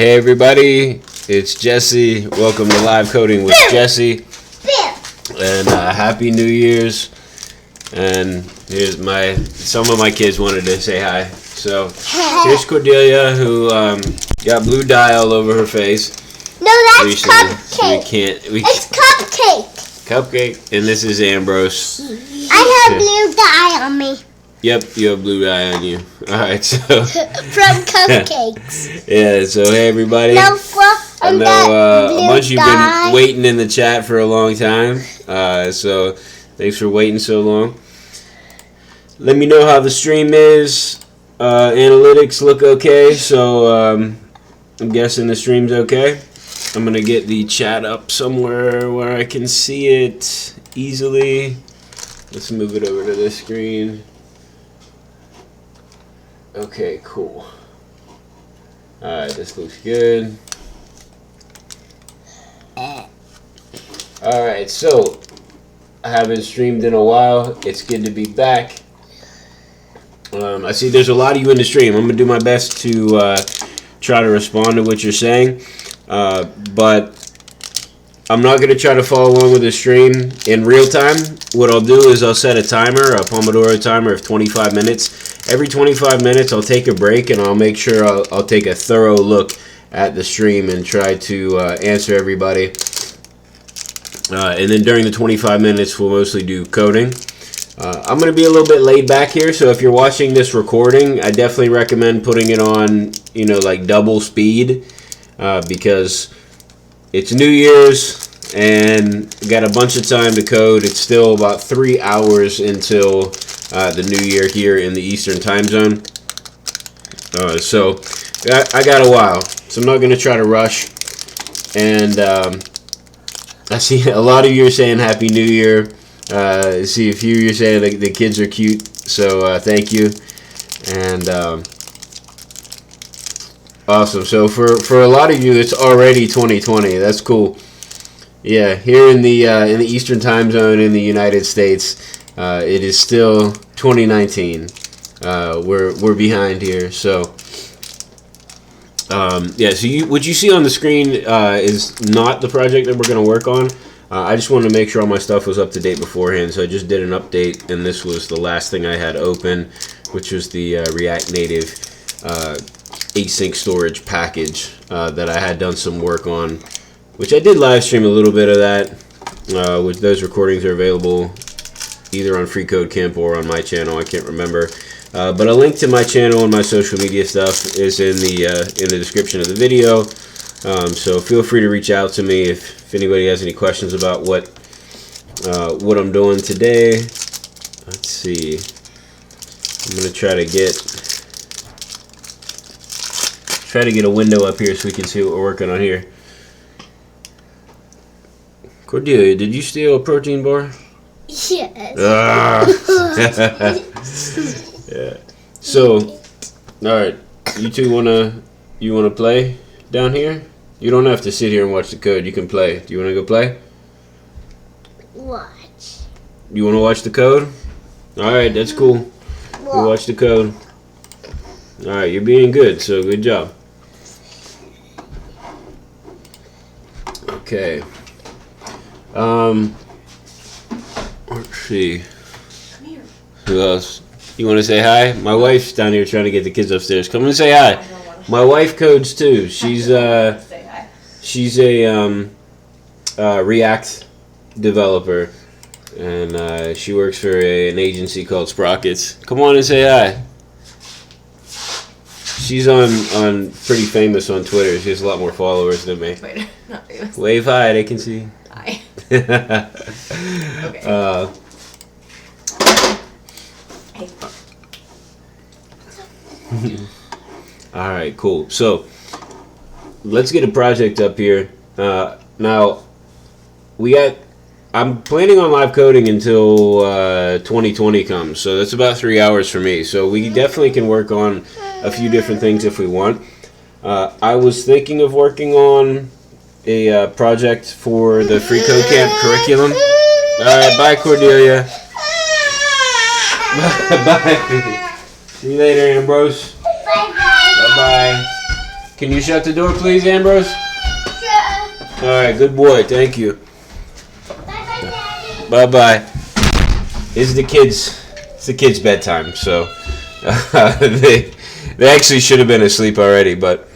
Hey everybody, it's Jesse. Welcome to Live Coding with Jesse. And Happy New Year's. And here's some of my kids wanted to say hi. So here's Cordelia, who got blue dye all over her face. No, that's cupcake. So it's cupcake. Cupcake, and this is Ambrose. I have blue dye on me. Yep, you have blue dye on you. Alright, so from cupcakes. Yeah, so hey everybody. No, I know a bunch of you have been waiting in the chat for a long time. So thanks for waiting so long. Let me know how the stream is. Analytics look okay, so I'm guessing the stream's okay. I'm gonna get the chat up somewhere where I can see it easily. Let's move it over to this screen. Okay, cool. Alright, this looks good. Alright, so I haven't streamed in a while. It's good to be back. I see there's a lot of you in the stream. I'm going to do my best to try to respond to what you're saying. But I'm not going to try to follow along with the stream in real time. What I'll do is I'll set a timer, a Pomodoro timer of 25 minutes. Every 25 minutes I'll take a break and I'll make sure I'll take a thorough look at the stream and try to answer everybody. And then during the 25 minutes we'll mostly do coding. I'm going to be a little bit laid back here, so if you're watching this recording, I definitely recommend putting it on, like double speed, because it's New Year's and got a bunch of time to code. It's still about 3 hours until the new year here in the Eastern time zone. So I got a while, so I'm not going to try to rush. And I see a lot of you are saying Happy New Year. I see a few of you are saying the kids are cute, so thank you. And awesome. So for a lot of you, it's already 2020. That's cool. Yeah, here in the Eastern time zone in the United States, it is still 2019. We're behind here. So yeah. So what you see on the screen is not the project that we're going to work on. I just wanted to make sure all my stuff was up to date beforehand, so I just did an update, and this was the last thing I had open, which was the React Native async storage package that I had done some work on, which I did live stream a little bit of that, which those recordings are available either on freeCodeCamp or on my channel. I can't remember, but a link to my channel and my social media stuff is in the description of the video. So feel free to reach out to me if anybody has any questions about what I'm doing today. Let's see. I'm gonna try to get a window up here so we can see what we're working on here. Cordelia, did you steal a protein bar? Yes. Yeah. So, all right. You two wanna play down here? You don't have to sit here and watch the code. You can play. Do you want to go play? Watch. You want to watch the code? Alright, that's cool. You watch the code. Alright, you're being good, so good job. Okay. Let's see. Who else? You want to say hi? My wife's down here trying to get the kids upstairs. Come and say hi. My wife codes too. She's a React developer, and she works for an agency called Sprockets. Come on and say hi. She's on pretty famous on Twitter. She has a lot more followers than me. Wait, not famous. Wave hi, they can see. Hi. Okay. All right, cool. So let's get a project up here. Now I'm planning on live coding until 2020 comes, so that's about 3 hours for me. So we definitely can work on a few different things if we want. I was thinking of working on a project for the freeCodeCamp curriculum. All right, bye Cordelia. Bye. See you later, Ambrose. Bye-bye. Bye-bye. Can you shut the door, please, Ambrose? Sure. All right, good boy. Thank you. Bye-bye, Daddy. Bye-bye. This is the kids. It's the kids' bedtime, so they actually should have been asleep already, but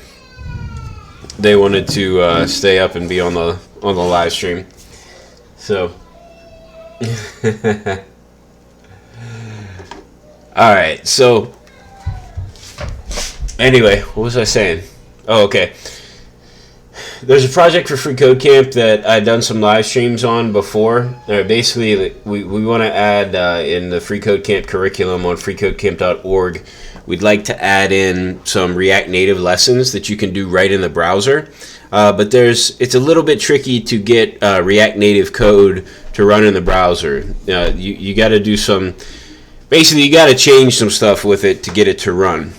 they wanted to stay up and be on the live stream. So, all right. So, anyway, what was I saying? Oh, okay. There's a project for Free Code Camp that I've done some live streams on before. Basically, we want to add in the Free Code Camp curriculum on freeCodeCamp.org, we'd like to add in some React Native lessons that you can do right in the browser. But it's a little bit tricky to get React Native code to run in the browser. You got to do basically you got to change some stuff with it to get it to run.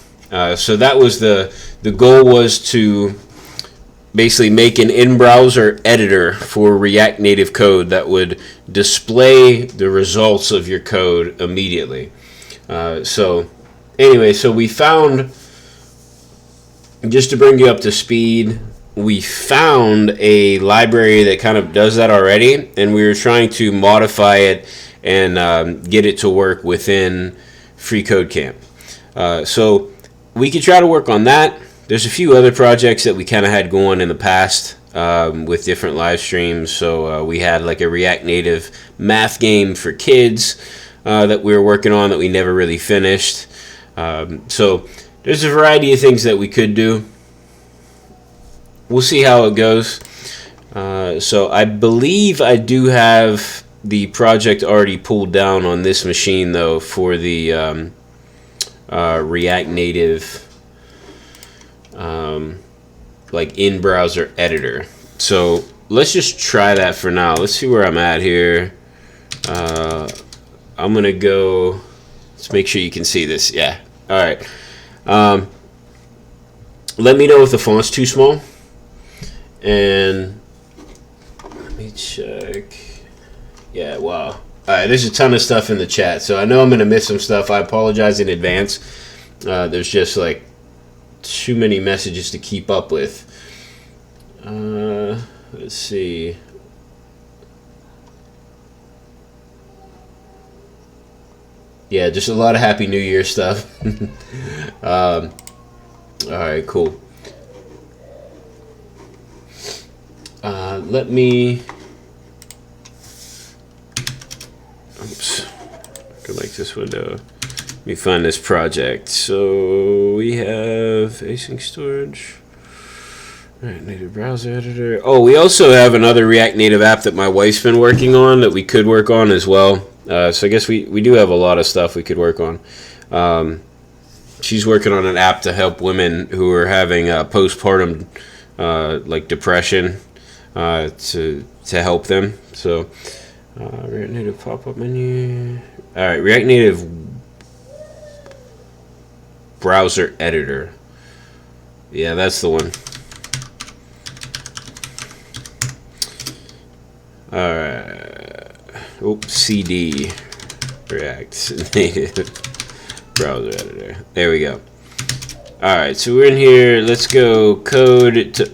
So that was the goal, was to basically make an in-browser editor for React Native code that would display the results of your code immediately. So anyway, so we found, just to bring you up to speed, we found a library that kind of does that already, and we were trying to modify it and get it to work within freeCodeCamp. So we could try to work on that. There's a few other projects that we kind of had going in the past with different live streams. So we had like a React Native math game for kids that we were working on that we never really finished. So there's a variety of things that we could do. We'll see how it goes. So I believe I do have the project already pulled down on this machine, though, for the React Native like in-browser editor. So let's just try that for now. Let's see where I'm at here. I'm gonna go, let's make sure you can see this. Yeah, all right. Let me know if the font's too small, and let me check. Yeah, wow. All right, there's a ton of stuff in the chat, so I know I'm gonna miss some stuff. I apologize in advance. There's just like too many messages to keep up with. Let's see. Yeah, just a lot of Happy New Year stuff. All right, cool. Let me. Oops. I could like this window. Let me find this project. So we have async storage, React Native browser editor. Oh, we also have another React Native app that my wife's been working on that we could work on as well. So I guess we do have a lot of stuff we could work on. She's working on an app to help women who are having postpartum like depression to help them. So React Native pop-up menu. All right, React Native browser editor. Yeah, that's the one. All right. Oops, CD React Native browser editor. There we go. All right, so we're in here. Let's go code to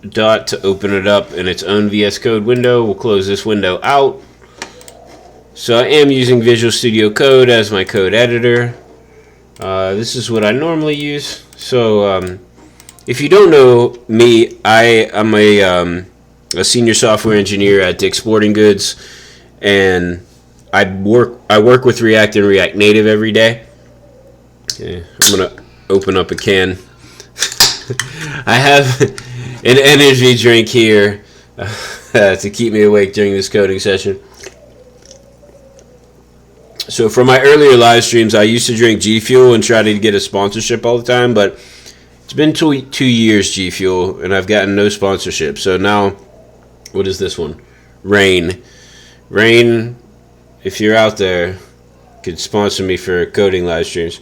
dot to open it up in its own VS Code window. We'll close this window out. So I am using Visual Studio Code as my code editor. This is what I normally use. So if you don't know me, I am a senior software engineer at Dick's Sporting Goods, and I work with React and React Native every day. Okay, I'm gonna open up a can. I have an energy drink here to keep me awake during this coding session. So for my earlier live streams, I used to drink G Fuel and try to get a sponsorship all the time, but it's been 2 years G Fuel, and I've gotten no sponsorship. So now, what is this one? Rain, if you're out there, could sponsor me for coding live streams.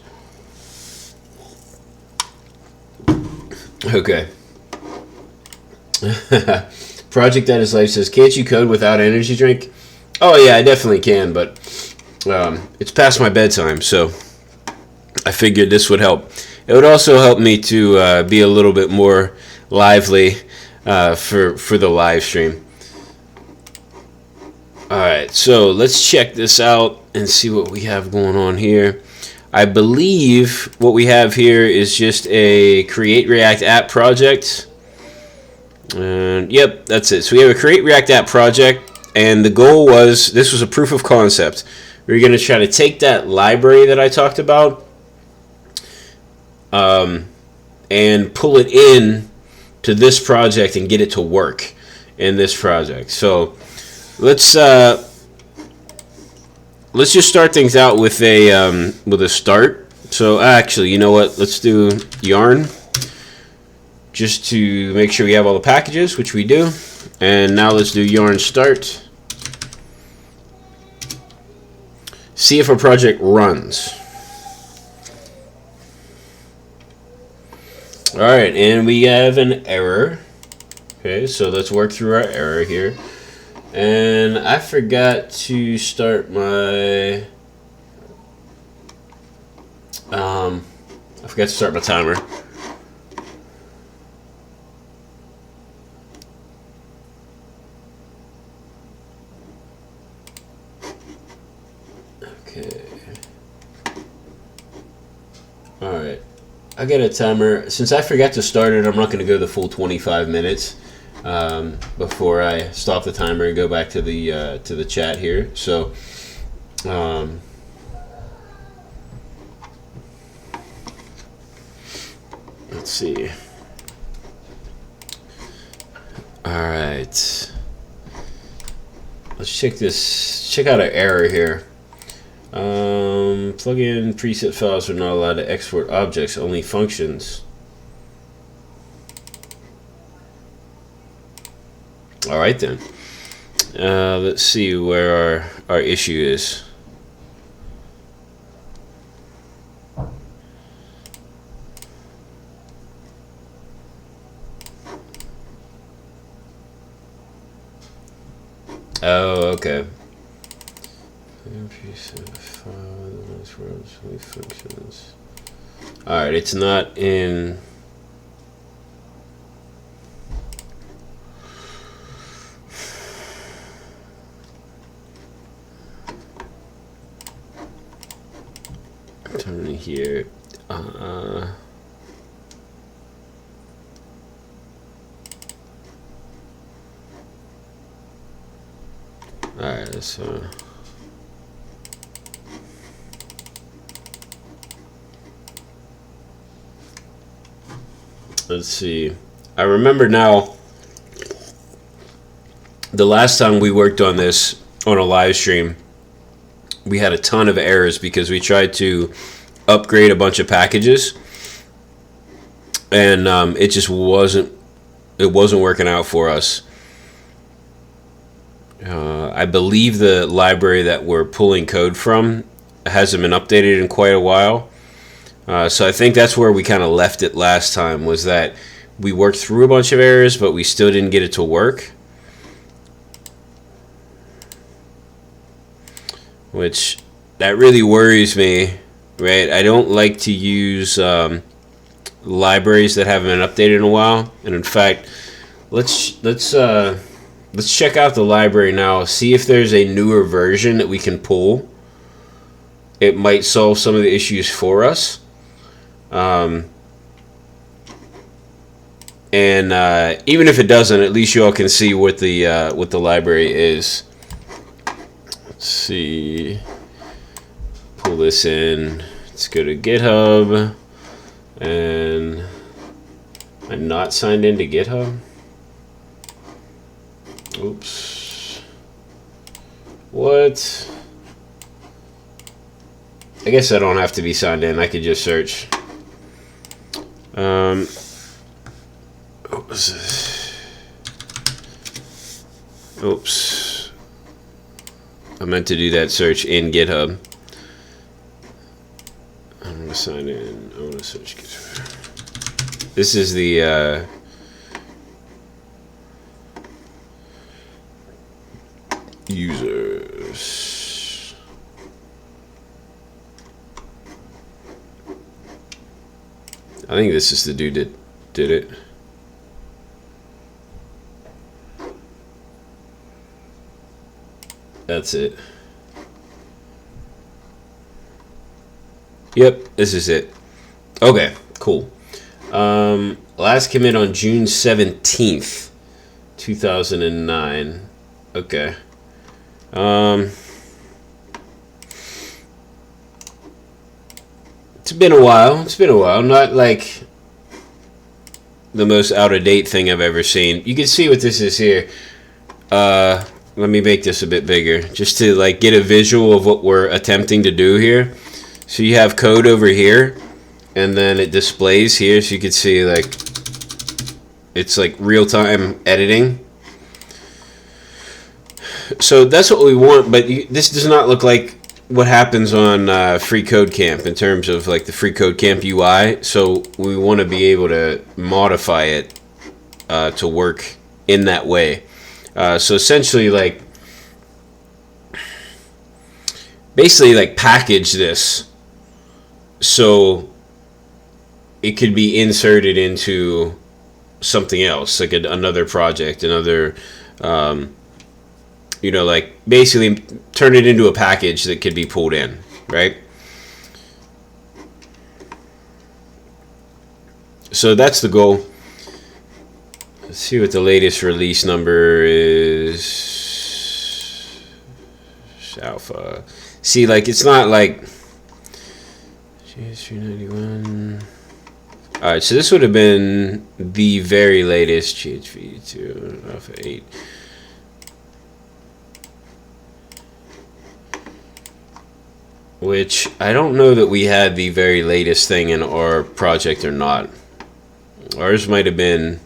Okay. Project at his life says, can't you code without energy drink? Oh yeah, I definitely can, but it's past my bedtime, so I figured this would help. It would also help me to be a little bit more lively for the live stream. Alright, so let's check this out and see what we have going on here. I believe what we have here is just a Create React App project. And yep, that's it. So we have a Create React App project, and the goal was, this was a proof of concept. We're going to try to take that library that I talked about and pull it in to this project and get it to work in this project. So let's just start things out with a start. So actually, you know what? Let's do yarn just to make sure we have all the packages, which we do. And now let's do yarn start. See if our project runs. All right, and we have an error. Okay, so let's work through our error here. And I forgot to start my timer. Okay. All right. I got a timer. Since I forgot to start it, I'm not going to go the full 25 minutes. Before I stop the timer and go back to the chat here. So let's see. All right, let's check out our error here. Plugin preset files are not allowed to export objects, only functions. All right then. Let's see where our issue is. Oh, okay. All right, it's not in. Turn here. All right, so let's see. I remember now. The last time we worked on this on a live stream, we had a ton of errors because we tried to upgrade a bunch of packages, and it just wasn't working out for us. I believe the library that we're pulling code from hasn't been updated in quite a while. So I think that's where we kind of left it last time, was that we worked through a bunch of errors, but we still didn't get it to work. Which, that really worries me, right? I don't like to use libraries that haven't been updated in a while. And in fact, let's check out the library now, see if there's a newer version that we can pull. It might solve some of the issues for us. And even if it doesn't, at least you all can see what the library is. Let's see. Pull this in. Let's go to GitHub. And I'm not signed into GitHub. Oops. What? I guess I don't have to be signed in. I could just search. Oops. I meant to do that search in GitHub. I'm going to sign in. I want to search GitHub. This is the users. I think this is the dude that did it. That's it. Yep, this is it. Okay, cool. Last commit on June 17th, 2009. Okay. It's been a while. It's been a while. Not like the most out-of-date thing I've ever seen. You can see what this is here. Let me make this a bit bigger, just to like get a visual of what we're attempting to do here. So you have code over here, and then it displays here, so you can see like it's like real-time editing. So that's what we want, but this does not look like what happens on freeCodeCamp in terms of like the freeCodeCamp UI. So we want to be able to modify it to work in that way. So essentially, like, basically, like, package this so it could be inserted into something else, like another project, another, you know, like, basically turn it into a package that could be pulled in, right? So that's the goal. Let's see what the latest release number is. Alpha. See, like, it's not like GH391. Alright, so this would have been the very latest GHV2 Alpha 8. Which I don't know that we had the very latest thing in our project or not. Ours might have been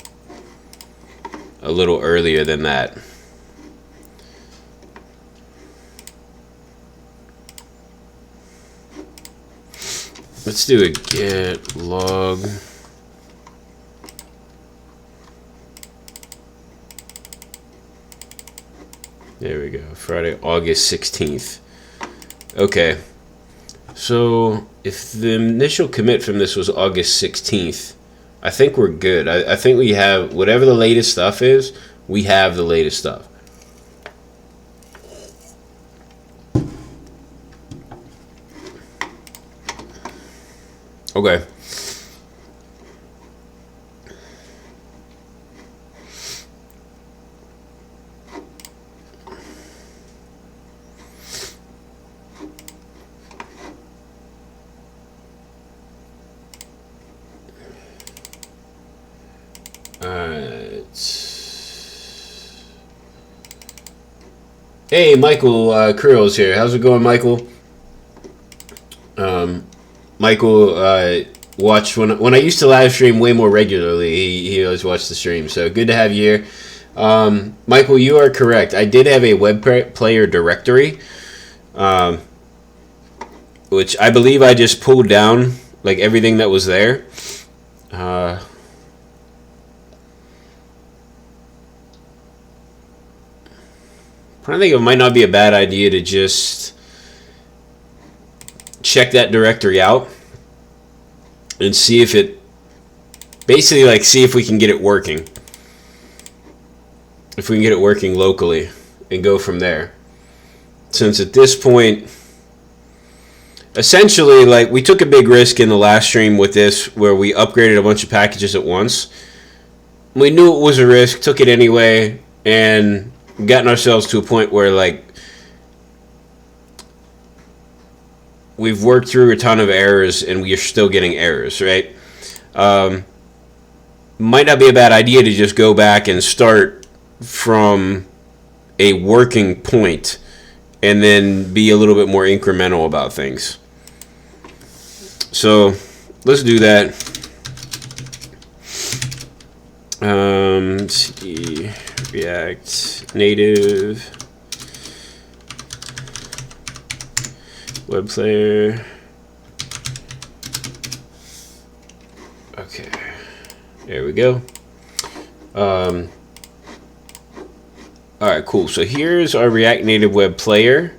a little earlier than that. Let's do a get log. There we go. Friday, August 16th. Okay. So if the initial commit from this was August 16th, I think we're good. I think we have whatever the latest stuff is, we have the latest stuff. Okay. Hey, Michael Krills here. How's it going, Michael? Michael watched when I used to live stream way more regularly. He always watched the stream. So good to have you here. Michael, you are correct. I did have a web player directory, which I believe I just pulled down like everything that was there. I think it might not be a bad idea to just check that directory out and see if it basically like see if we can get it working. If we can get it working locally and go from there. Since at this point, essentially, like, we took a big risk in the last stream with this where we upgraded a bunch of packages at once. We knew it was a risk, took it anyway, and gotten ourselves to a point where, like, we've worked through a ton of errors and we are still getting errors, right? Might not be a bad idea to just go back and start from a working point and then be a little bit more incremental about things. So let's do that. Let's see. React Native web player. Okay, there we go. All right, cool. So here's our React Native web player,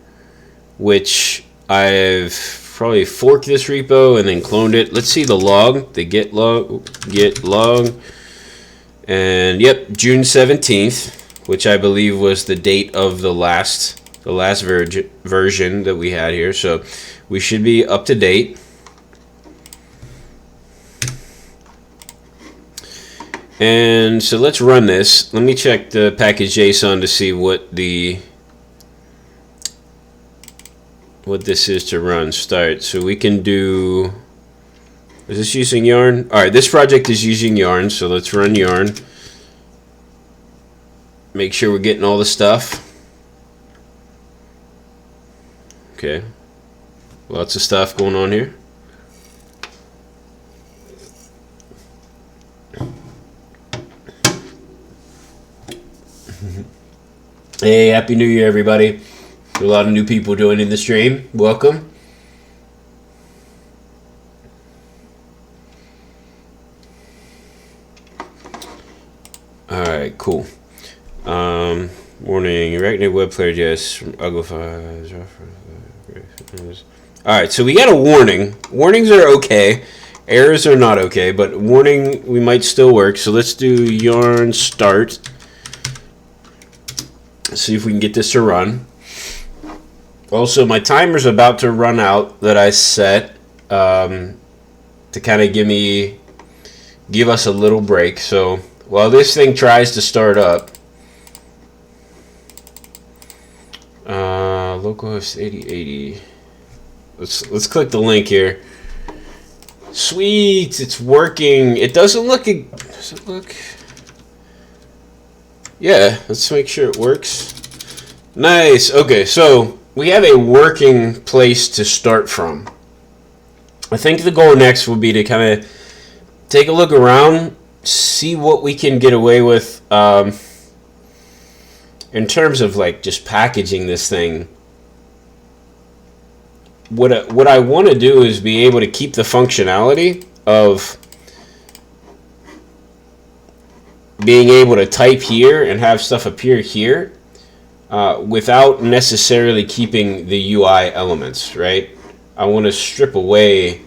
which I've probably forked this repo and then cloned it. Let's see the log, the git log, and yep, June 17th, which I believe was the date of the last version that we had here. So we should be up to date. And so let's run this. Let me check the package JSON to see what this is to run. Start. So we can do. Is this using Yarn? All right, this project is using Yarn, so let's run Yarn. Make sure we're getting all the stuff. Okay, lots of stuff going on here. Hey, Happy New Year, everybody. A lot of new people joining the stream. Welcome. Alright, cool. Warning, Arachnid web player JS from Uglifies. Alright, so we got a warning. Warnings are okay. Errors are not okay, but warning we might still work. So let's do yarn start. See if we can get this to run. Also, my timer's about to run out that I set to kind of give us a little break. So while this thing tries to start up, localhost 8080. Let's click the link here. Sweet, it's working. It doesn't look. Does it look? Yeah, let's make sure it works. Nice. Okay, so we have a working place to start from. I think the goal next will be to kind of take a look around, see what we can get away with in terms of like just packaging this thing. What I want to do is be able to keep the functionality of being able to type here and have stuff appear here without necessarily keeping the UI elements, right? I want to strip away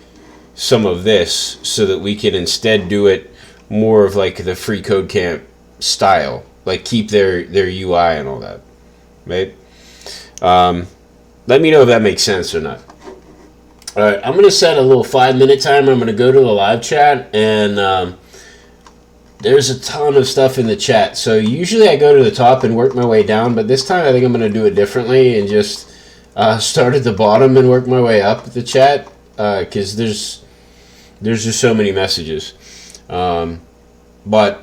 some of this so that we can instead do it more of like the freeCodeCamp style, like keep their UI and all that, right? Let me know if that makes sense or not. All right, I'm going to set a little 5-minute timer. I'm going to go to the live chat, and there's a ton of stuff in the chat. So usually I go to the top and work my way down, but this time I think I'm going to do it differently and just start at the bottom and work my way up the chat because there's just so many messages. But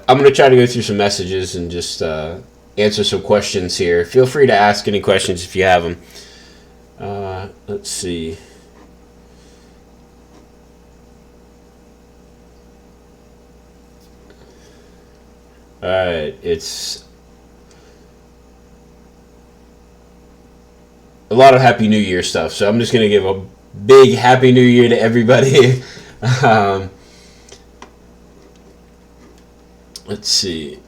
I'm going to try to go through some messages and just answer some questions here. Feel free to ask any questions if you have them. Let's see. Alright, it's a lot of Happy New Year stuff, so I'm just going to give a big Happy New Year to everybody. Let's see.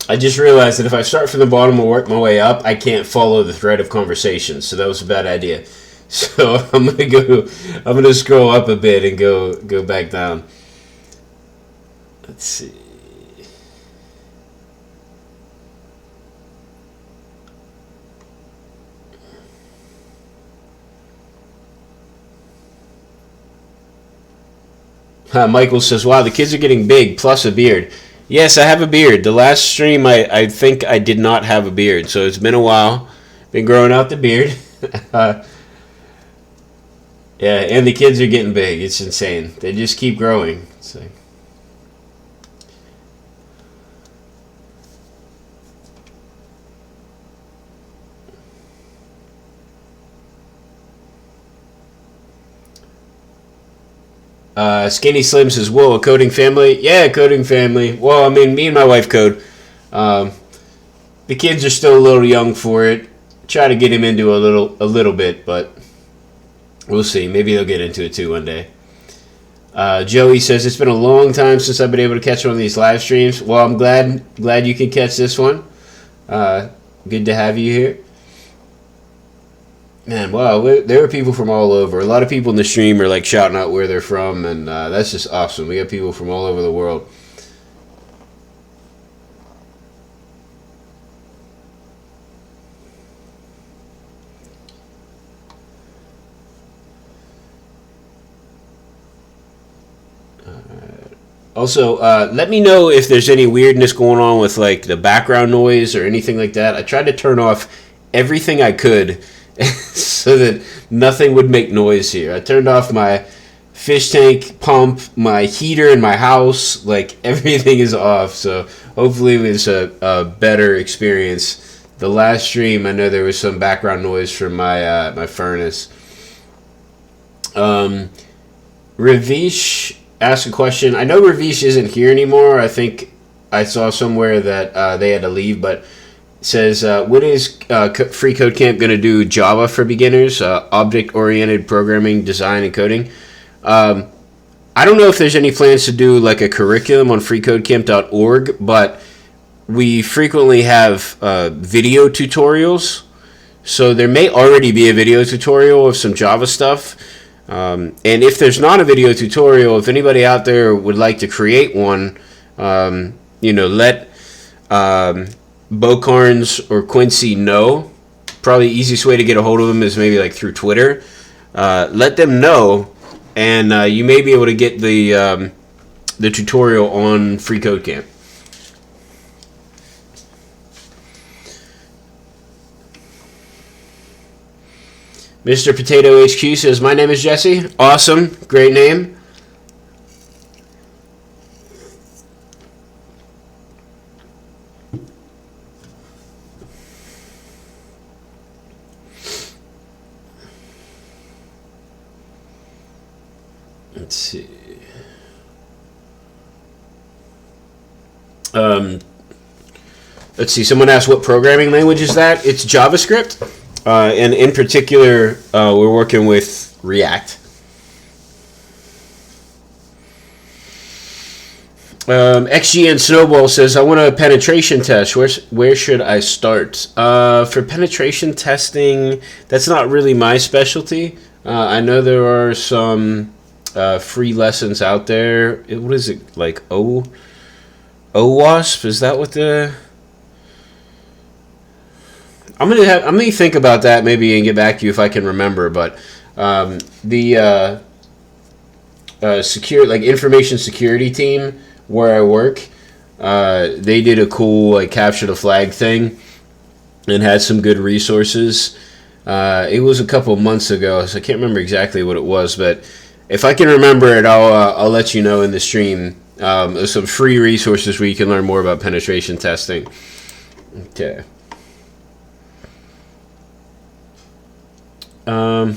I just realized that if I start from the bottom and work my way up, I can't follow the thread of conversation, so that was a bad idea. So I'm gonna scroll up a bit and go back down. Let's see. Michael says, wow, the kids are getting big, plus a beard. Yes, I have a beard. The last stream, I think I did not have a beard, so it's been a while. Been growing out the beard. Yeah, and the kids are getting big. It's insane. They just keep growing. It's like... Skinny Slim says, whoa, a coding family? Yeah, coding family. Well, I mean, me and my wife code. The kids are still a little young for it. Try to get him into a little bit, but we'll see. Maybe they'll get into it too one day. Joey says, it's been a long time since I've been able to catch one of these live streams. Well, I'm glad you can catch this one. Good to have you here. Man, wow, there are people from all over. A lot of people in the stream are like shouting out where they're from, and that's just awesome. We got people from all over the world. Also, let me know if there's any weirdness going on with like the background noise or anything like that. I tried to turn off everything I could so that nothing would make noise here. I turned off my fish tank pump, my heater in my house, like everything is off. So hopefully it was a better experience. The last stream, I know there was some background noise from my my furnace. Ravish ask a question. I know Ravish isn't here anymore. I think I saw somewhere that they had to leave, but it says, when is freeCodeCamp going to do Java for beginners, object-oriented programming, design, and coding? I don't know if there's any plans to do like a curriculum on freeCodeCamp.org, but we frequently have video tutorials. So there may already be a video tutorial of some Java stuff. And if there's not a video tutorial, if anybody out there would like to create one, let Bo Carnes or Quincy know. Probably the easiest way to get a hold of them is maybe like through Twitter. Let them know, and you may be able to get the tutorial on freeCodeCamp. Mr. Potato HQ says, my name is Jesse. Awesome. Great name. Let's see. Let's see. Someone asked, what programming language is that? It's JavaScript. And in particular, we're working with React. XGN Snowball says, I want a penetration test. Where should I start? For penetration testing, that's not really my specialty. I know there are some free lessons out there. What is it, like OWASP? Is that what the... I'm gonna think about that maybe and get back to you if I can remember. But the secure, like, information security team where I work, they did a cool like capture the flag thing and had some good resources. It was a couple months ago, so I can't remember exactly what it was, but if I can remember it, I'll let you know in the stream. There's some free resources where you can learn more about penetration testing. Okay. All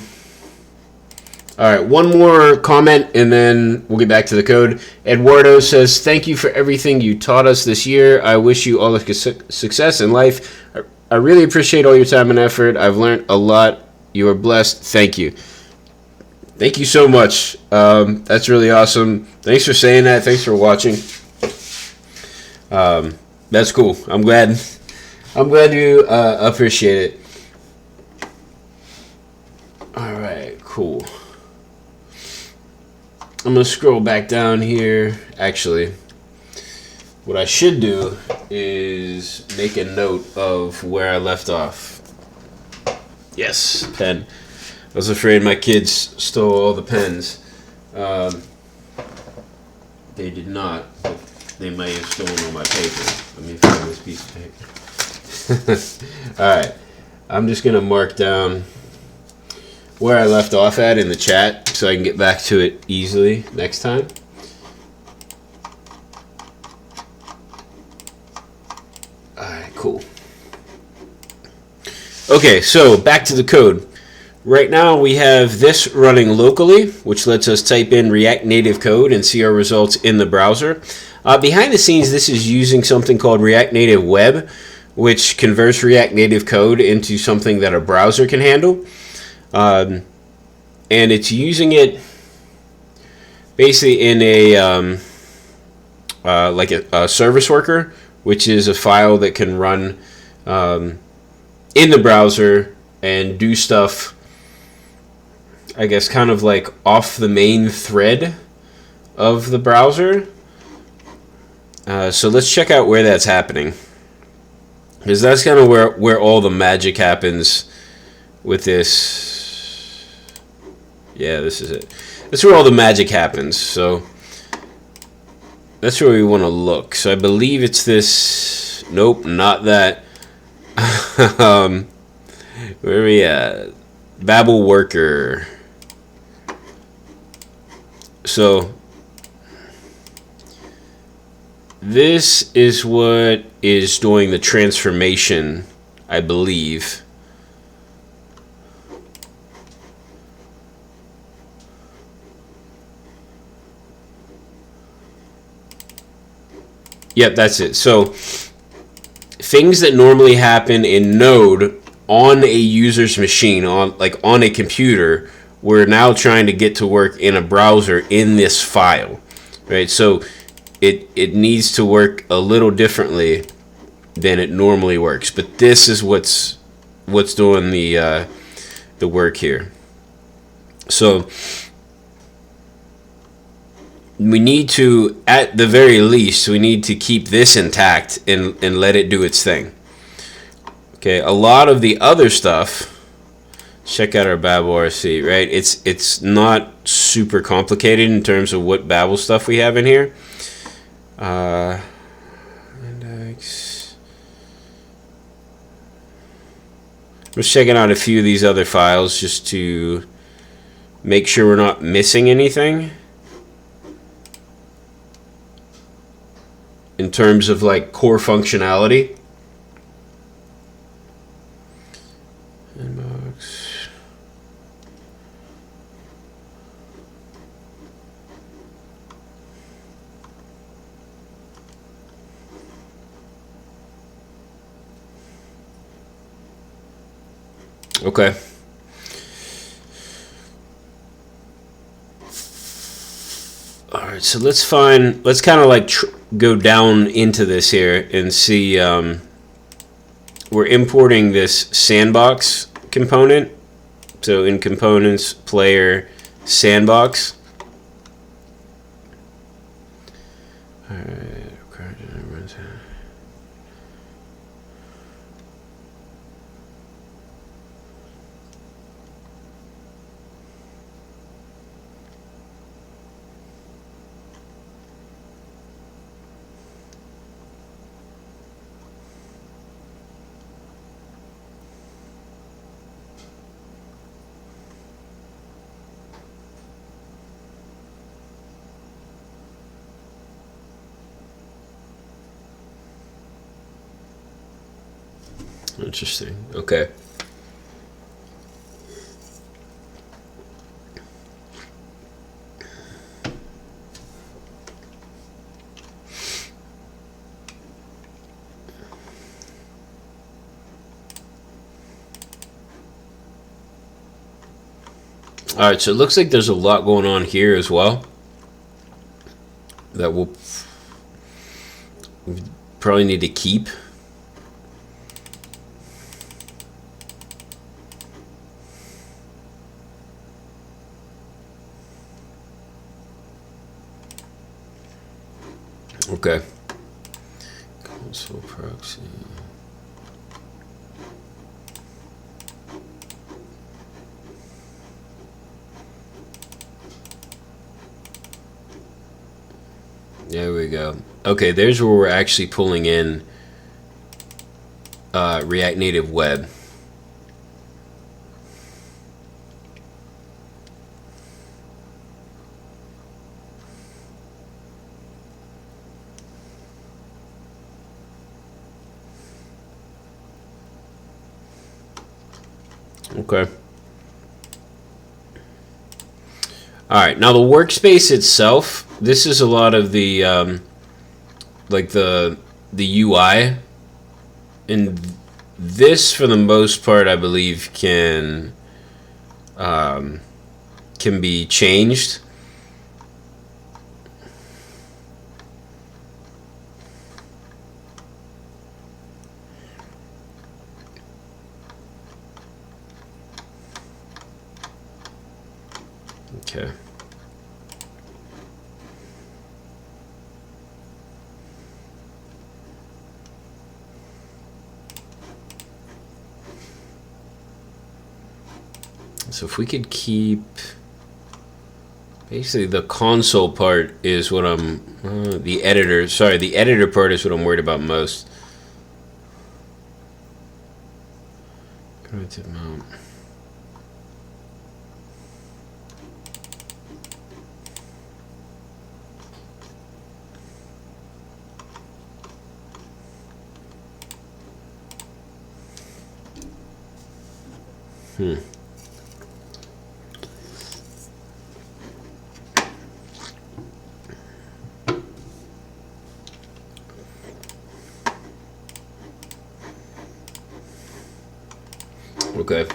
right, one more comment and then we'll get back to the code. Eduardo says, thank you for everything you taught us this year. I wish you all the success in life. I really appreciate all your time and effort. I've learned a lot. You are blessed. Thank you. Thank you so much. That's really awesome. Thanks for saying that. Thanks for watching. That's cool. I'm glad you appreciate it. Alright, cool. I'm going to scroll back down here. Actually, what I should do is make a note of where I left off. Yes, pen. I was afraid my kids stole all the pens. They did not, but they may have stolen all my paper. Let me find this piece of paper. Alright, I'm just going to mark down where I left off at in the chat so I can get back to it easily next time. Alright, cool. Okay, so back to the code. Right now we have this running locally, which lets us type in React Native code and see our results in the browser. Behind the scenes, this is using something called React Native Web, which converts React Native code into something that a browser can handle. And it's using it basically in a like a service worker, which is a file that can run in the browser and do stuff I guess, kind of like off the main thread of the browser. So let's check out where that's happening, because that's kind of where all the magic happens with this. Yeah, this is it. That's where all the magic happens. So that's where we want to look. So I believe it's this. Nope, not that. Where are we at? Babble worker. So this is what is doing the transformation, I believe. Yep, that's it. So things that normally happen in Node on a user's machine, on a computer, we're now trying to get to work in a browser in this file, right? So it needs to work a little differently than it normally works, but this is what's doing the work here. So we need to, at the very least, we need to keep this intact and let it do its thing. Okay, a lot of the other stuff, check out our Babble RC, right? It's not super complicated in terms of what Babble stuff we have in here. Index. I'm just checking out a few of these other files just to make sure we're not missing anything in terms of like core functionality. Inbox. Okay. All right, so let's kind of like go down into this here and see. We're importing this sandbox component. So in components, player, sandbox. All right. Interesting. Okay. All right, so it looks like there's a lot going on here as well that we'll probably need to keep. Okay. Console proxy. There we go. Okay, there's where we're actually pulling in React Native Web. Okay. All right. Now the workspace itself, this is a lot of the like the UI, and this for the most part I believe can be changed. Okay. So if we could keep, basically the console part is what I'm, the editor part is what I'm worried about most. Primitive mount. Okay.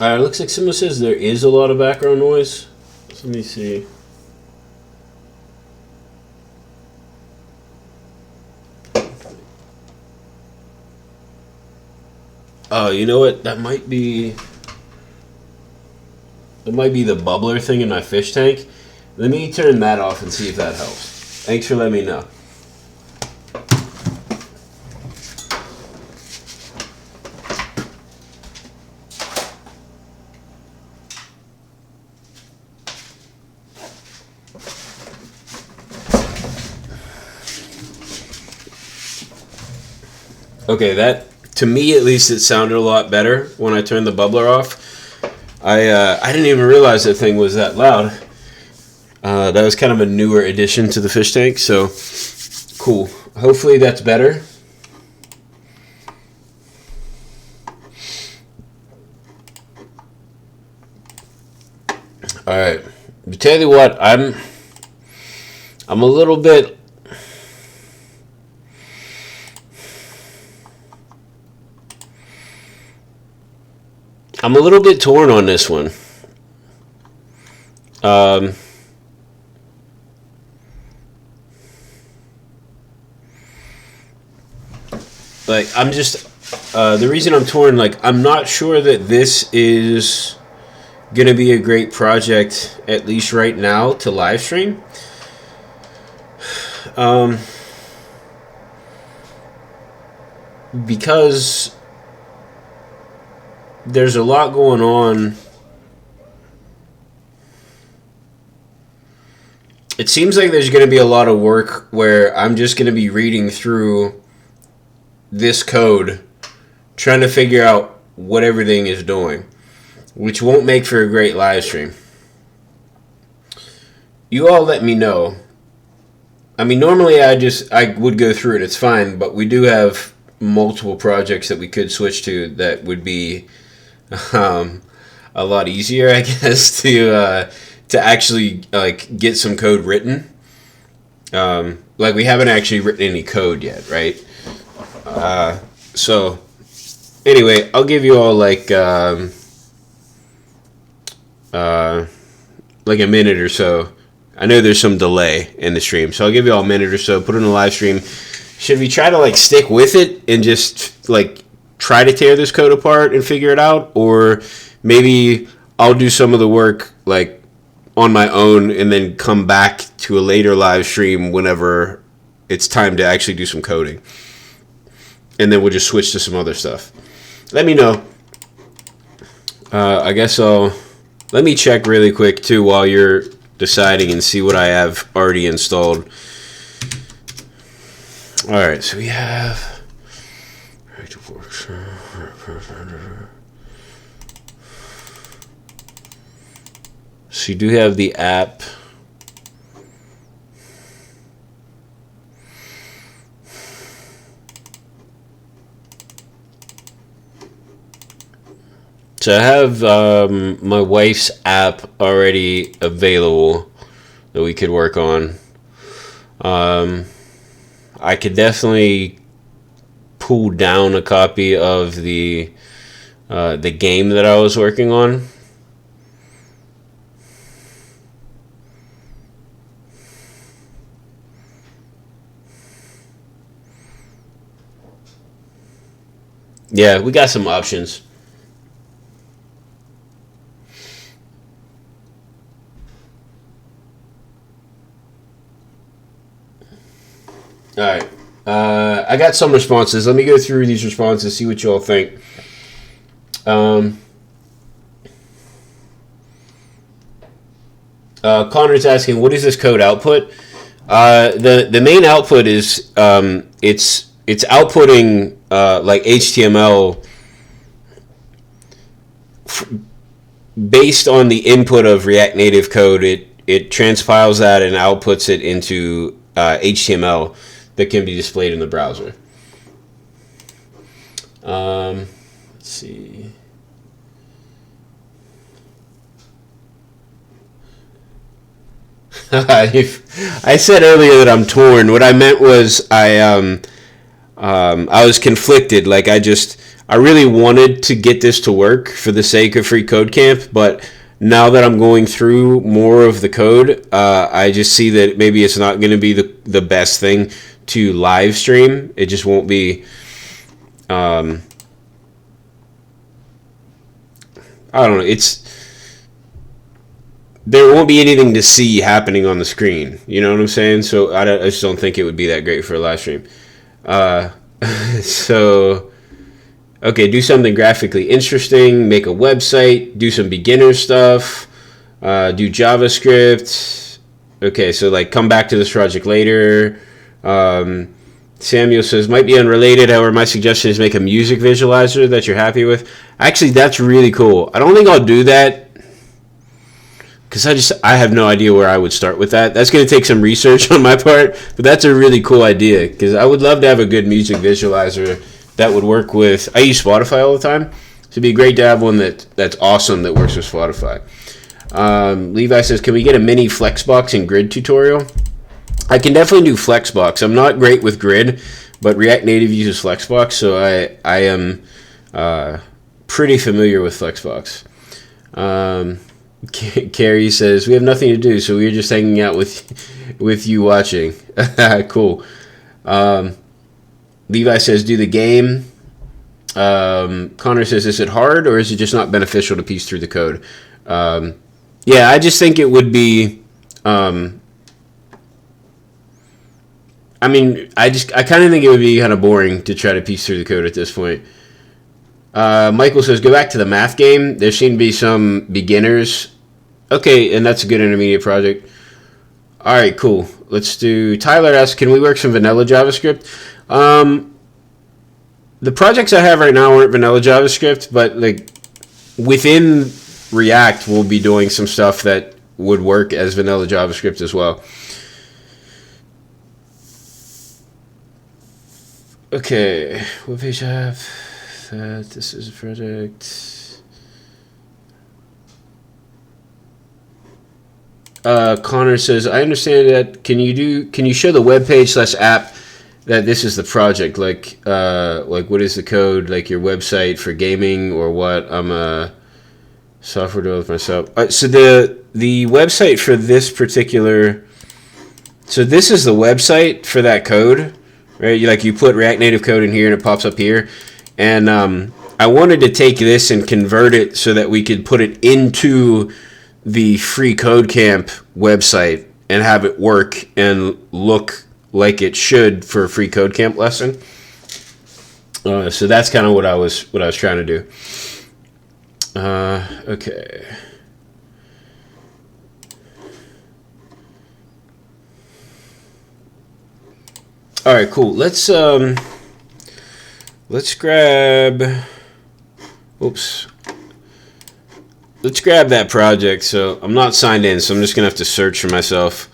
Alright, looks like someone says there is a lot of background noise. So let me see. Oh, you know what? That might be the bubbler thing in my fish tank. Let me turn that off and see if that helps. Thanks for letting me know. Okay, that, to me at least, it sounded a lot better when I turned the bubbler off. I didn't even realize that thing was that loud. That was kind of a newer addition to the fish tank, so cool. Hopefully that's better. All right. To tell you what, I'm a little bit. I'm a little bit torn on this one. Like, I'm just, the reason I'm torn, like, I'm not sure that this is going to be a great project, at least right now, to live stream. Because there's a lot going on. It seems like there's going to be a lot of work where I'm just going to be reading through this code, trying to figure out what everything is doing, which won't make for a great live stream. You all let me know. I mean, normally I would go through it, it's fine, but we do have multiple projects that we could switch to that would be a lot easier, I guess, to actually like get some code written. Like, we haven't actually written any code yet, right? So anyway, I'll give you all like a minute or so. I know there's some delay in the stream, so I'll give you all a minute or so. Put it in the live stream. Should we try to like stick with it and just like try to tear this code apart and figure it out, or maybe I'll do some of the work like on my own and then come back to a later live stream whenever it's time to actually do some coding, and then we'll just switch to some other stuff. Let me know. I guess let me check really quick too while you're deciding and see what I have already installed. Alright, so we have so you do have the app. So I have my wife's app already available that we could work on. I could definitely pull down a copy of the game that I was working on. Yeah, we got some options. All right. I got some responses. Let me go through these responses, see what you all think. Connor's asking, what is this code output? The main output is it's outputting like HTML based on the input of React Native code. It transpiles that and outputs it into HTML that can be displayed in the browser. Let's see. I said earlier that I'm torn. What I meant was I was conflicted. Like I really wanted to get this to work for the sake of freeCodeCamp, but now that I'm going through more of the code, I just see that maybe it's not going to be the best thing to live stream. It just won't be. I don't know. There won't be anything to see happening on the screen. You know what I'm saying? So I just don't think it would be that great for a live stream. So, okay, do something graphically interesting. Make a website. Do some beginner stuff. Do JavaScript. Okay, so like come back to this project later. Samuel says, might be unrelated. However, my suggestion is make a music visualizer that you're happy with. Actually, that's really cool. I don't think I'll do that, because I have no idea where I would start with that. That's going to take some research on my part, but that's a really cool idea, because I would love to have a good music visualizer that would work with... I use Spotify all the time, so it'd be great to have one that's awesome that works with Spotify. Levi says, can we get a mini Flexbox and Grid tutorial? I can definitely do Flexbox. I'm not great with Grid, but React Native uses Flexbox, so I am pretty familiar with Flexbox. Carrie says, we have nothing to do, so we're just hanging out with you watching. Cool. Levi says, do the game. Connor says, is it hard, or is it just not beneficial to piece through the code? Yeah, I just think it would be... I kind of think it would be kind of boring to try to piece through the code at this point. Michael says, go back to the math game. There seem to be some beginners. Okay, and that's a good intermediate project. All right, cool. Let's do... Tyler asks, can we work some vanilla JavaScript? The projects I have right now aren't vanilla JavaScript, but like within React, we'll be doing some stuff that would work as vanilla JavaScript as well. Okay, what page I have? This is a project. Connor says, I understand that. Can you show the webpage/app that this is the project? Like what is the code? Like your website for gaming or what? I'm a software developer myself. So the website for this particular. So this is the website for that code. Right, you put React Native code in here and it pops up here, and I wanted to take this and convert it so that we could put it into the freeCodeCamp website and have it work and look like it should for a freeCodeCamp lesson. So that's kind of what I was trying to do. Okay. All right, cool. Let's grab. Oops. Let's grab that project. So I'm not signed in, so I'm just gonna have to search for myself.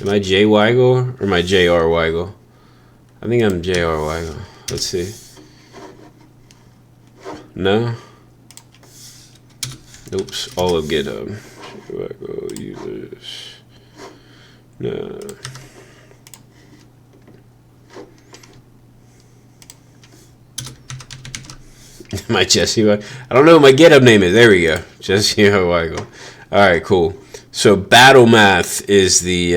Am I J Weigel or am I JR Weigel? I think I'm JR Weigel. Let's see. No. Oops. All of GitHub. Weigel users. No. My Jesse, I don't know what my GitHub name is. There we go, Jesse Weigel. All right, cool. So Battle Math is the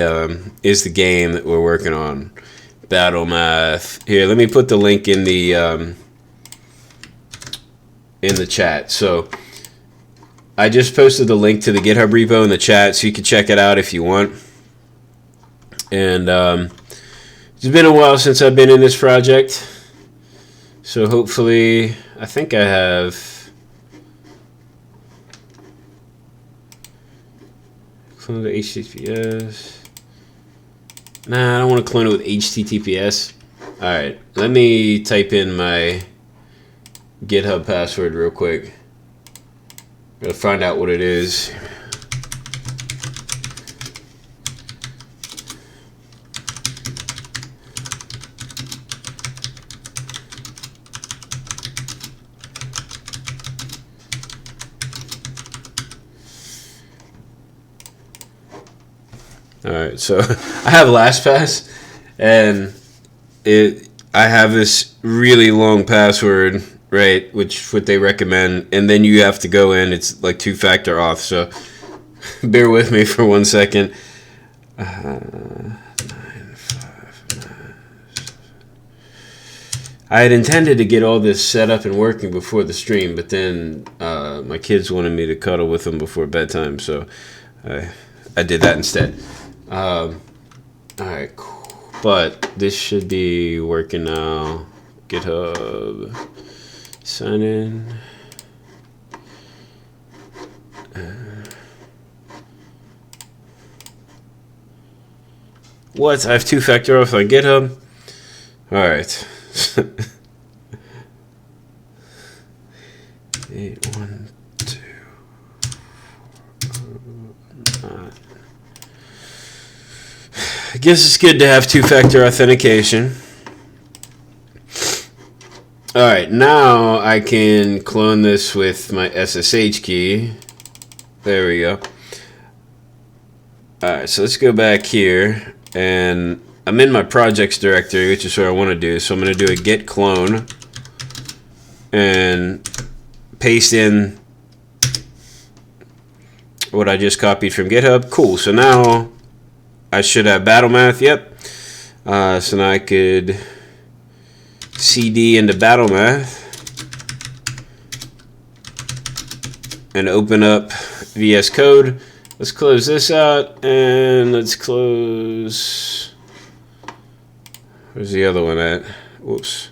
game that we're working on. Battle Math. Here, let me put the link in the chat. So I just posted the link to the GitHub repo in the chat, so you can check it out if you want. And It's been a while since I've been in this project, so hopefully, I think I have clone the HTTPS. Nah, I don't want to clone it with HTTPS. Alright, let me type in my GitHub password real quick. Gotta find out what it is. Alright, so I have LastPass, and I have this really long password, right, which what they recommend, and then you have to go in, it's like 2-factor auth, so bear with me for 1 second. 9, 5, 9, 7. I had intended to get all this set up and working before the stream, but then my kids wanted me to cuddle with them before bedtime, so I did that instead. Alright, cool. But this should be working now. GitHub. Sign in. What? I have 2-factor auth on GitHub? Alright. 8, 1, 2, 9. I guess it's good to have 2-factor authentication. Alright, now I can clone this with my SSH key. There we go. Alright, so let's go back here. And I'm in my projects directory, which is what I want to do. So I'm going to do a git clone. And paste in what I just copied from GitHub. Cool, so now I should have battle math, yep. So now I could CD into battle math and open up VS Code. Let's close this out and let's close. Where's the other one at? Whoops.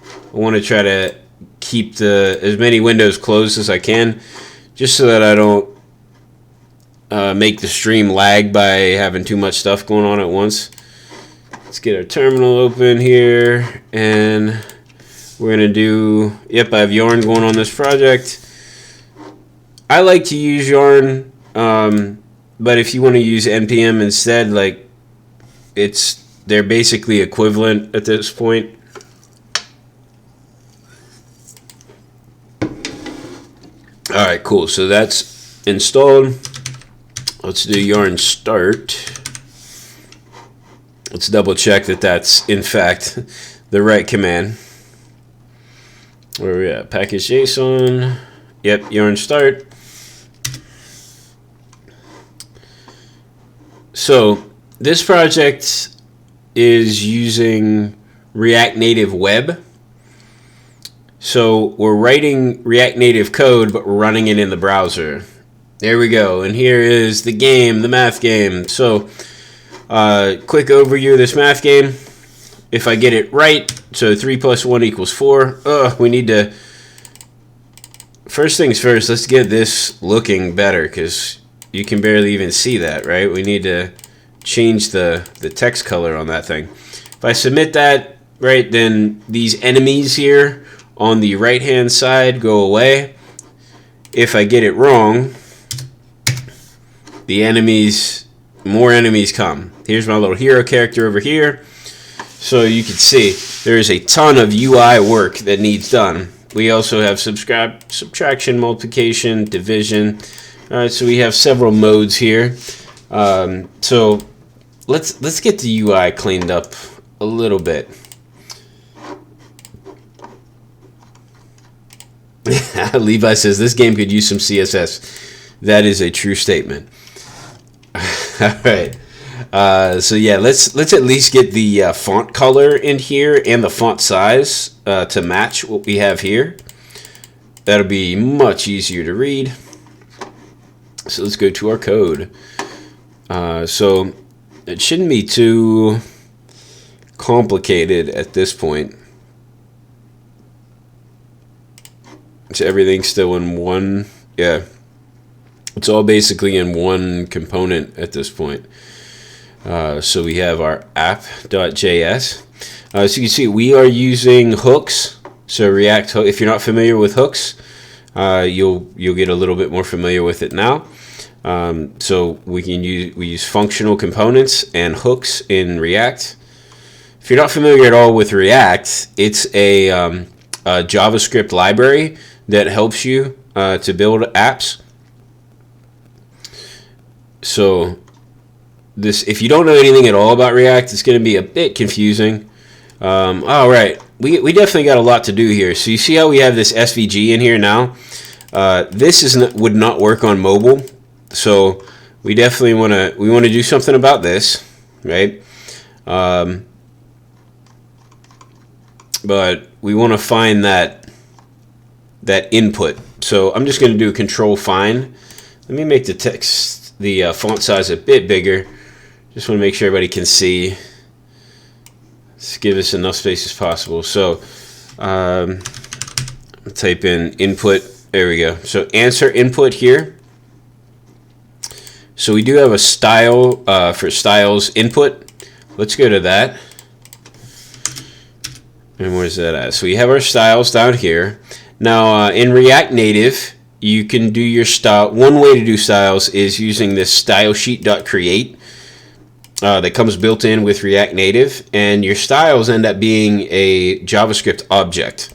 I want to try to keep as many windows closed as I can, just so that I don't make the stream lag by having too much stuff going on at once. Let's get our terminal open here, and we're gonna do, yep, I have Yarn going on this project. I like to use Yarn, but if you want to use NPM instead, like, they're basically equivalent at this point. Alright, cool, so that's installed. Let's do yarn start. Let's double check that that's in fact the right command. Where are we at? Package JSON. Yep, yarn start. So this project is using React Native Web. So we're writing React Native code, but we're running it in the browser. There we go, and here is the game, the math game. So, quick overview of this math game. If I get it right, so 3 + 1 = 4. We need to, first things first, let's get this looking better, because you can barely even see that, right? We need to change the text color on that thing. If I submit that, right, then these enemies here on the right-hand side go away. If I get it wrong, the enemies, more enemies come. Here's my little hero character over here. So you can see there is a ton of UI work that needs done. We also have subtraction, multiplication, division. All right, so we have several modes here. So let's get the UI cleaned up a little bit. Levi says this game could use some CSS. That is a true statement. All right. So yeah, let's at least get the font color in here and the font size to match what we have here. That'll be much easier to read. So let's go to our code. So it shouldn't be too complicated at this point. So everything's still in one, yeah. It's all basically in one component at this point. So we have our app.js. So you can see we are using hooks. So React, if you're not familiar with hooks, you'll get a little bit more familiar with it now. So we use functional components and hooks in React. If you're not familiar at all with React, it's a JavaScript library that helps you to build apps. So if you don't know anything at all about React, it's going to be a bit confusing. All right, we definitely got a lot to do here. So you see how we have this SVG in here now? This would not work on mobile. So we definitely want to do something about this, right? But we want to find that input. So I'm just going to do Control Find. Let me make the font size a bit bigger. Just want to make sure everybody can see. Let's give us enough space as possible. So type in input. There we go. So answer input here. So we do have a style for styles input. Let's go to that. And where's that at? So we have our styles down here. Now in React Native, you can do your style. One way to do styles is using this stylesheet.create that comes built in with React Native, and your styles end up being a JavaScript object.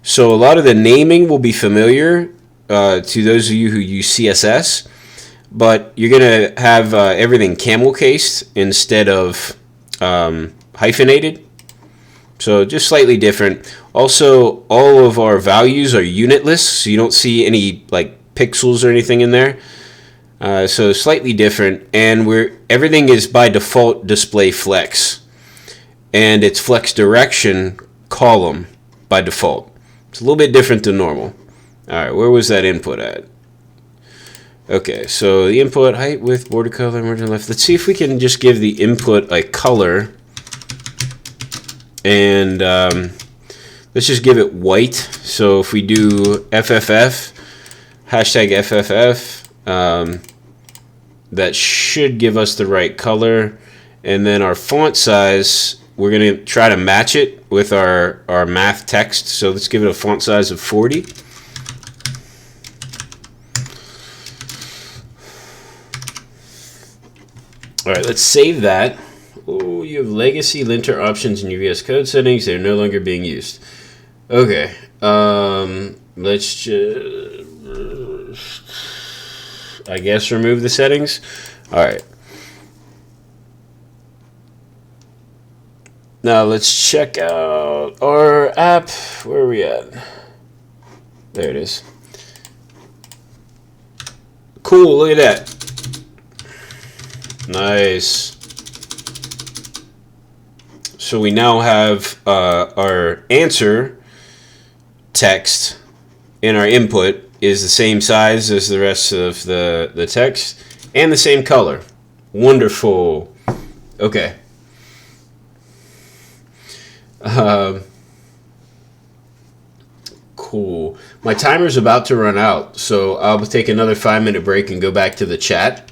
So a lot of the naming will be familiar to those of you who use CSS, but you're going to have everything camel cased instead of hyphenated. So just slightly different. Also, all of our values are unitless, so you don't see any like pixels or anything in there. So slightly different, and everything is by default display flex, and it's flex direction column by default. It's a little bit different than normal. All right, where was that input at? Okay, so the input height, width, border color, margin left. Let's see if we can just give the input a color. And let's just give it white. So if we do FFF, hashtag FFF, that should give us the right color. And then our font size, we're going to try to match it with our math text. So let's give it a font size of 40. All right, let's save that. Oh, you have legacy linter options in your VS Code settings. They're no longer being used. Okay. Let's just, I guess, remove the settings. All right. Now let's check out our app. Where are we at? There it is. Cool, look at that. Nice. So we now have our answer text in our input is the same size as the rest of the text and the same color. Wonderful. Okay. Cool. My timer's about to run out, so I'll take another 5-minute break and go back to the chat.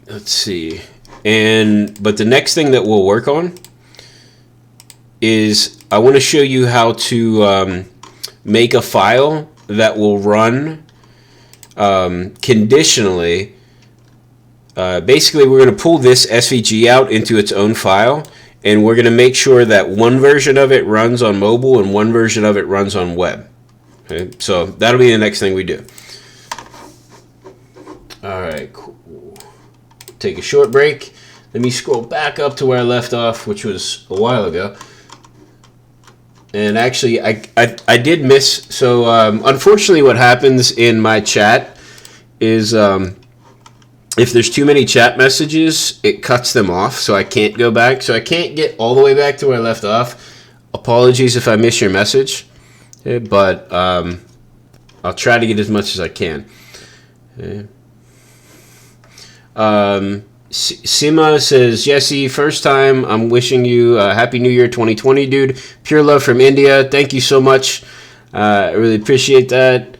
Let's see. But the next thing that we'll work on is I want to show you how to make a file that will run conditionally. Basically, we're going to pull this SVG out into its own file, and we're going to make sure that one version of it runs on mobile and one version of it runs on web. Okay? So that'll be the next thing we do. All right, cool. Take a short break. Let me scroll back up to where I left off, which was a while ago. And actually, I did miss. So unfortunately, what happens in my chat is if there's too many chat messages, it cuts them off, so I can't go back. So I can't get all the way back to where I left off. Apologies if I miss your message, okay, but I'll try to get as much as I can. Okay. Sima says, Jesse, first time. I'm wishing you a Happy New Year 2020, dude. Pure love from India. Thank you so much. I really appreciate that.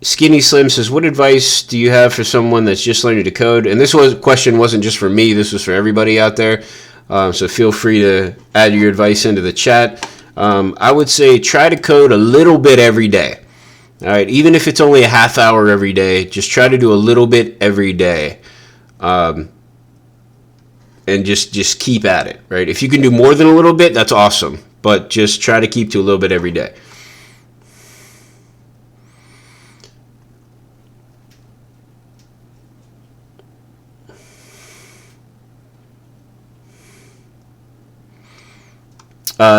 Skinny Slim says, what advice do you have for someone that's just learning to code? And this question wasn't just for me. This was for everybody out there. So feel free to add your advice into the chat. I would say try to code a little bit every day. All right, even if it's only a half hour every day, just try to do a little bit every day, and just keep at it. Right? If you can do more than a little bit, that's awesome. But just try to keep to a little bit every day.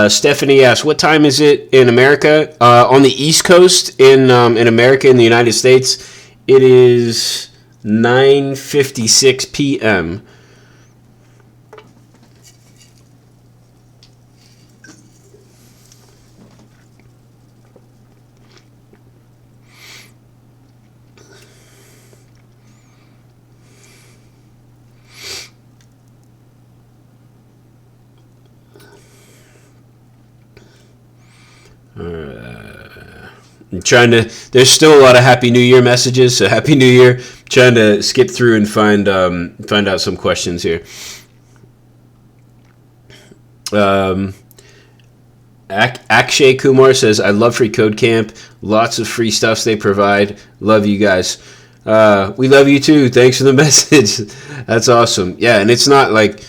Stephanie asks, what time is it in America? On the East Coast in America, in the United States, it is 9:56 p.m. I'm trying to. There's still a lot of Happy New Year messages, so Happy New Year. I'm trying to skip through and find out some questions here. Akshay Kumar says, I love freeCodeCamp. Lots of free stuff they provide. Love you guys. We love you too. Thanks for the message. That's awesome. Yeah, and it's not like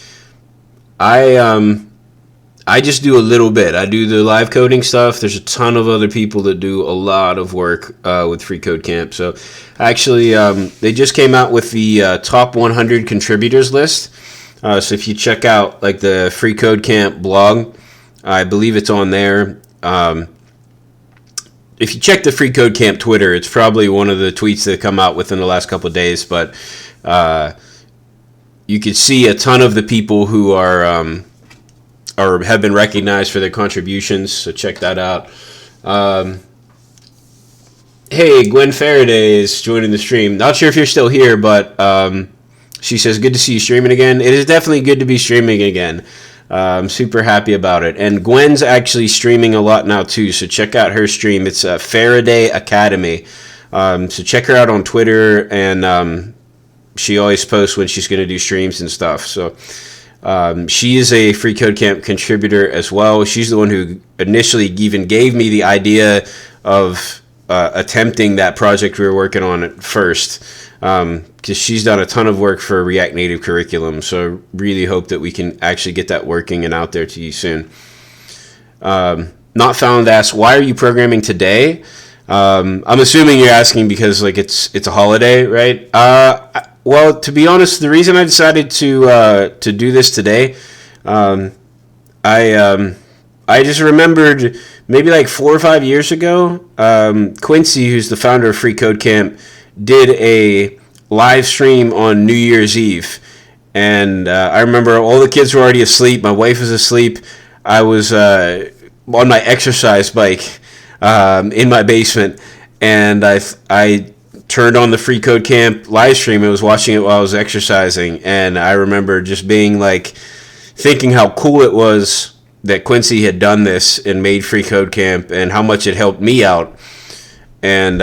I just do a little bit. I do the live coding stuff. There's a ton of other people that do a lot of work with freeCodeCamp. So actually, they just came out with the top 100 contributors list. So if you check out like the freeCodeCamp blog, I believe it's on there. If you check the freeCodeCamp Twitter, it's probably one of the tweets that come out within the last couple of days. But you could see a ton of the people who are or have been recognized for their contributions, so check that out. Hey, Gwen Faraday is joining the stream. Not sure if you're still here, but she says, good to see you streaming again. It is definitely good to be streaming again. I'm super happy about it. And Gwen's actually streaming a lot now, too, so check out her stream. It's Faraday Academy. So check her out on Twitter, and she always posts when she's going to do streams and stuff, so... she is a freeCodeCamp contributor as well. She's the one who initially even gave me the idea of attempting that project we were working on at first, because she's done a ton of work for React Native curriculum. So really hope that we can actually get that working and out there to you soon. Not Found asks, why are you programming today? I'm assuming you're asking because like it's a holiday, right? Well, to be honest, the reason I decided to do this today, I just remembered maybe like 4 or 5 years ago, Quincy, who's the founder of freeCodeCamp, did a live stream on New Year's Eve, and I remember all the kids were already asleep. My wife was asleep. I was on my exercise bike in my basement, and I turned on the freeCodeCamp live stream and was watching it while I was exercising, and I remember just being like thinking how cool it was that Quincy had done this and made freeCodeCamp and how much it helped me out. And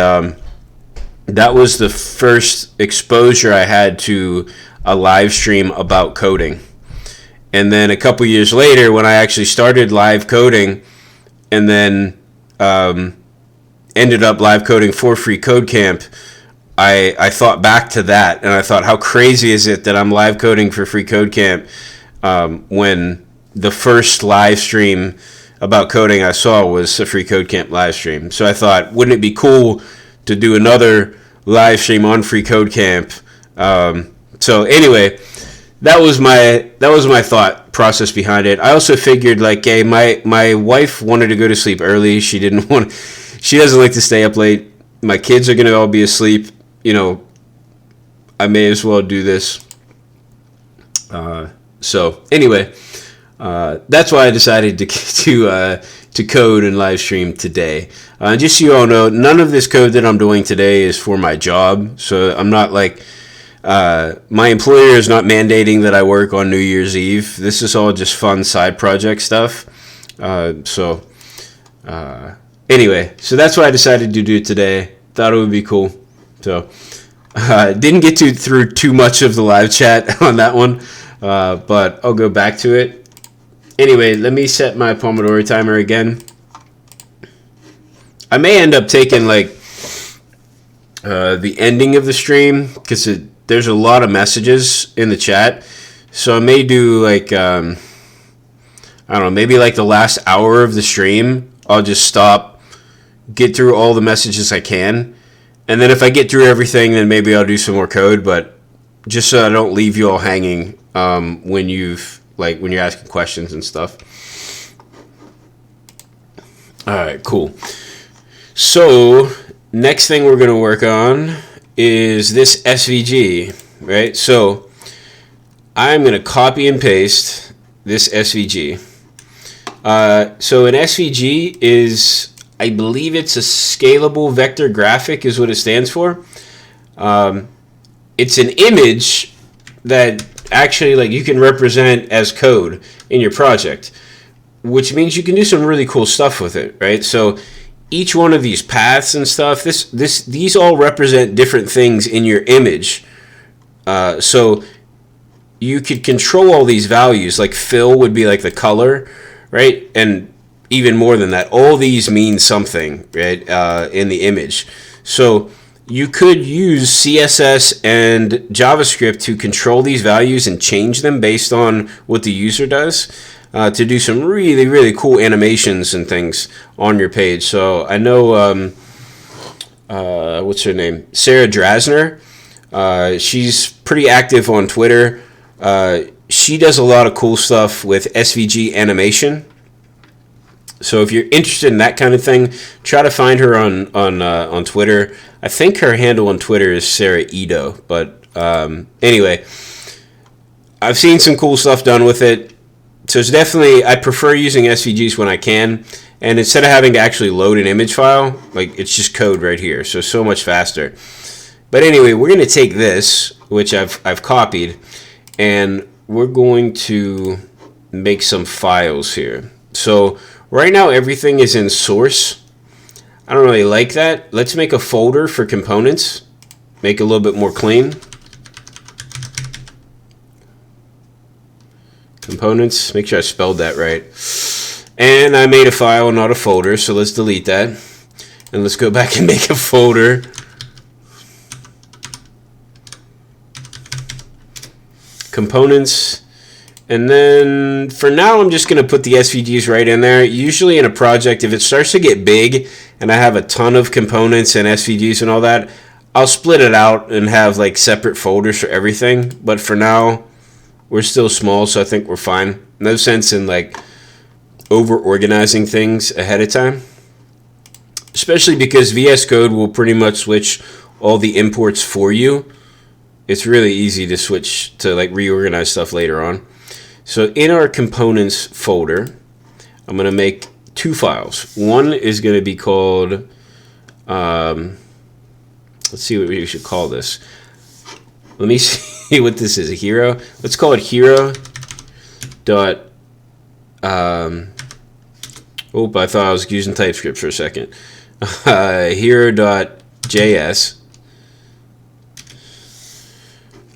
that was the first exposure I had to a live stream about coding. And then a couple years later, when I actually started live coding and then ended up live coding for freeCodeCamp, I thought back to that, and I thought, how crazy is it that I'm live coding for freeCodeCamp when the first live stream about coding I saw was a freeCodeCamp live stream. So I thought, wouldn't it be cool to do another live stream on freeCodeCamp? So anyway, that was my thought process behind it. I also figured, like, hey, my wife wanted to go to sleep early. She doesn't like to stay up late. My kids are gonna all be asleep. You know, I may as well do this. So anyway, that's why I decided to to code and live stream today. Just so you all know, none of this code that I'm doing today is for my job. So I'm not like, my employer is not mandating that I work on New Year's Eve. This is all just fun side project stuff. Anyway, so that's what I decided to do today. Thought it would be cool. So didn't get through too much of the live chat on that one, but I'll go back to it. Anyway, let me set my Pomodoro timer again. I may end up taking like the ending of the stream because there's a lot of messages in the chat. So I may do like, I don't know, maybe like the last hour of the stream, I'll just stop, get through all the messages I can. And then if I get through everything, then maybe I'll do some more code. But just so I don't leave you all hanging when you're asking questions and stuff. All right, cool. So next thing we're going to work on is this SVG, right? So I'm going to copy and paste this SVG. So an SVG is, I believe it's a scalable vector graphic is what it stands for. It's an image that actually like you can represent as code in your project, which means you can do some really cool stuff with it, right? So each one of these paths and stuff, these all represent different things in your image. So you could control all these values, like fill would be like the color, right? And even more than that, all these mean something, right, in the image. So you could use CSS and JavaScript to control these values and change them based on what the user does, to do some really, really cool animations and things on your page. So I know, what's her name? Sarah Drasner. She's pretty active on Twitter. She does a lot of cool stuff with SVG animation. So if you're interested in that kind of thing, try to find her on Twitter. I think her handle on Twitter is Sarah Ito. But anyway, I've seen some cool stuff done with it. So it's definitely, I prefer using SVGs when I can. And instead of having to actually load an image file, like it's just code right here. So much faster. But anyway, we're going to take this, which I've copied, and we're going to make some files here. So right now everything is in source. I don't really like that. Let's make a folder for components. Make it a little bit more clean. Components, make sure I spelled that right. And I made a file, not a folder, so let's delete that. And let's go back and make a folder. Components. And then for now, I'm just going to put the SVGs right in there. Usually in a project, if it starts to get big and I have a ton of components and SVGs and all that, I'll split it out and have like separate folders for everything. But for now, we're still small, so I think we're fine. No sense in like over-organizing things ahead of time. Especially because VS Code will pretty much switch all the imports for you. It's really easy to switch to like reorganize stuff later on. So in our components folder, I'm going to make two files. One is going to be called, let's see what we should call this. Let me see what this is, a hero. Let's call it hero dot, I thought I was using TypeScript for a second. Hero.js.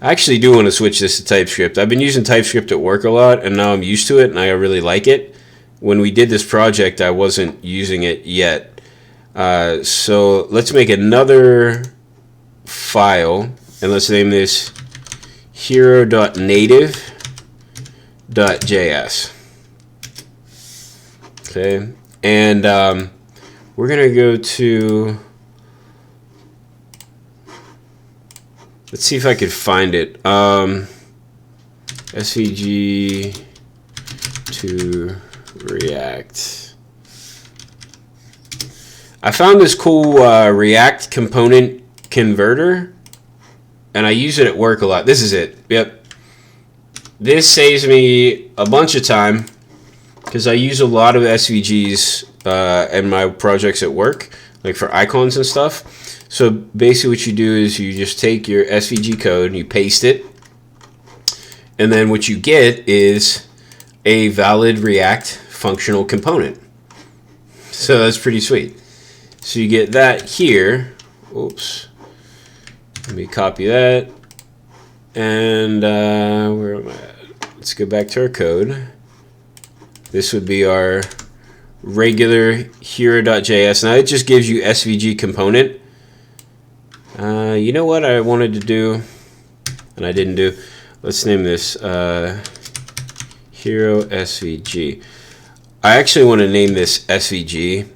I actually do want to switch this to TypeScript. I've been using TypeScript at work a lot, and now I'm used to it, and I really like it. When we did this project, I wasn't using it yet. So let's make another file, and let's name this hero.native.js. Okay, and we're going to go to, let's see if I could find it. SVG to React. I found this cool React component converter, and I use it at work a lot. This is it. Yep. This saves me a bunch of time, because I use a lot of SVGs in my projects at work, like for icons and stuff. So basically what you do is you just take your SVG code and you paste it, and then what you get is a valid React functional component. So that's pretty sweet. So you get that here. Oops. Let me copy that. And where am I at? Let's go back to our code. This would be our regular hero.js. Now it just gives you SVG component. You know what I wanted to do and I didn't do? Let's name this hero SVG. I actually want to name this SVG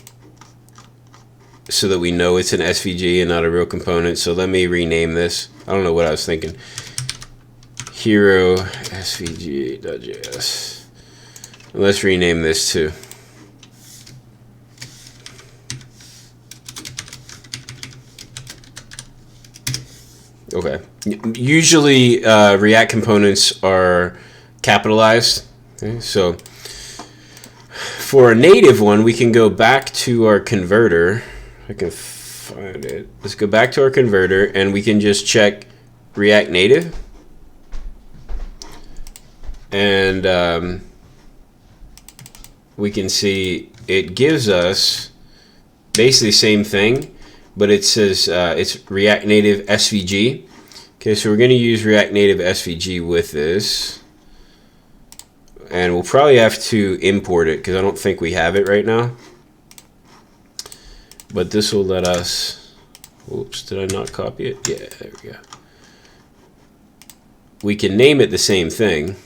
so that we know it's an SVG and not a real component. So let me rename this. I don't know what I was thinking. Hero SVG.js. Let's rename this too. Okay. Usually React components are capitalized. Okay, so for a native one, we can go back to our converter. I can find it. Let's go back to our converter and we can just check React Native. And we can see it gives us basically the same thing, but it says it's React Native SVG. Okay, so we're going to use React Native SVG with this. And we'll probably have to import it because I don't think we have it right now. But this will let us... Oops, did I not copy it? Yeah, there we go. We can name it the same thing.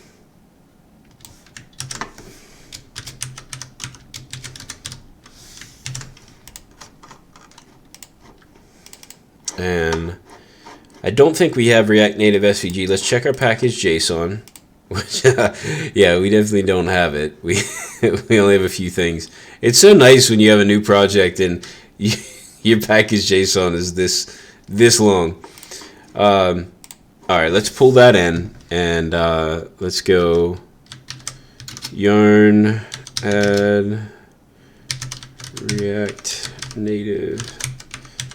And I don't think we have React Native SVG. Let's check our package JSON. Which, yeah, we definitely don't have it. We only have a few things. It's so nice when you have a new project and your package JSON is this long. All right, let's pull that in and let's go yarn add React Native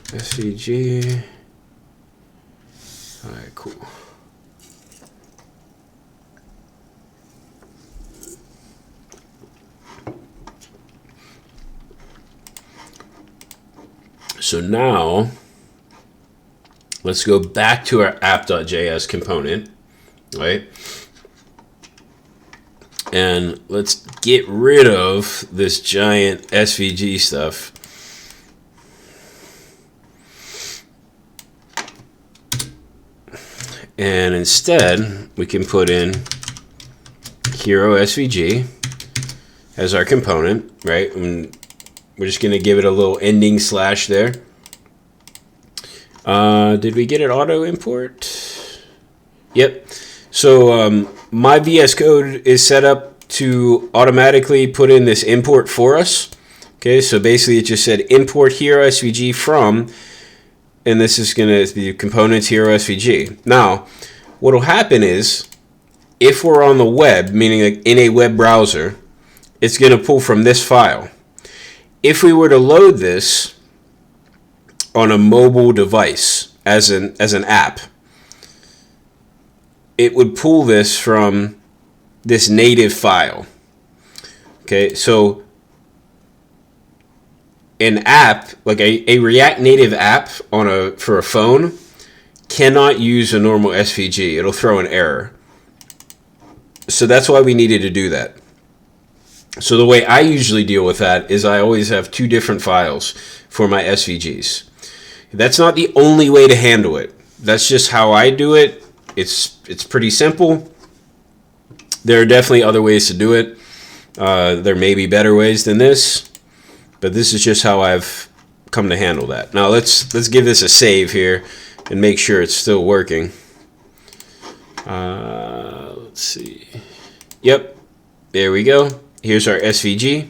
SVG. All right, cool. So now let's go back to our app.js component, right? And let's get rid of this giant SVG stuff. And instead, we can put in hero SVG as our component, right? And we're just going to give it a little ending slash there. Did we get an auto import? Yep. So my VS Code is set up to automatically put in this import for us. Okay, so basically it just said import hero SVG from, and this is going to be components hero SVG. Now, what will happen is if we're on the web, meaning like in a web browser, it's going to pull from this file. If we were to load this on a mobile device as an app, it would pull this from this native file. Okay, so an app, like a React Native app for a phone, cannot use a normal SVG. It'll throw an error. So that's why we needed to do that. So the way I usually deal with that is I always have two different files for my SVGs. That's not the only way to handle it. That's just how I do it. It's pretty simple. There are definitely other ways to do it. There may be better ways than this, but this is just how I've come to handle that. Now let's give this a save here and make sure it's still working. Let's see. Yep, there we go. Here's our SVG,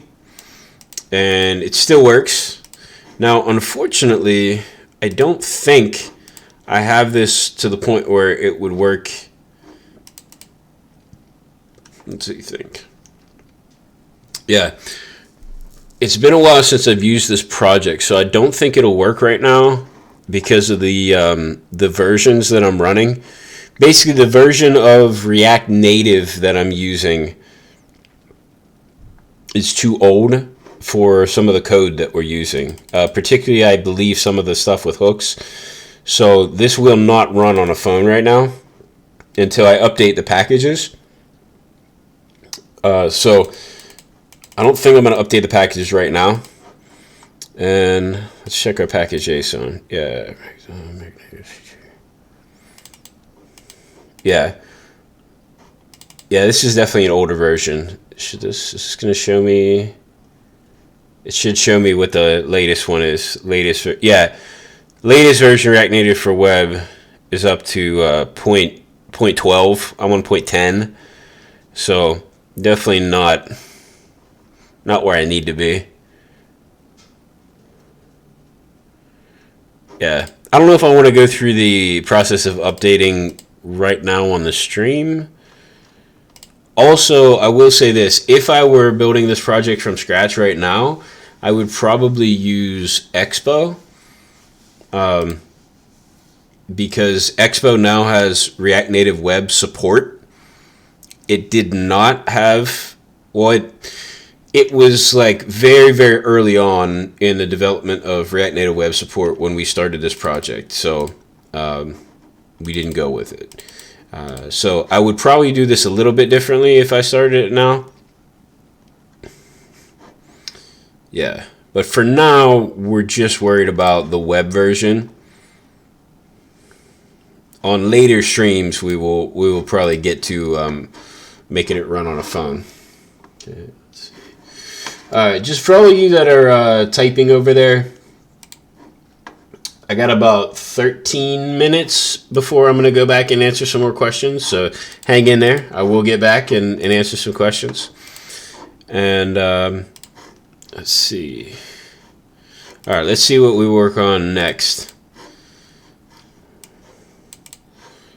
and it still works. Now, unfortunately, I don't think I have this to the point where it would work. Let's see, think. Yeah. It's been a while since I've used this project, so I don't think it'll work right now because of the versions that I'm running. Basically, the version of React Native that I'm using is too old for some of the code that we're using. Particularly, I believe, some of the stuff with hooks. So this will not run on a phone right now until I update the packages. So I don't think I'm going to update the packages right now. And let's check our package JSON. Yeah. Yeah. Yeah, this is definitely an older version. This is going to show me... It should show me what the latest one is. Latest version React Native for web is up to point 12. I'm on point 10. So definitely not where I need to be. Yeah. I don't know if I want to go through the process of updating right now on the stream. Also, I will say this. If I were building this project from scratch right now, I would probably use Expo. Because Expo now has React Native Web support. It did not have... Well, it was like very, very early on in the development of React Native Web support when we started this project. So we didn't go with it. So I would probably do this a little bit differently if I started it now. Yeah. But for now, we're just worried about the web version. On later streams, we will probably get to making it run on a phone. Okay. Alright, just for all of you that are typing over there, I got about 13 minutes before I'm going to go back and answer some more questions, so hang in there. I will get back and answer some questions. And let's see. Alright, let's see what we work on next.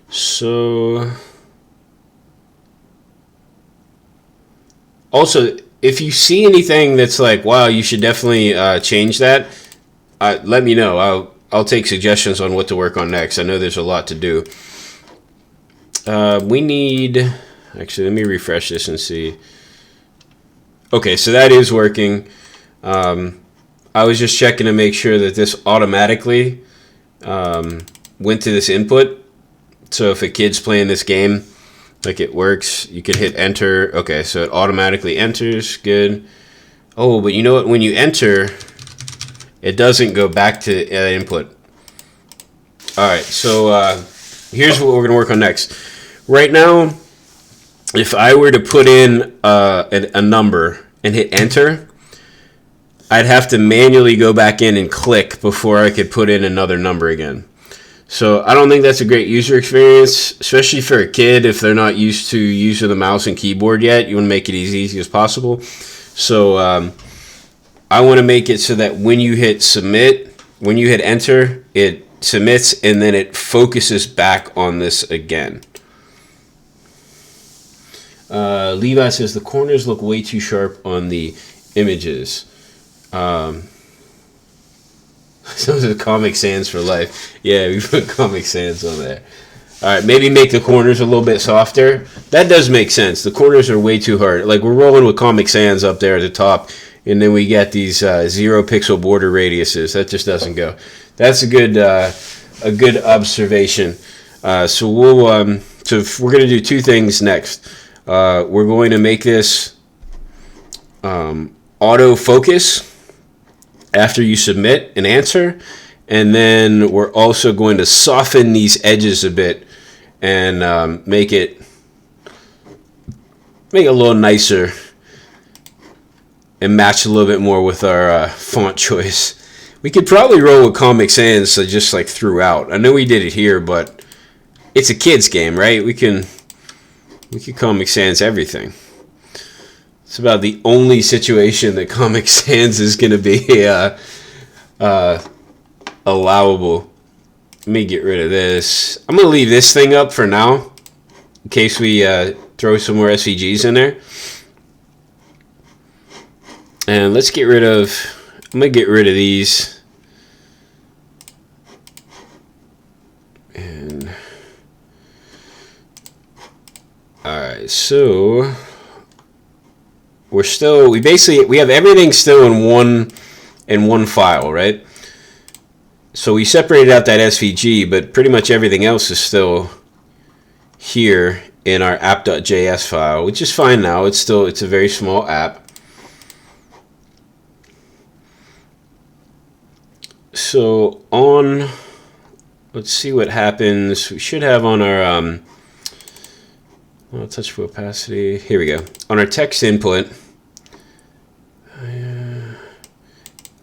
So, also, if you see anything that's like, wow, you should definitely change that, let me know. I'll take suggestions on what to work on next. I know there's a lot to do. We need... Actually, let me refresh this and see. Okay, so that is working. I was just checking to make sure that this automatically went to this input. So if a kid's playing this game, like it works, you can hit enter. Okay, so it automatically enters. Good. Oh, but you know what? When you enter, it doesn't go back to input. All right, so here's what we're going to work on next. Right now, if I were to put in a number and hit enter, I'd have to manually go back in and click before I could put in another number again. So I don't think that's a great user experience, especially for a kid if they're not used to using the mouse and keyboard yet. You want to make it as easy as possible. So I want to make it so that when you hit submit, when you hit enter, it submits and then it focuses back on this again. Levi says the corners look way too sharp on the images. Some of the Comic Sans for life. Yeah, we put Comic Sans on there. Alright, maybe make the corners a little bit softer. That does make sense. The corners are way too hard. Like, we're rolling with Comic Sans up there at the top, and then we get these 0 pixel border radiuses. That just doesn't go. That's a good observation. So we'll so we're going to do two things next. We're going to make this autofocus after you submit an answer, and then we're also going to soften these edges a bit and make it a little nicer and match a little bit more with our font choice. We could probably roll with Comic Sans just like throughout. I know we did it here, but it's a kid's game, right? We can Comic Sans everything. It's about the only situation that Comic Sans is going to be allowable. Let me get rid of this. I'm going to leave this thing up for now in case we throw some more SVGs in there. And let's get rid of, I'm going to get rid of these. And alright, so we have everything still in one file, right? So we separated out that SVG, but pretty much everything else is still here in our app.js file, which is fine now. It's a very small app. So let's see what happens. We should have on our touch opacity. Here we go. On our text input,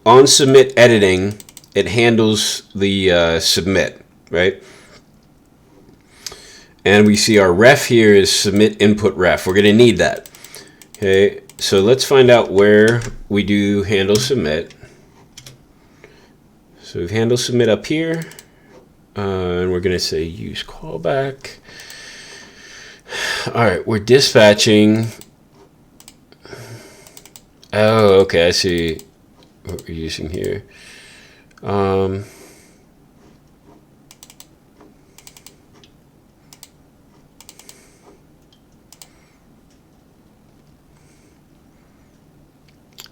on submit editing, it handles the submit, right? And we see our ref here is submit input ref. We're going to need that. Okay, so let's find out where we do handle submit. So we've handle submit up here, and we're going to say use callback. All right, we're dispatching. Oh, okay, I see what we're using here.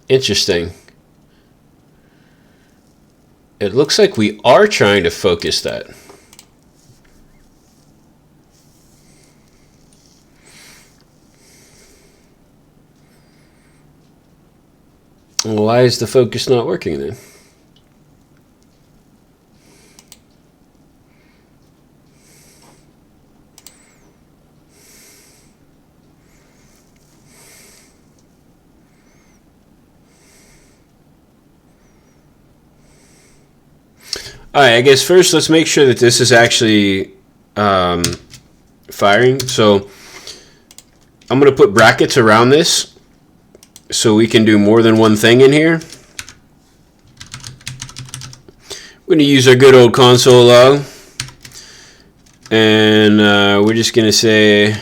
Interesting. It looks like we are trying to focus that. Why is the focus not working then? Alright, I guess first let's make sure that this is actually firing. So I'm going to put brackets around this so we can do more than one thing in here. We're going to use our good old console log. And we're just going to say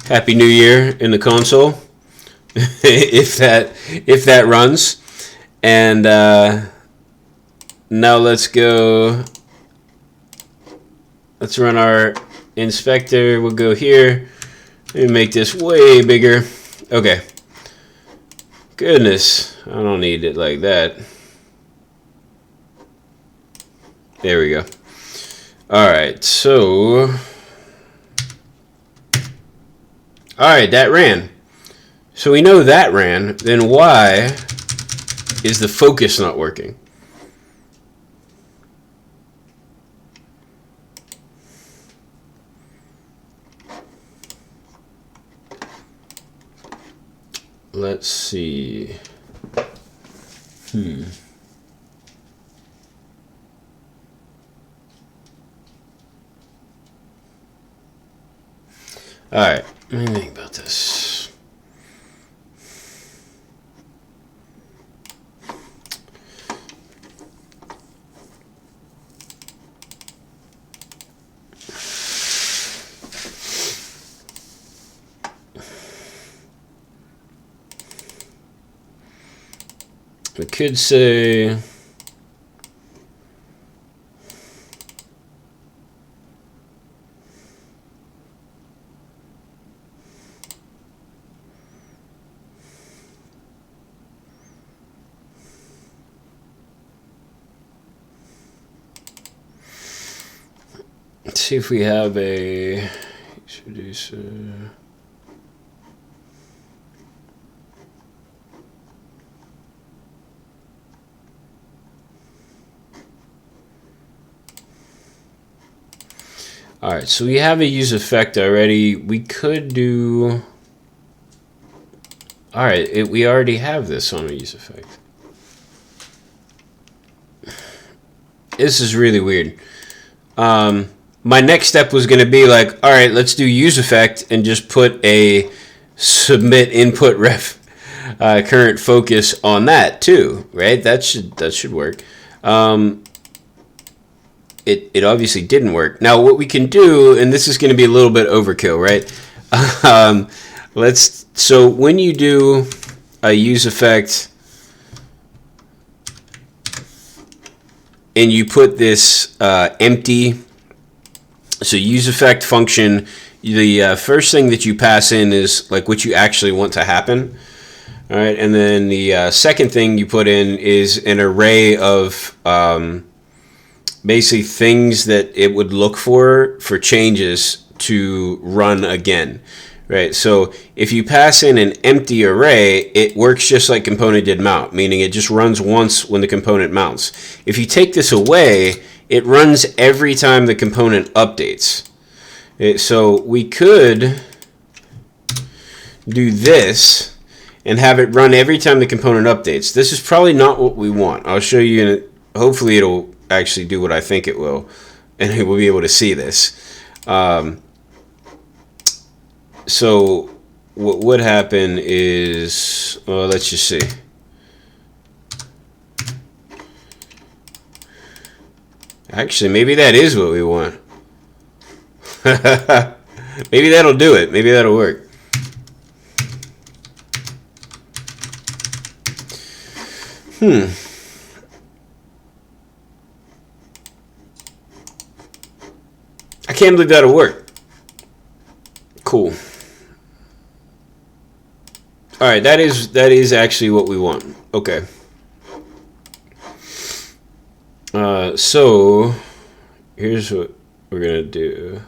Happy New Year in the console if that runs. And now let's go. Let's run our inspector. We'll go here. Let me make this way bigger. Okay. Goodness, I don't need it like that. There we go. All right, so. All right, that ran. So we know that ran. Then why is the focus not working? Let's see. All right, let me think about this. We could say let's see if we have a introducer. All right, so we have a use effect already. We could do. All right, we already have this on a use effect. This is really weird. My next step was going to be like, all right, let's do use effect and just put a submit input ref current focus on that too, right? That should work. It obviously didn't work. Now what we can do, and this is going to be a little bit overkill, right? So when you do a use effect and you put this empty, so use effect function, the first thing that you pass in is like what you actually want to happen. All right, and then the second thing you put in is an array of basically things that it would look for changes to run again. Right, so if you pass in an empty array, it works just like component did mount, meaning it just runs once when the component mounts. If you take this away, it runs every time the component updates. So we could do this and have it run every time the component updates. This is probably not what we want. I'll show you, hopefully it'll actually do what I think it will, and we'll be able to see this. So what would happen is, well, let's just see. Actually, maybe that is what we want. Maybe that'll do it. Maybe that'll work. I can't believe that'll work. Cool. All right, that is actually what we want. Okay. So here's what we're gonna do.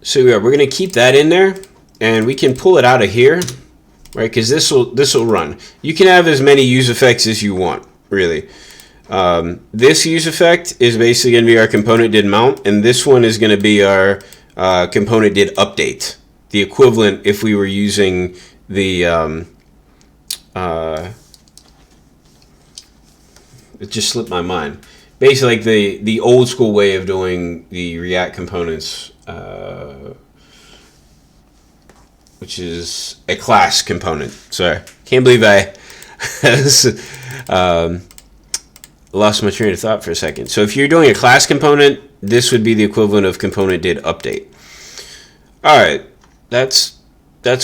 So we're gonna keep that in there, and we can pull it out of here, right? Because this will run. You can have as many use effects as you want, really. This use effect is basically gonna be our component did mount, and this one is gonna be our component did update. The equivalent if we were using the it just slipped my mind. Basically, like the old school way of doing the React components, which is a class component. Sorry, can't believe I lost my train of thought for a second. So if you're doing a class component, this would be the equivalent of component did update. All right. That's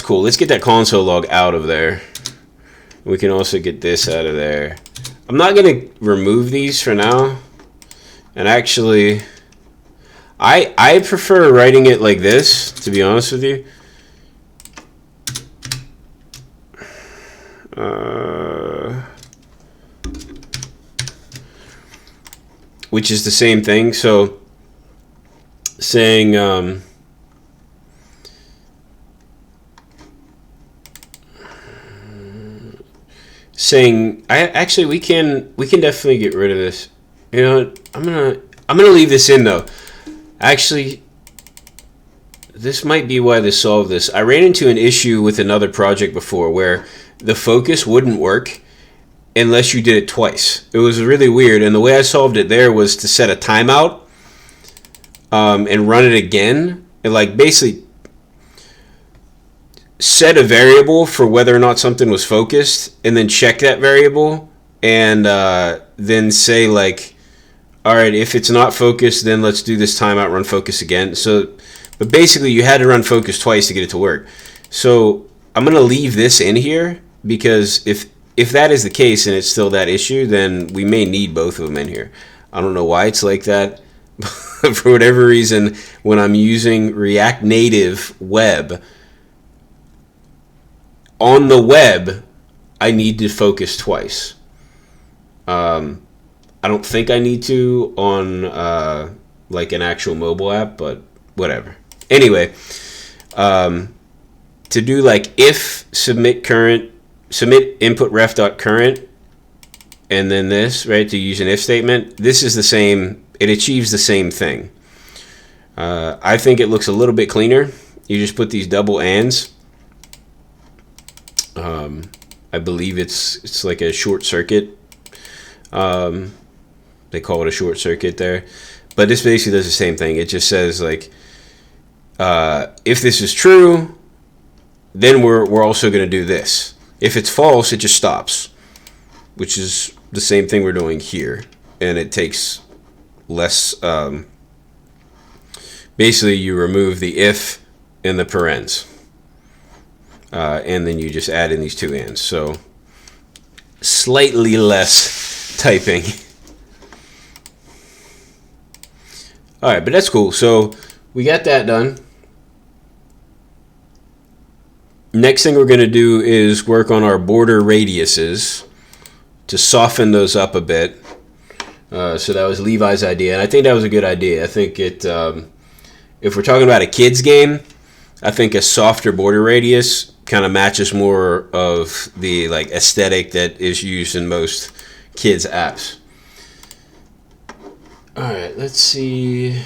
cool. Let's get that console log out of there. We can also get this out of there. I'm not going to remove these for now. And actually, I prefer writing it like this, to be honest with you. Which is the same thing. So saying we can definitely get rid of this. You know what? I'm gonna leave this in though. Actually, this might be why they solved this. I ran into an issue with another project before where the focus wouldn't work unless you did it twice. It was really weird, and the way I solved it there was to set a timeout and run it again, and like basically set a variable for whether or not something was focused, and then check that variable, and then say like, all right, if it's not focused, then let's do this timeout, run focus again. So, but basically you had to run focus twice to get it to work. So I'm gonna leave this in here because if that is the case and it's still that issue, then we may need both of them in here. I don't know why it's like that. For whatever reason, when I'm using React Native web, on the web, I need to focus twice. I don't think I need to on like an actual mobile app, but whatever. Anyway, to do like if submit input ref.current, and then this, right, to use an if statement, this is the same, it achieves the same thing. I think it looks a little bit cleaner. You just put these double ands. I believe it's like a short circuit. They call it a short circuit there, but this basically does the same thing. It just says like, if this is true, then we're also going to do this. If it's false, it just stops, which is the same thing we're doing here, and it takes less. Basically, you remove the if in the parens. And then you just add in these two ands. So slightly less typing. All right, but that's cool. So we got that done. Next thing we're going to do is work on our border radiuses to soften those up a bit. So that was Levi's idea, and I think that was a good idea. I think it, if we're talking about a kid's game, I think a softer border radius kind of matches more of the like aesthetic that is used in most kids' apps. All right, let's see.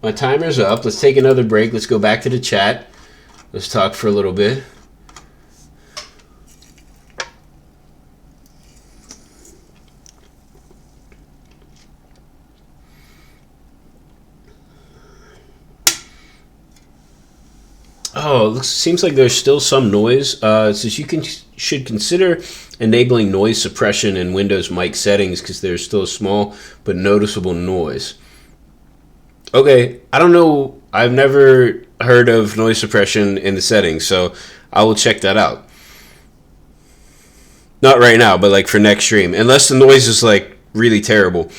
My timer's up. Let's take another break. Let's go back to the chat. Let's talk for a little bit. Oh, it seems like there's still some noise. It says should consider enabling noise suppression in Windows mic settings because there's still a small but noticeable noise. Okay, I don't know. I've never heard of noise suppression in the settings, so I will check that out. Not right now, but like for next stream, unless the noise is like really terrible.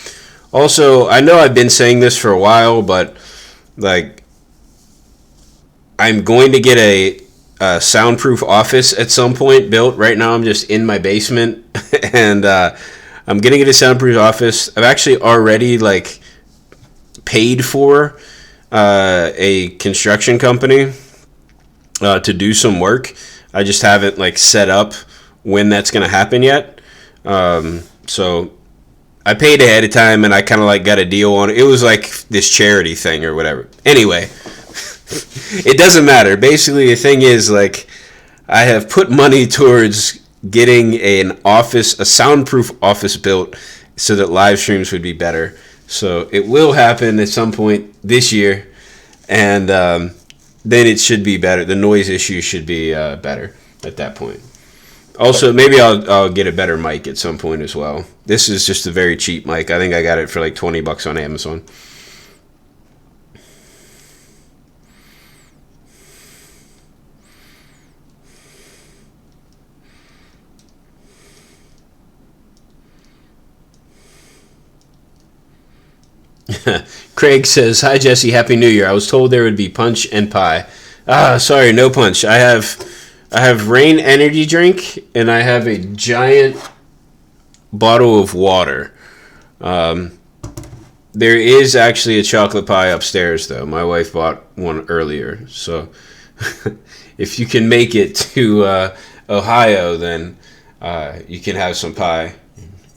Also, I know I've been saying this for a while, but like I'm going to get a soundproof office at some point built. Right now I'm just in my basement and I'm going to get a soundproof office. I've actually already like paid for a construction company to do some work. I just haven't like set up when that's going to happen yet. So I paid ahead of time and I kind of like got a deal on it. It was like this charity thing or whatever. Anyway, it doesn't matter. Basically, the thing is, like, I have put money towards getting a soundproof office built so that live streams would be better. So it will happen at some point this year, and then it should be better. The noise issue should be better at that point. Also, maybe I'll get a better mic at some point as well. This is just a very cheap mic. I think I got it for like $20 on Amazon. Craig says, "Hi Jesse, Happy New Year. I was told there would be punch and pie. Sorry, no punch. I have Rain energy drink and I have a giant bottle of water. There is actually a chocolate pie upstairs though. My wife bought one earlier. So if you can make it to Ohio, then you can have some pie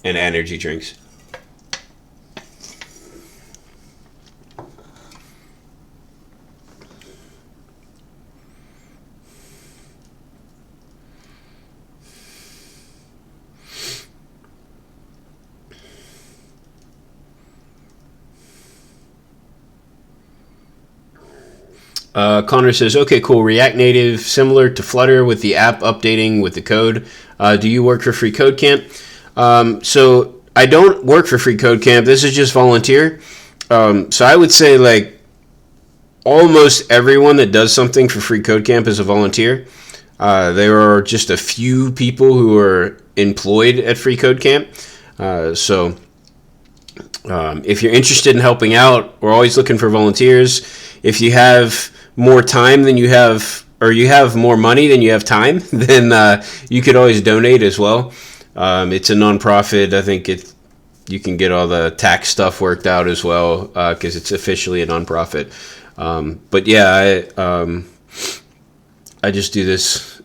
and energy drinks." Connor says, "Okay, cool. React Native, similar to Flutter with the app updating with the code. Do you work for freeCodeCamp?" So I don't work for freeCodeCamp. This is just volunteer. So I would say like almost everyone that does something for freeCodeCamp is a volunteer. There are just a few people who are employed at freeCodeCamp. So if you're interested in helping out, we're always looking for volunteers. If you have more time than you have, or you have more money than you have time, then you could always donate as well. It's a nonprofit. I think you can get all the tax stuff worked out as well because it's officially a nonprofit. But yeah, I just do this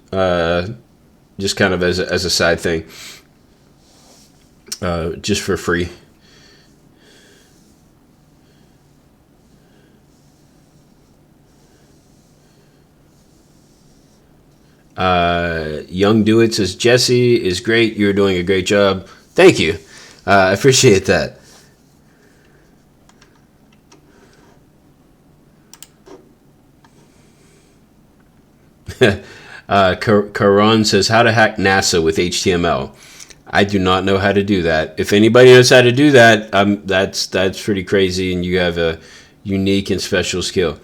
just kind of as a side thing, just for free. Young Do It says, "Jesse is great. You're doing a great job." Thank you. I appreciate that. Karan says, "How to hack NASA with HTML." I do not know how to do that. If anybody knows how to do that, that's pretty crazy, and you have a unique and special skill.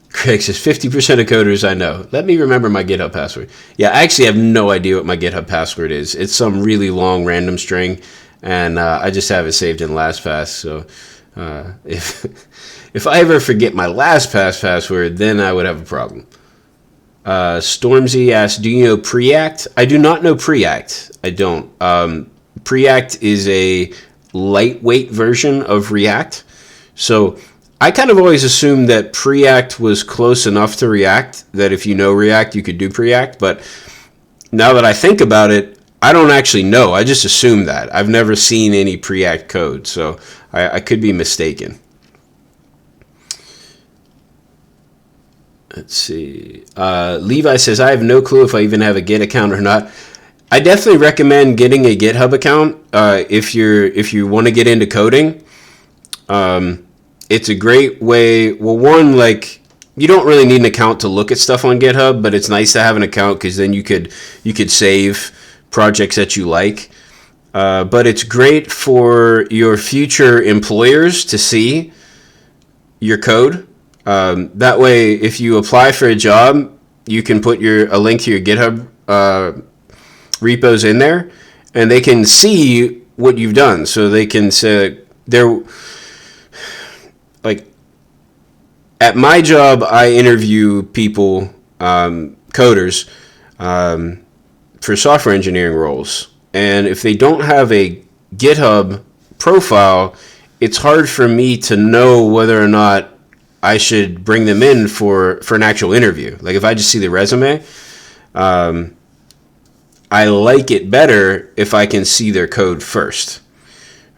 Craig says 50% of coders I know. Let me remember my GitHub password. Yeah, I actually have no idea what my GitHub password is. It's some really long random string, and I just have it saved in LastPass. So if I ever forget my LastPass password, then I would have a problem. Stormzy asks, do you know Preact? I do not know Preact. I don't. Preact is a lightweight version of React. So I kind of always assumed that Preact was close enough to React that if you know React, you could do Preact. But now that I think about it, I don't actually know. I just assume that. I've never seen any Preact code, so I could be mistaken. Let's see. Levi says, I have no clue if I even have a Git account or not. I definitely recommend getting a GitHub account if you want to get into coding. It's a great way. Well, one, like, you don't really need an account to look at stuff on GitHub, but it's nice to have an account because then you could save projects that you like. But it's great for your future employers to see your code. That way, if you apply for a job, you can put a link to your GitHub repos in there, and they can see what you've done. So they can say they're like, at my job, I interview people, coders, for software engineering roles. And if they don't have a GitHub profile, it's hard for me to know whether or not I should bring them in for an actual interview. Like, if I just see the resume, I like it better if I can see their code first.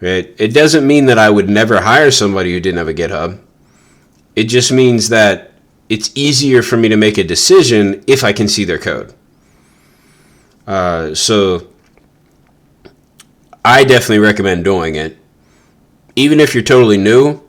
Right? It doesn't mean that I would never hire somebody who didn't have a GitHub. It just means that it's easier for me to make a decision if I can see their code. So I definitely recommend doing it. Even if you're totally new,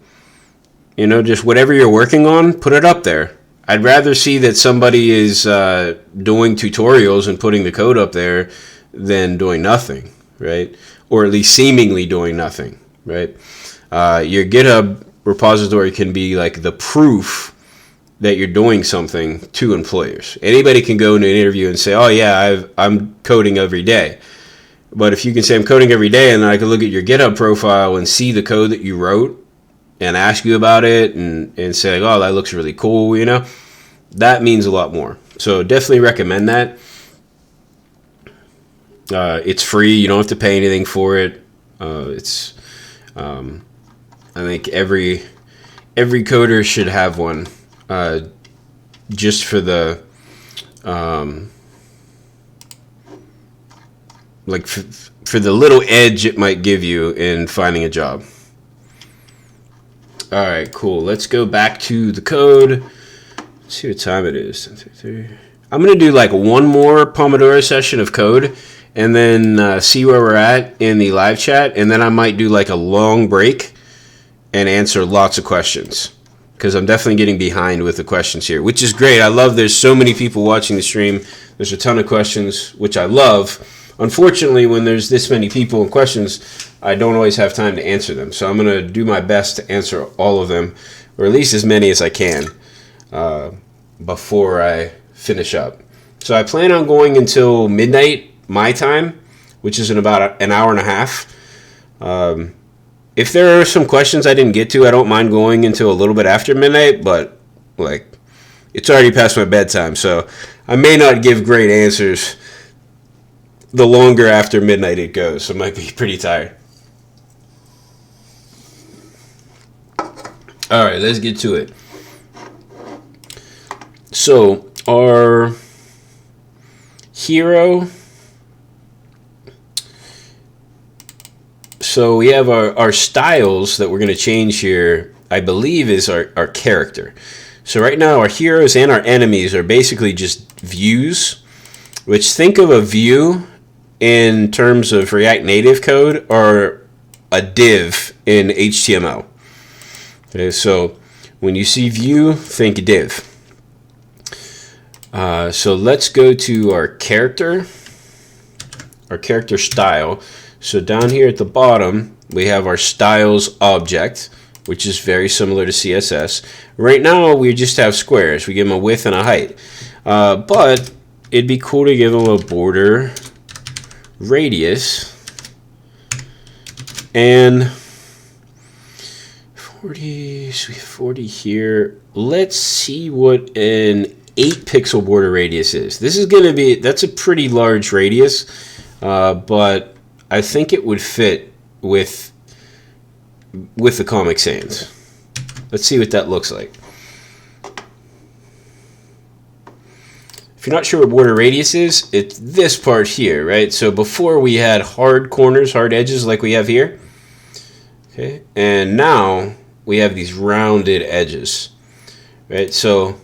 just whatever you're working on, put it up there. I'd rather see that somebody is doing tutorials and putting the code up there than doing nothing, right? Or at least seemingly doing nothing, right? Your GitHub repository can be like the proof that you're doing something to employers. Anybody can go into an interview and say, oh yeah, I'm coding every day. But if you can say I'm coding every day, and then I can look at your GitHub profile and see the code that you wrote and ask you about it and say, oh, that looks really cool, that means a lot more. So definitely recommend that. It's free. You don't have to pay anything for it. I think every coder should have one, just for the for the little edge it might give you in finding a job. All right, cool. Let's go back to the code. Let's see what time it is. I'm going to do like one more Pomodoro session of code and then see where we're at in the live chat. And then I might do like a long break and answer lots of questions, because I'm definitely getting behind with the questions here, which is great. I love there's so many people watching the stream. There's a ton of questions, which I love. Unfortunately, when there's this many people and questions, I don't always have time to answer them. So I'm going to do my best to answer all of them, or at least as many as I can, before I finish up. So I plan on going until midnight my time, which is in about an hour and a half. If there are some questions I didn't get to, I don't mind going until a little bit after midnight, but it's already past my bedtime, so I may not give great answers the longer after midnight it goes, so I might be pretty tired. All right, let's get to it. So our hero. So we have our styles that we're going to change here, I believe, is our character. So right now our heroes and our enemies are basically just views, which, think of a view in terms of React Native code or a div in HTML. Okay, so when you see view, think div. So let's go to our character style. So down here at the bottom, we have our styles object, which is very similar to CSS. Right now, we just have squares. We give them a width and a height. But it'd be cool to give them a border radius. And 40 here. Let's see what an 8-pixel border radius is. This is going to be, that's a pretty large radius, but I think it would fit with the Comic Sans. Let's see what that looks like. If you're not sure what border radius is, it's this part here, right? So before we had hard corners, hard edges like we have here. Okay, and now we have these rounded edges, right? So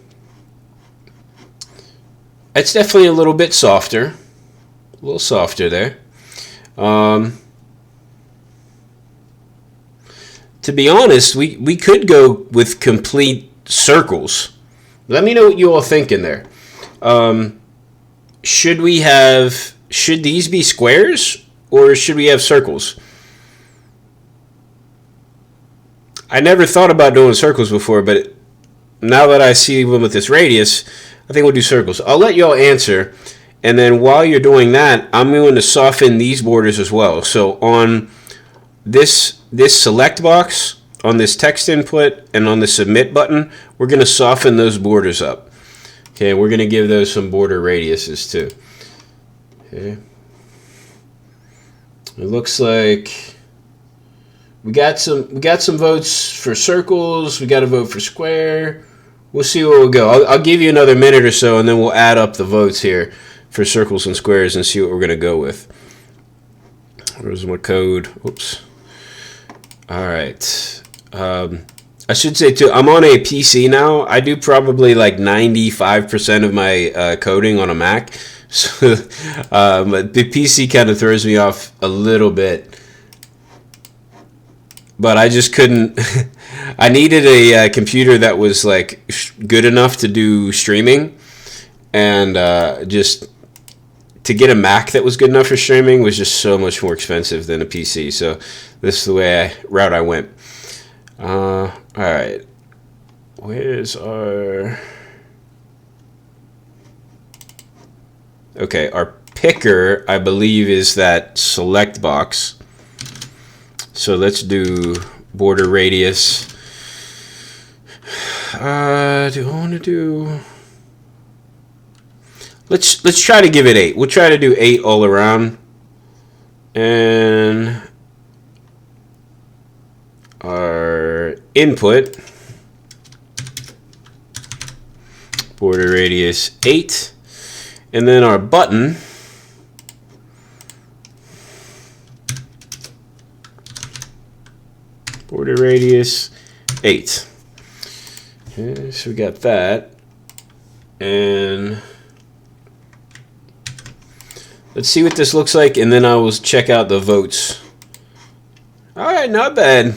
it's definitely a little bit softer, a little softer there. To be honest, we could go with complete circles. Let me know what you all think in there. Should these be squares or should we have circles? I never thought about doing circles before, but now that I see one with this radius, I think we'll do circles. I'll let y'all answer, and then while you're doing that, I'm going to soften these borders as well. So on this select box, on this text input, and on the submit button, we're going to soften those borders up. Okay, we're going to give those some border radiuses too. Okay. It looks like we got some votes for circles. We got a vote for square. We'll see where we'll go. I'll give you another minute or so, and then we'll add up the votes here for circles and squares and see what we're going to go with. Where's my code? Oops. All right. I should say too, I'm on a PC now. I do probably like 95% of my coding on a Mac. So the PC kind of throws me off a little bit. But I just couldn't. I needed a computer that was like good enough to do streaming, and just to get a Mac that was good enough for streaming was just so much more expensive than a PC. So this is the route I went. All right, where's our? Okay, our picker, I believe, is that select box. So let's do border radius. Do I want to do? Let's try to give it 8. We'll try to do 8 all around. And our input, border radius 8. And then our button, border radius 8. Okay, so we got that. And let's see what this looks like, and then I will check out the votes. All right, not bad.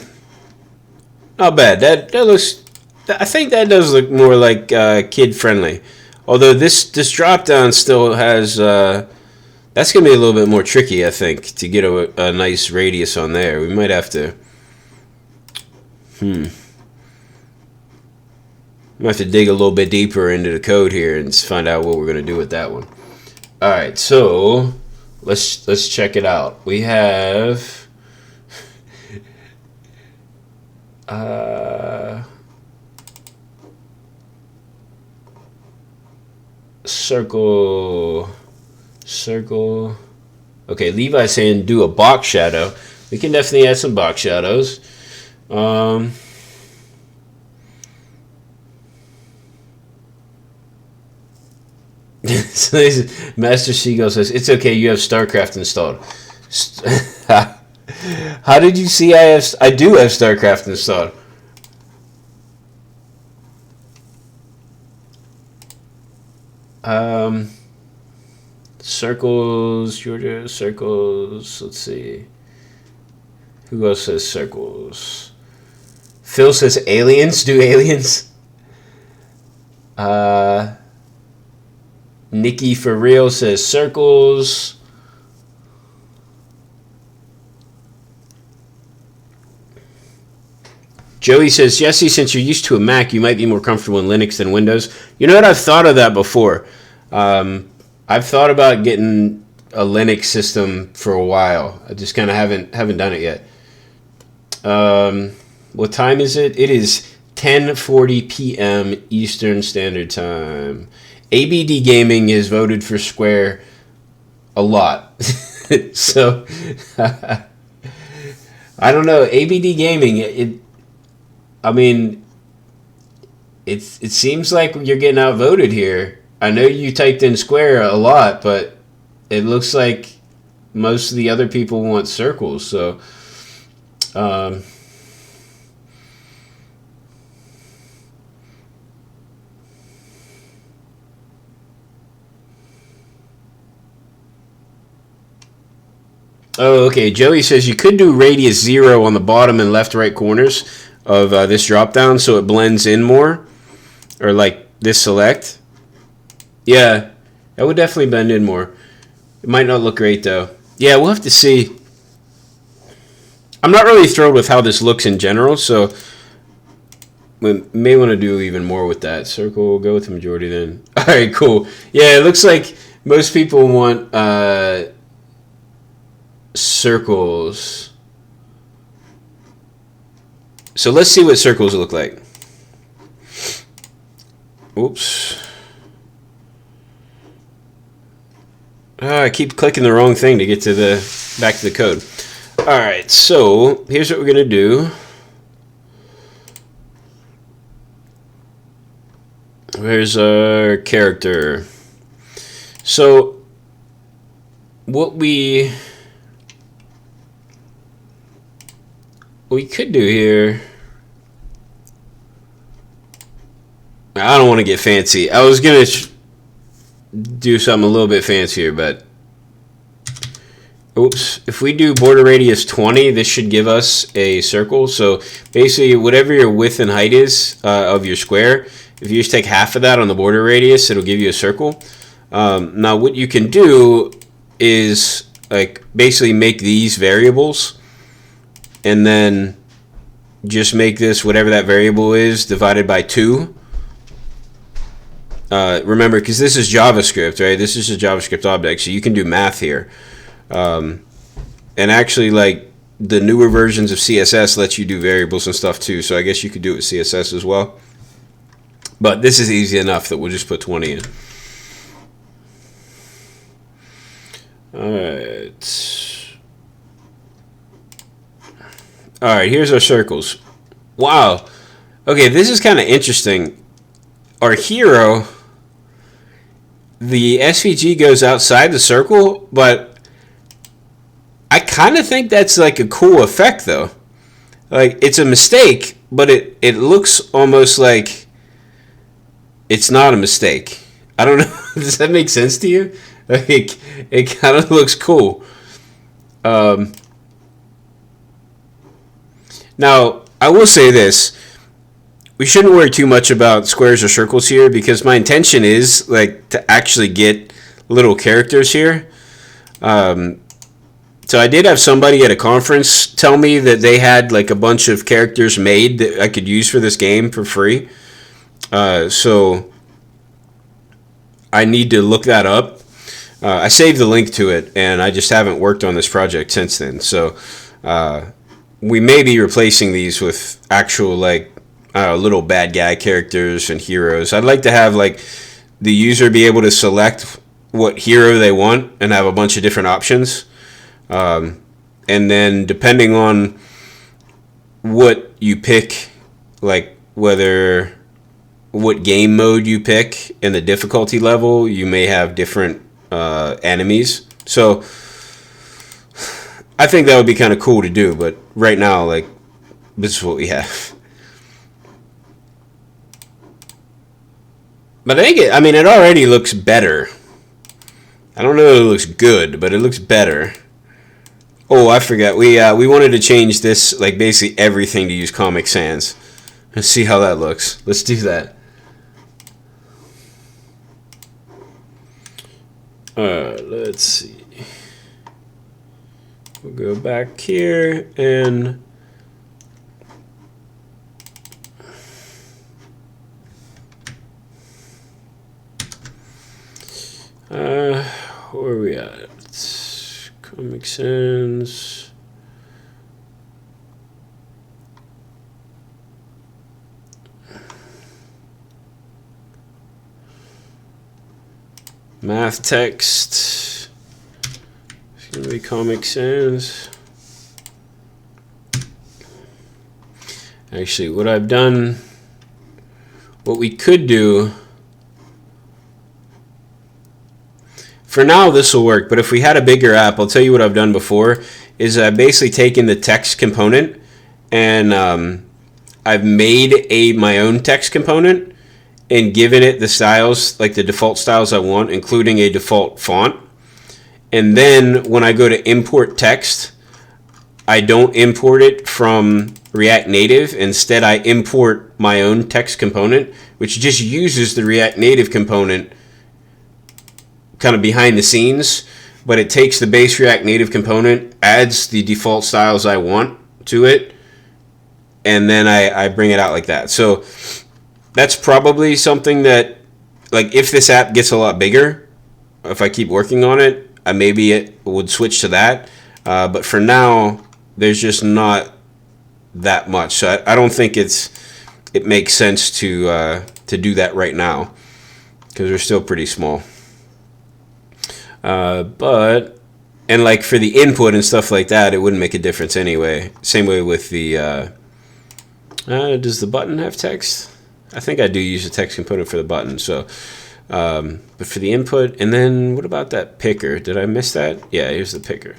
Not bad. That looks. I think that does look more like kid friendly. Although this drop down still has. That's gonna be a little bit more tricky, I think, to get a nice radius on there. We might have to. Might have to dig a little bit deeper into the code here and find out what we're gonna do with that one. All right, so let's check it out. We have circle. Okay, Levi's saying do a box shadow. We can definitely add some box shadows. So Master Seagull says, it's okay, you have StarCraft installed. How did you see I do have StarCraft installed? Circles, Georgia, circles, let's see. Who else says circles? Phil says aliens, do aliens? Nikki for real says circles. Joey says, Jesse, since you're used to a Mac, you might be more comfortable in Linux than Windows. You know what? I've thought of that before. I've thought about getting a Linux system for a while. I just kind of haven't done it yet. What time is it? It is 10:40 p.m. Eastern Standard Time. ABD Gaming has voted for Square a lot. So, I don't know. ABD Gaming, it seems like you're getting outvoted here. I know you typed in Square a lot, but it looks like most of the other people want circles. So, oh, okay. Joey says you could do radius 0 on the bottom and left right corners of this drop down so it blends in more. Or like this select. Yeah, that would definitely blend in more. It might not look great though. Yeah, we'll have to see. I'm not really thrilled with how this looks in general, so we may want to do even more with that. Circle, go with the majority then. Alright, cool. Yeah, it looks like most people want circles. So let's see what circles look like. Oops. Oh, I keep clicking the wrong thing to get to back to the code. Alright, so here's what we're going to do. Here's our character. So what we could do here, I don't want to get fancy. I was going to do something a little bit fancier, but oops. If we do border radius 20, this should give us a circle. So basically, whatever your width and height is of your square, if you just take half of that on the border radius, it'll give you a circle. Now, what you can do is like basically make these variables, and then just make this whatever that variable is divided by 2. Remember, because this is JavaScript, right? This is a JavaScript object, so you can do math here. And actually, like, the newer versions of CSS lets you do variables and stuff too, so I guess you could do it with CSS as well. But this is easy enough that we'll just put 20 in. Alright, here's our circles. Wow. Okay, this is kind of interesting. Our hero, the SVG goes outside the circle, but I kind of think that's like a cool effect though. Like, it's a mistake, but it looks almost like it's not a mistake. I don't know. Does that make sense to you? Like, it kind of looks cool. Now, I will say this. We shouldn't worry too much about squares or circles here, because my intention is like to actually get little characters here. So I did have somebody at a conference tell me that they had like a bunch of characters made that I could use for this game for free. So I need to look that up. I saved the link to it, and I just haven't worked on this project since then. So we may be replacing these with actual like little bad guy characters and heroes. I'd like to have like the user be able to select what hero they want and have a bunch of different options. And then depending on what you pick, like what game mode you pick and the difficulty level, you may have different enemies. So I think that would be kind of cool to do, but right now, like, this is what we have. But I think it already looks better. I don't know if it looks good, but it looks better. Oh, I forgot. We wanted to change this, like, basically everything to use Comic Sans. Let's see how that looks. Let's do that. Let's see. We'll go back here and Where are we at? Comic Sans. Math text. It's gonna be Comic Sans. Actually, what I've done, what we could do, for now this will work, but if we had a bigger app, I'll tell you what I've done before, is I've basically taken the text component and I've made my own text component and given it the styles, like the default styles I want, including a default font. And then when I go to import text, I don't import it from React Native. Instead, I import my own text component, which just uses the React Native component kind of behind the scenes, but it takes the base React Native component, adds the default styles I want to it, and then I bring it out like that. So that's probably something that, like, if this app gets a lot bigger, if I keep working on it, maybe it would switch to that. But for now, there's just not that much. So I don't think it makes sense to do that right now because we're still pretty small. But like for the input and stuff like that, it wouldn't make a difference anyway. Same way with the does the button have text? I think I do use a text component for the button. So, but for the input, and then what about that picker? Did I miss that? Yeah, here's the picker.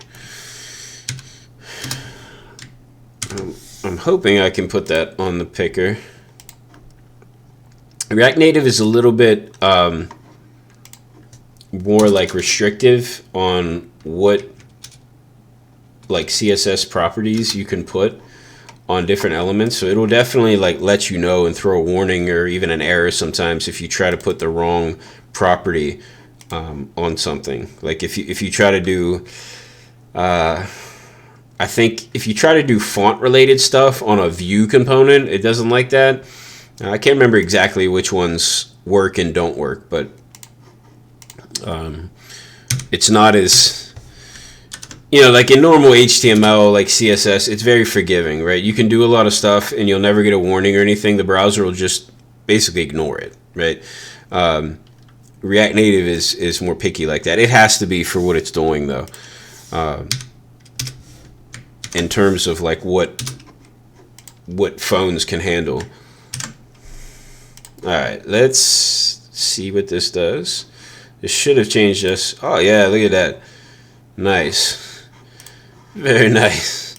I'm hoping I can put that on the picker. React Native is a little bit more like restrictive on what like CSS properties you can put on different elements. So it'll definitely like let you know and throw a warning or even an error sometimes if you try to put the wrong property on something. Like if you try to do I think if you try to do font related stuff on a view component, it doesn't like that. I can't remember exactly which ones work and don't work, but it's not as, like in normal HTML, like CSS, it's very forgiving, right? You can do a lot of stuff and you'll never get a warning or anything. The browser will just basically ignore it, right? React Native is more picky like that. It has to be for what it's doing, though. In terms of like what phones can handle. All right, let's see what this does. This should have changed this. Oh yeah, look at that. Nice. Very nice.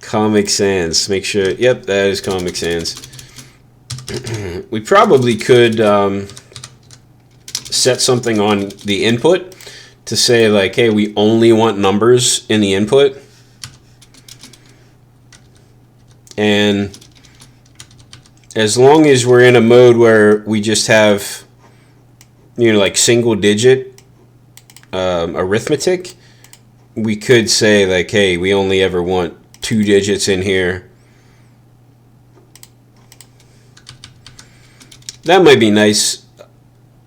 Comic Sans. Make sure. Yep, that is Comic Sans. We probably could set something on the input to say like, hey, we only want numbers in the input. And as long as we're in a mode where we just have, like single digit arithmetic, we could say like, hey, we only ever want 2 digits in here. That might be nice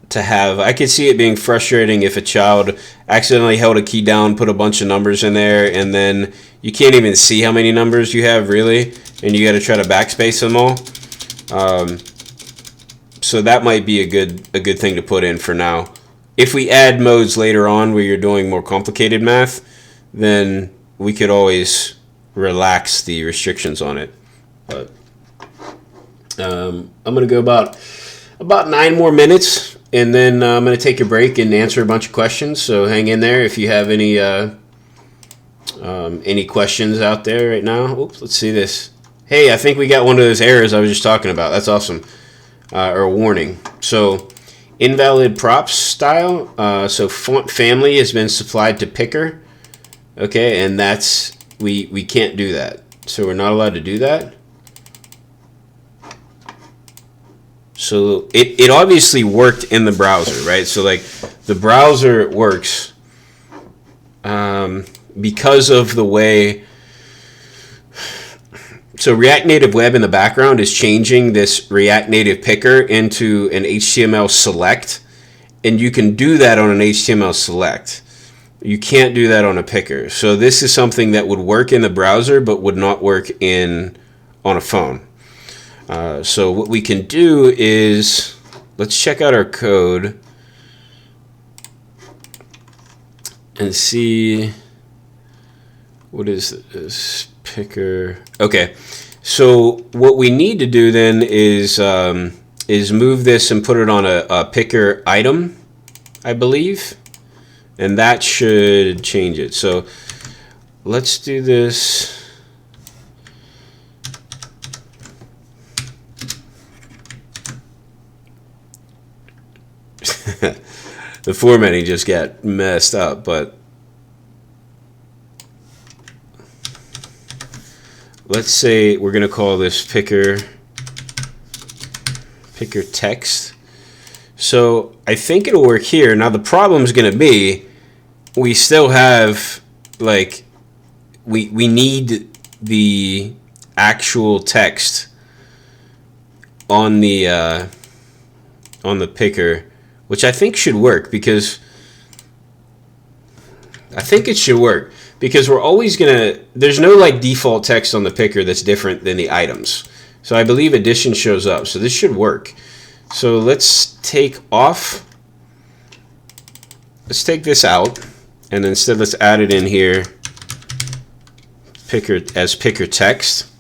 to have. I could see it being frustrating if a child accidentally held a key down, put a bunch of numbers in there, and then you can't even see how many numbers you have really, and you got to try to backspace them all. So that might be a good thing to put in for now. If we add modes later on where you're doing more complicated math, then we could always relax the restrictions on it. But I'm gonna go about 9 more minutes, and then I'm gonna take a break and answer a bunch of questions. So hang in there if you have any questions out there right now. Oops, let's see this. Hey, I think we got one of those errors I was just talking about. That's awesome. Or a warning. So invalid props style. So font family has been supplied to picker. Okay, and that's we can't do that. So we're not allowed to do that. So it obviously worked in the browser, right? So like the browser works because of the way. So React Native Web in the background is changing this React Native picker into an HTML select, and you can do that on an HTML select. You can't do that on a picker. So this is something that would work in the browser but would not work on a phone. So what we can do is, let's check out our code and see, what is this picker? Okay, so what we need to do then is move this and put it on a picker item, I believe, and that should change it. So let's do this. The formatting just got messed up, but let's say we're going to call this picker text. So I think it'll work here. Now the problem is going to be, we still have, like, we need the actual text on the picker, which I think should work, because we're always gonna, there's no like default text on the picker that's different than the items. So I believe addition shows up, so this should work. So let's take this out, and instead let's add it in here, picker text.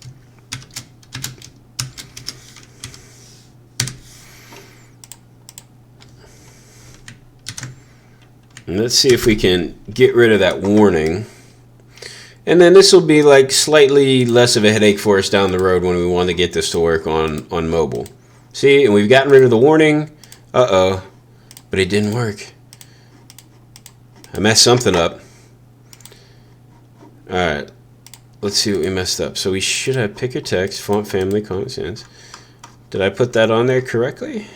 And let's see if we can get rid of that warning. And then this will be like slightly less of a headache for us down the road when we want to get this to work on mobile. See, and we've gotten rid of the warning. Uh-oh, but it didn't work. I messed something up. All right, let's see what we messed up. So we should have picker text, font family, Comic Sans. Did I put that on there correctly?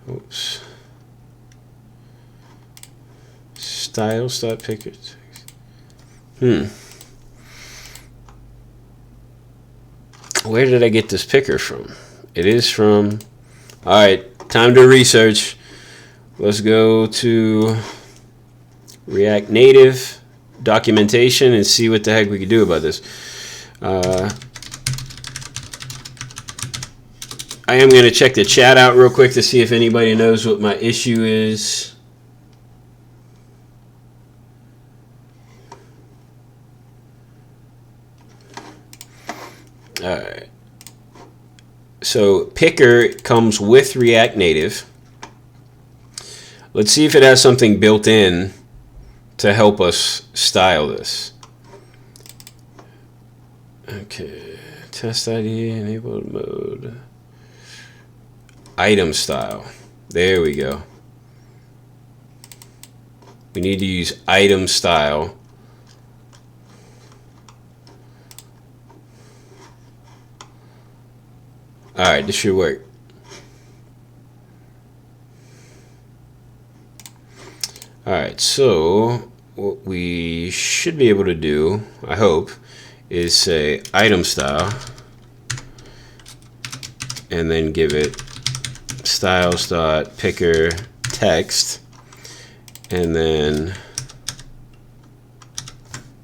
Oops. Styles.picker text. Where did I get this picker from? It is from, all right, time to research. Let's go to React Native documentation and see what the heck we can do about this. I am going to check the chat out real quick to see if anybody knows what my issue is. Alright, so picker comes with React Native. Let's see if it has something built in to help us style this. Okay, test ID, enabled mode, item style. There we go. We need to use item style. Alright, this should work. Alright, so what we should be able to do, I hope, is say item style and then give it styles.picker text and then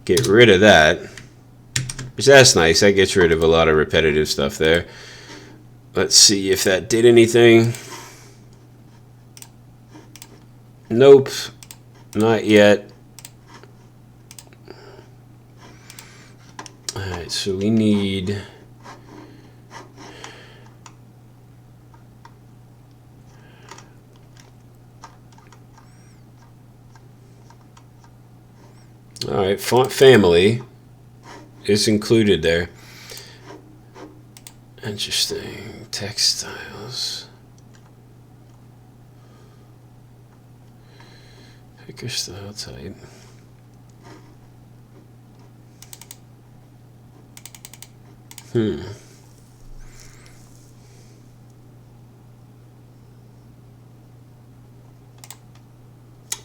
get rid of that, which that's nice. That gets rid of a lot of repetitive stuff there. Let's see if that did anything. Nope, not yet. Alright, so we need alright, font family is included there. Interesting. Text styles. Picker style type.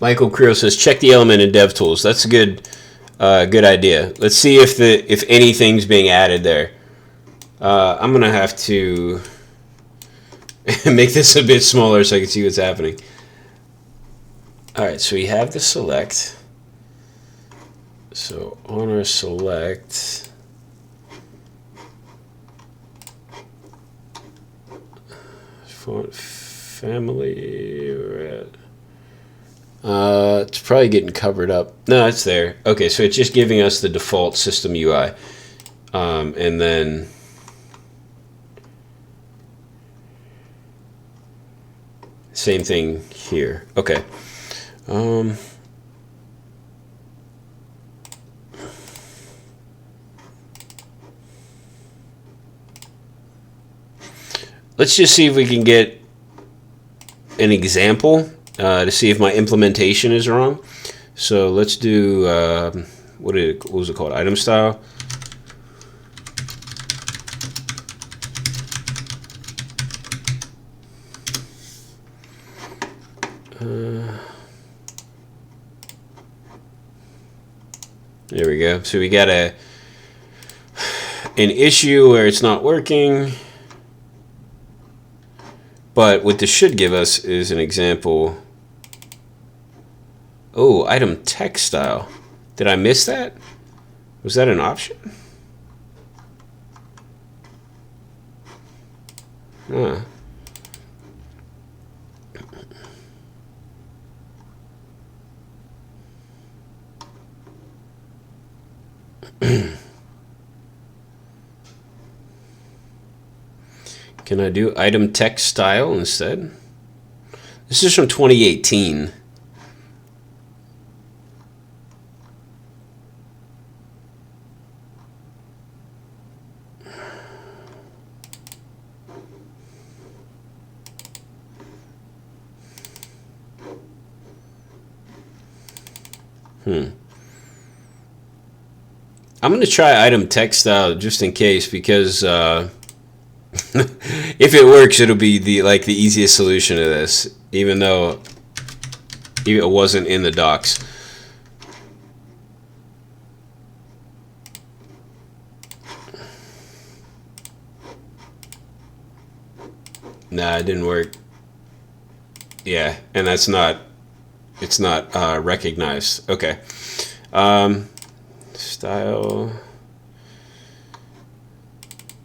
Michael Creel says, check the element in DevTools. That's a good idea. Let's see if anything's being added there. I'm gonna have to make this a bit smaller so I can see what's happening. All right, so we have the select. So on our select, font family, we're at, it's probably getting covered up. No, it's there. Okay, so it's just giving us the default system UI. And then same thing here. Okay. Let's just see if we can get an example to see if my implementation is wrong. So let's do what was it called? Item style. There we go. So we got an issue where it's not working. But what this should give us is an example. Oh, item text style. Did I miss that? Was that an option? Huh. Can I do item text style instead? This is from 2018. I'm going to try item text style just in case, because if it works, it'll be the easiest solution to this, even though it wasn't in the docs. Nah, it didn't work. Yeah, and it's not recognized. Okay. Style.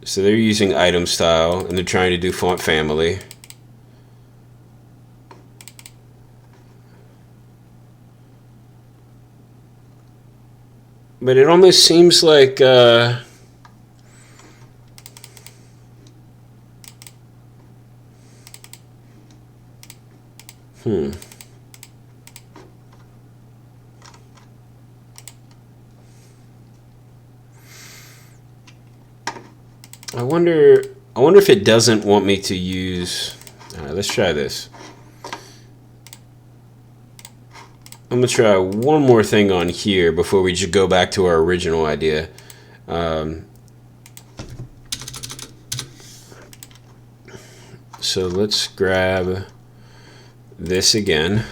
So they're using item style, and they're trying to do font family. But it almost seems like I wonder if it doesn't want me to use. Let's try this. I'm gonna try one more thing on here before we just go back to our original idea. So let's grab this again.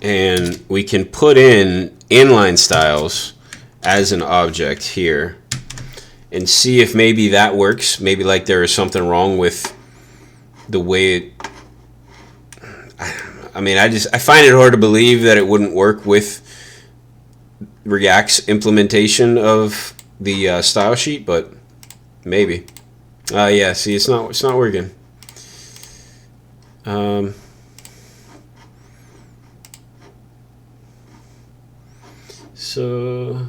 And we can put in inline styles as an object here and see if maybe that works. Maybe like there is something wrong with the way it, I mean, I find it hard to believe that it wouldn't work with React's implementation of the style sheet, but maybe. Yeah, see, it's not working. So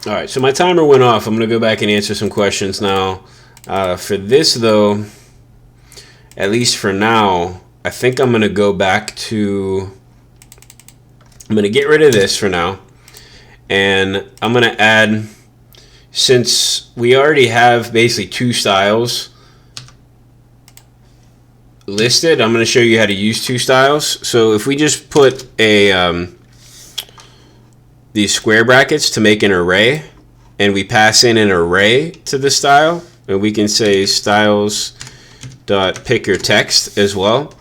all right, so my timer went off. I'm going to go back and answer some questions now. For this, though, at least for now, I think I'm going to go back to... I'm going to get rid of this for now. And I'm going to add... Since we already have basically two styles listed, I'm going to show you how to use two styles. So if we just put a these square brackets to make an array, and we pass in an array to the style, and we can say styles dot picker text as well,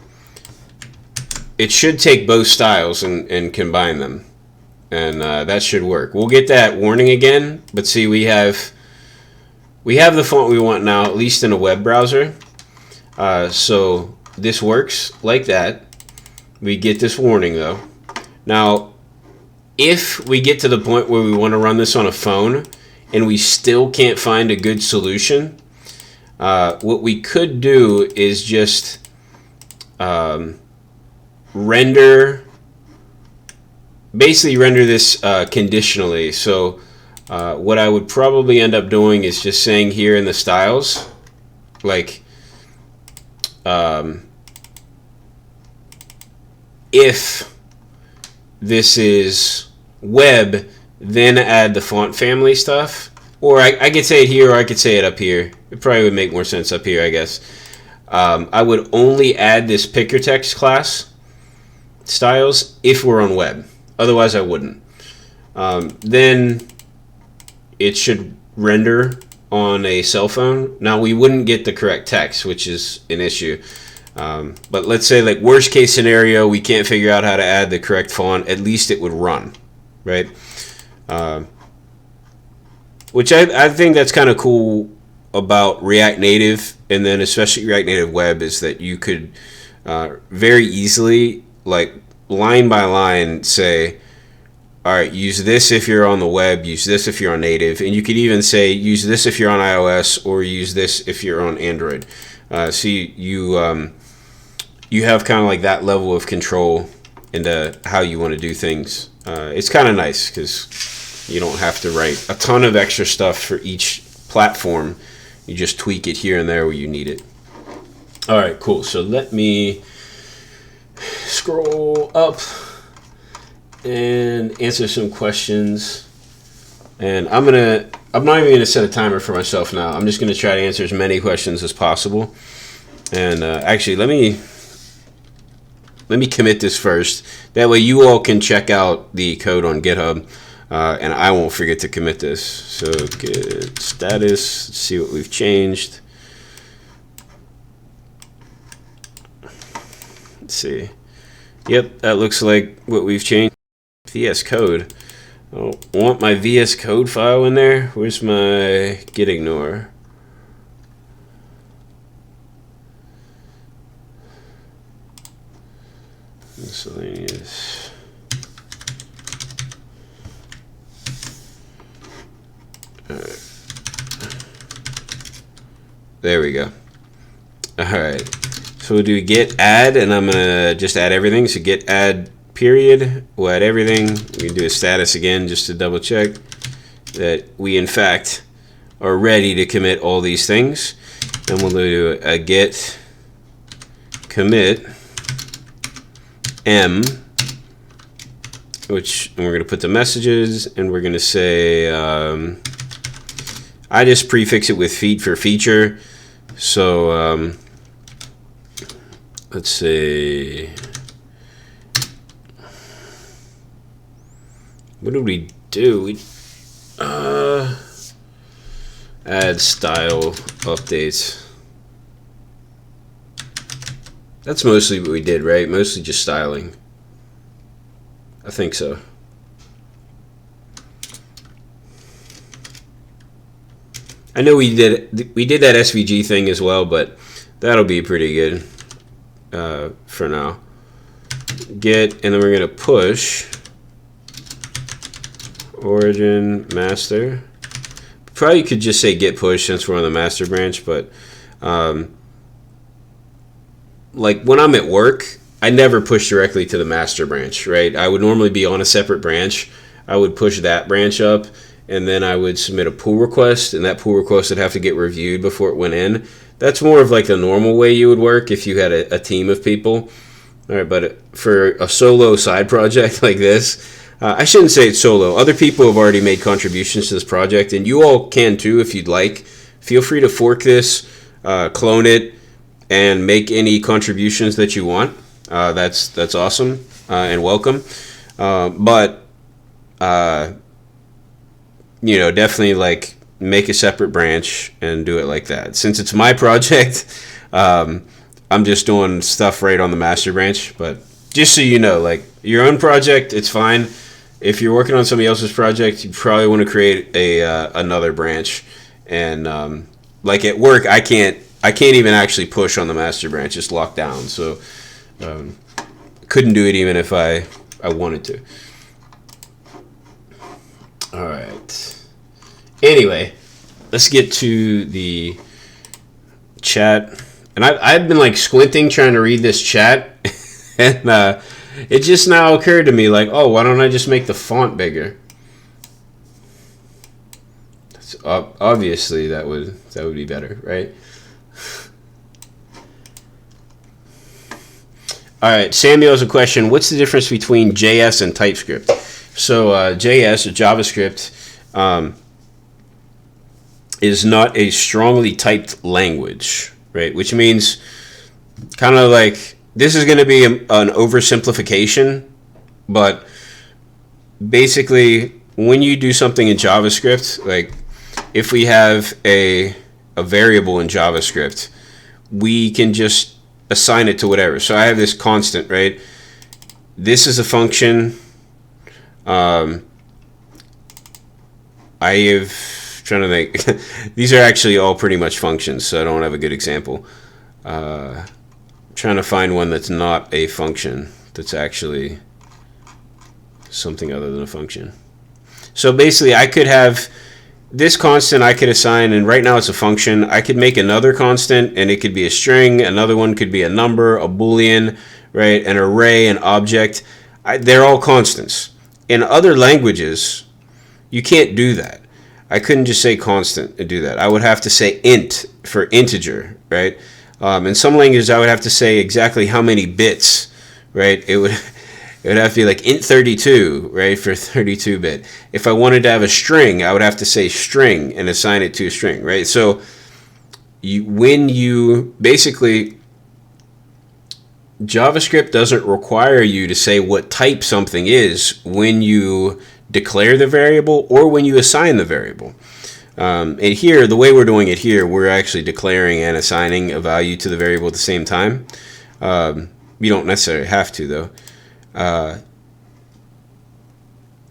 it should take both styles and combine them, and that should work. We'll get that warning again, but see, we have the font we want now, at least in a web browser. So this works like that. We get this warning though. Now, if we get to the point where we want to run this on a phone and we still can't find a good solution, what we could do is just basically render this conditionally. So what I would probably end up doing is just saying here in the styles, like if this is web, then add the font family stuff. Or I could say it here, or I could say it up here. It probably would make more sense up here, I guess. I would only add this picker text class styles if we're on web. Otherwise, I wouldn't. Then it should render on a cell phone. Now, we wouldn't get the correct text, which is an issue. But let's say, like, worst case scenario, we can't figure out how to add the correct font. At least it would run, right? Which I think that's kind of cool about React Native, and then especially React Native Web, is that you could very easily, like, line by line, say, all right, use this if you're on the web, use this if you're on native, and you could even say use this if you're on iOS, or use this if you're on Android. So you have kind of like that level of control into how you want to do things. It's kind of nice because you don't have to write a ton of extra stuff for each platform. You just tweak it here and there where you need it. All right, cool. So let me scroll up and answer some questions. And I'm not even gonna set a timer for myself now. I'm just gonna try to answer as many questions as possible. And actually, let me commit this first. That way you all can check out the code on GitHub, and I won't forget to commit this. So git status, let's see what we've changed. Let's see. Yep, that looks like what we've changed. VS Code. I want my VS Code file in there. Where's my git ignore? Miscellaneous. Alright. There we go. Alright. So we'll do git add, and I'm going to just add everything. So git add period. We'll add everything. We can do a status again just to double check that we in fact are ready to commit all these things. Then we'll do a git commit m, which, and we're going to put the messages, and we're going to say I just prefix it with feat for feature. So let's say, what did we do? We add style updates. That's mostly what we did, right? Mostly just styling. I think so. I know we did that SVG thing as well, but that'll be pretty good for now. Git, and then we're gonna push origin master. Probably could just say git push since we're on the master branch, but like when I'm at work, I never push directly to the master branch, right? I would normally be on a separate branch. I would push that branch up, and then I would submit a pull request, and that pull request would have to get reviewed before it went in. That's more of like the normal way you would work if you had a team of people. All right, but for a solo side project like this, I shouldn't say it's solo. Other people have already made contributions to this project, and you all can too if you'd like. Feel free to fork this, clone it, and make any contributions that you want. That's awesome and welcome. But you know, definitely like make a separate branch and do it like that. Since it's my project, I'm just doing stuff right on the master branch. But just so you know, like your own project, it's fine. If you're working on somebody else's project, you probably want to create another branch. And like at work, I can't even actually push on the master branch; it's locked down. So couldn't do it even if I wanted to. All right. Anyway, let's get to the chat. And I've been like squinting trying to read this chat, and it just now occurred to me like, oh, why don't I just make the font bigger? So, obviously, that would be better, right? All right, Samuel has a question. What's the difference between JS and TypeScript? So JS, or JavaScript, is not a strongly typed language, right? Which means kind of like this is going to be an oversimplification, but basically when you do something in JavaScript, like if we have a variable in JavaScript, we can just assign it to whatever. So I have this constant, right? This is a function. I have trying to make these are actually all pretty much functions, so I don't have a good example. Trying to find one that's not a function, that's actually something other than a function. So basically I could have this constant I could assign, and right now it's a function. I could make another constant and it could be a string, another one could be a number, a boolean, right, an array, an object. They're all constants. In other languages you can't do that. I couldn't just say constant and do that. I would have to say int for integer, right? In some languages, I would have to say exactly how many bits, right? It would have to be like int 32, right, for 32-bit. If I wanted to have a string, I would have to say string and assign it to a string, right? So when you basically, JavaScript doesn't require you to say what type something is when you declare the variable or when you assign the variable. And here, the way we're doing it here, we're actually declaring and assigning a value to the variable at the same time. You don't necessarily have to, though.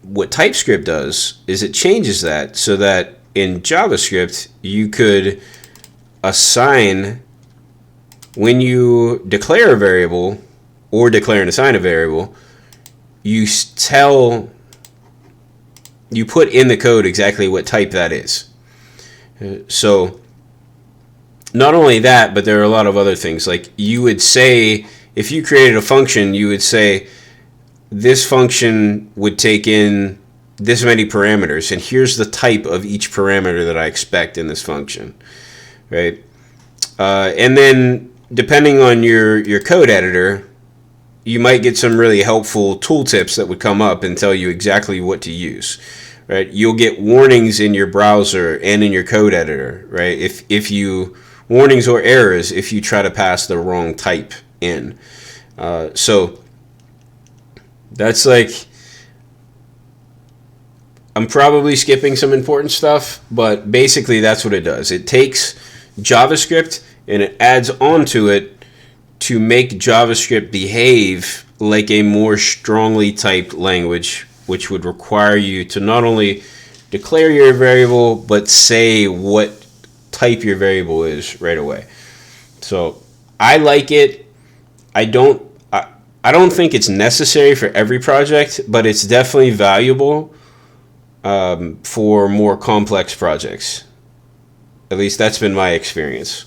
What TypeScript does is it changes that so that in JavaScript you could assign, when you declare a variable or declare and assign a variable, you put in the code exactly what type that is. So not only that, but there are a lot of other things. Like you would say, if you created a function, you would say this function would take in this many parameters, and here's the type of each parameter that I expect in this function, right? And then depending on your code editor, you might get some really helpful tooltips that would come up and tell you exactly what to use, right? You'll get warnings in your browser and in your code editor, right? If you warnings or errors if you try to pass the wrong type in. So that's like, I'm probably skipping some important stuff, but basically that's what it does. It takes JavaScript and it adds onto it to make JavaScript behave like a more strongly typed language, which would require you to not only declare your variable, but say what type your variable is right away. So I like it. I don't think it's necessary for every project, but it's definitely valuable for more complex projects. At least that's been my experience.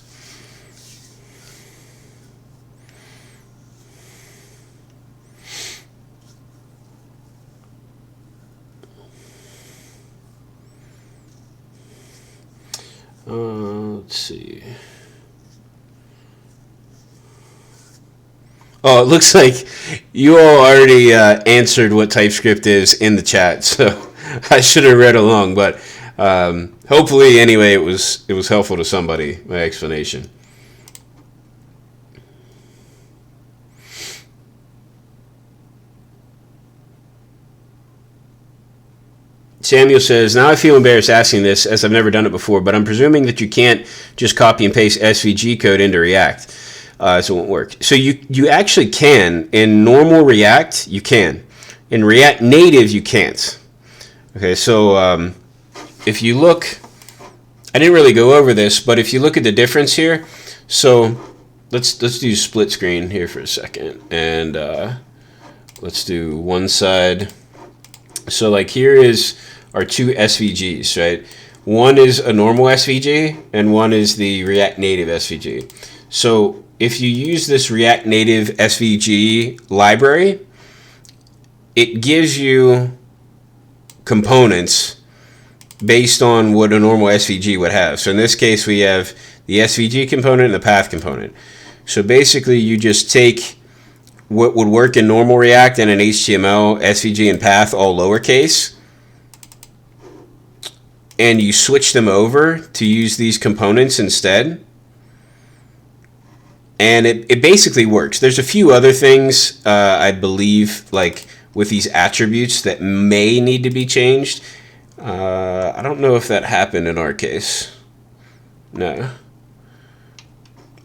Let's see. Oh, it looks like you all already answered what TypeScript is in the chat, so I should have read along. But hopefully, anyway, it was helpful to somebody, my explanation. Samuel says, now I feel embarrassed asking this as I've never done it before, but I'm presuming that you can't just copy and paste SVG code into React, so it won't work. So you actually can. In normal React, you can. In React Native, you can't. Okay, so if you look, I didn't really go over this, but if you look at the difference here, so let's do split screen here for a second, and let's do one side. So like here is our two SVGs, right? One is a normal SVG and one is the React Native SVG. So if you use this React Native SVG library, it gives you components based on what a normal SVG would have. So in this case, we have the SVG component and the path component. So basically, you just take what would work in normal React and in HTML, SVG and path all lowercase, and you switch them over to use these components instead. And it basically works. There's a few other things, I believe, like with these attributes that may need to be changed. I don't know if that happened in our case. No.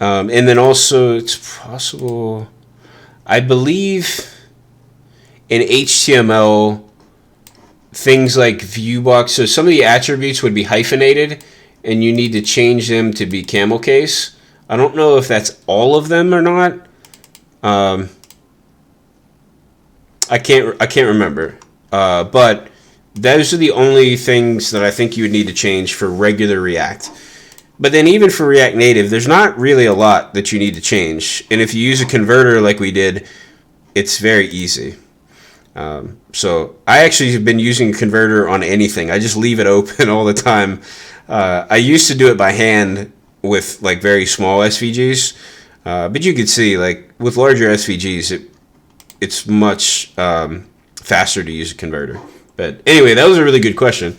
And then also it's possible, I believe in HTML, things like viewbox, so some of the attributes would be hyphenated and you need to change them to be camel case. I don't know if that's all of them or not. I can't remember. But those are the only things that I think you would need to change for regular React. But then even for React Native, there's not really a lot that you need to change. And if you use a converter like we did, it's very easy. So I actually have been using a converter on anything. I just leave it open all the time. I used to do it by hand with like very small SVGs. But you could see like with larger SVGs, it's much faster to use a converter. But anyway, that was a really good question.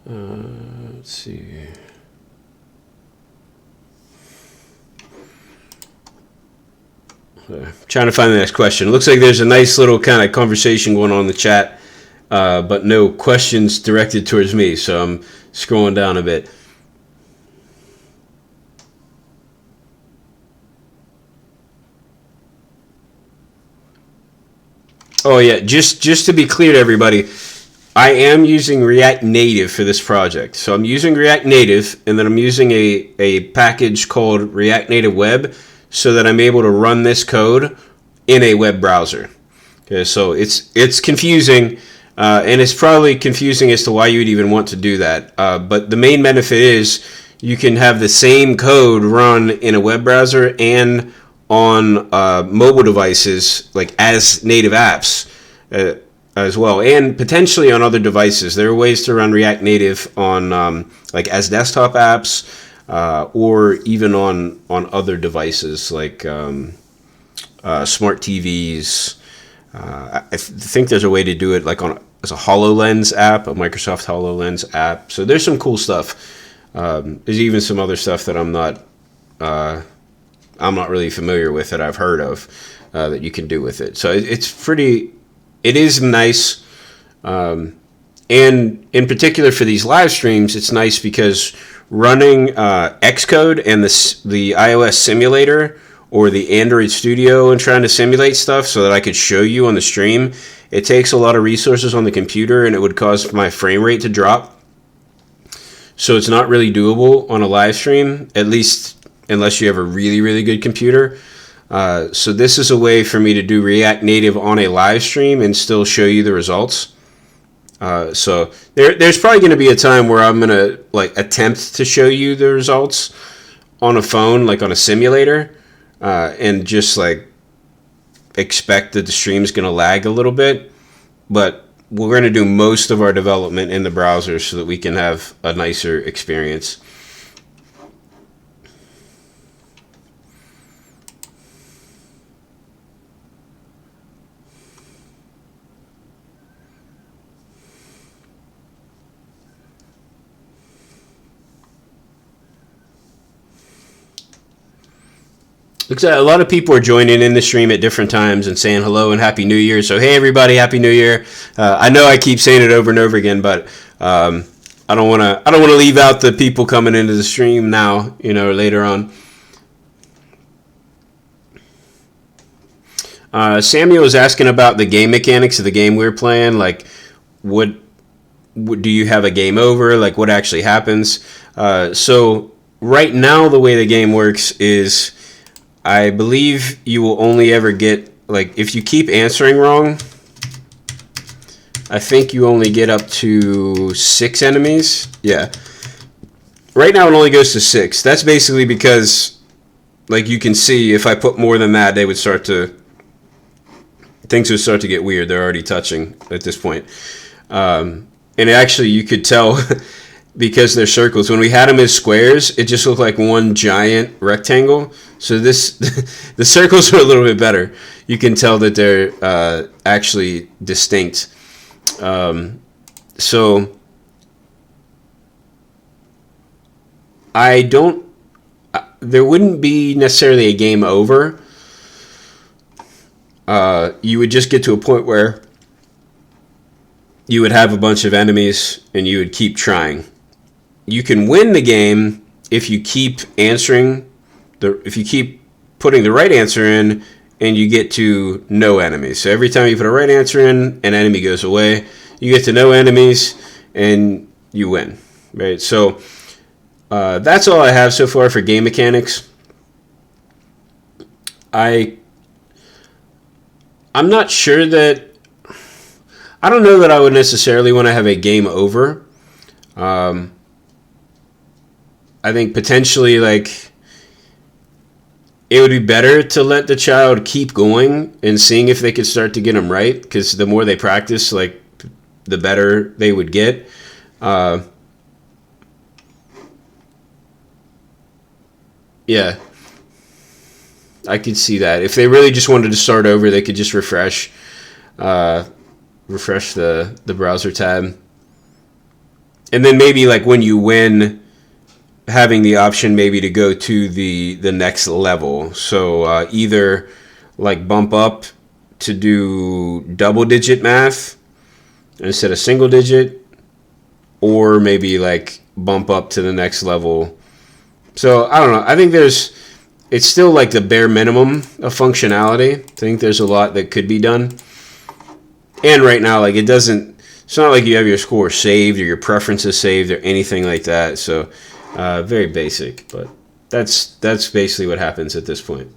Let's see. Trying to find the next question. It looks like there's a nice little kind of conversation going on in the chat, but no questions directed towards me, so I'm scrolling down a bit. Oh yeah, just to be clear to everybody, I am using React Native for this project. So I'm using React Native, and then I'm using a package called React Native Web so that I'm able to run this code in a web browser. Okay, so it's confusing, and it's probably confusing as to why you would even want to do that. But the main benefit is you can have the same code run in a web browser and on mobile devices, like as native apps as well, and potentially on other devices. There are ways to run React Native on like as desktop apps, or even on other devices like smart TVs. I think there's a way to do it like as a HoloLens app, a Microsoft HoloLens app. So there's some cool stuff. There's even some other stuff that I'm not really familiar with that I've heard of that you can do with it. So it is nice. And in particular for these live streams, it's nice because running Xcode and the iOS simulator or the Android Studio and trying to simulate stuff so that I could show you on the stream, it takes a lot of resources on the computer and it would cause my frame rate to drop. So it's not really doable on a live stream, at least unless you have a really, really good computer. So this is a way for me to do React Native on a live stream and still show you the results. So there's probably going to be a time where I'm going to like attempt to show you the results on a phone, like on a simulator, and just like expect that the stream's going to lag a little bit. But we're going to do most of our development in the browser so that we can have a nicer experience. Looks like a lot of people are joining in the stream at different times and saying hello and Happy New Year. So hey everybody, Happy New Year. I know I keep saying it over and over again, but I don't want to leave out the people coming into the stream now, later on. Samuel was asking about the game mechanics of the game we were playing. Like, what do you have a game over? Like, what actually happens? So right now, the way the game works is, I believe you will only ever get, like, if you keep answering wrong, I think you only get up to 6 enemies. Yeah. Right now it only goes to 6. That's basically because, like, you can see if I put more than that, things would start to get weird. They're already touching at this point. And actually you could tell because they're circles. When we had them as squares, it just looked like one giant rectangle. So the circles are a little bit better. You can tell that they're actually distinct. So there wouldn't be necessarily a game over. You would just get to a point where you would have a bunch of enemies and you would keep trying. You can win the game if you keep if you keep putting the right answer in and you get to no enemies. So every time you put a right answer in, an enemy goes away. You get to no enemies and you win, right? So that's all I have so far for game mechanics. I'm not sure that, I don't know that I would necessarily want to have a game over. I think potentially, like, it would be better to let the child keep going and seeing if they could start to get them right, because the more they practice, like, the better they would get. Yeah, I could see that. If they really just wanted to start over, they could just refresh the browser tab. And then maybe, like, when you win, having the option maybe to go to the next level. So either, like, bump up to do double-digit math instead of single-digit, or maybe, like, bump up to the next level. So, I don't know. I think it's still, like, the bare minimum of functionality. I think there's a lot that could be done. And right now, like, it's not like you have your score saved or your preferences saved or anything like that. So, very basic, but that's basically what happens at this point.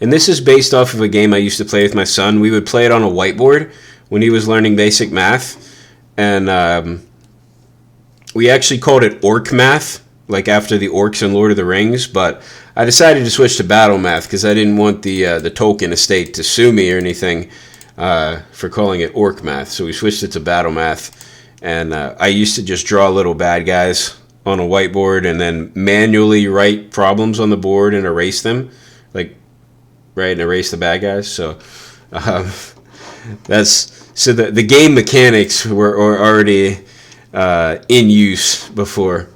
And this is based off of a game I used to play with my son. We would play it on a whiteboard when he was learning basic math. And we actually called it Orc Math, like after the orcs in Lord of the Rings. But I decided to switch to Battle Math because I didn't want the Tolkien estate to sue me or anything for calling it Orc Math. So we switched it to Battle Math. And I used to just draw little bad guys on a whiteboard and then manually write problems on the board and erase them, like, right, and erase the bad guys. So the game mechanics were already in use before.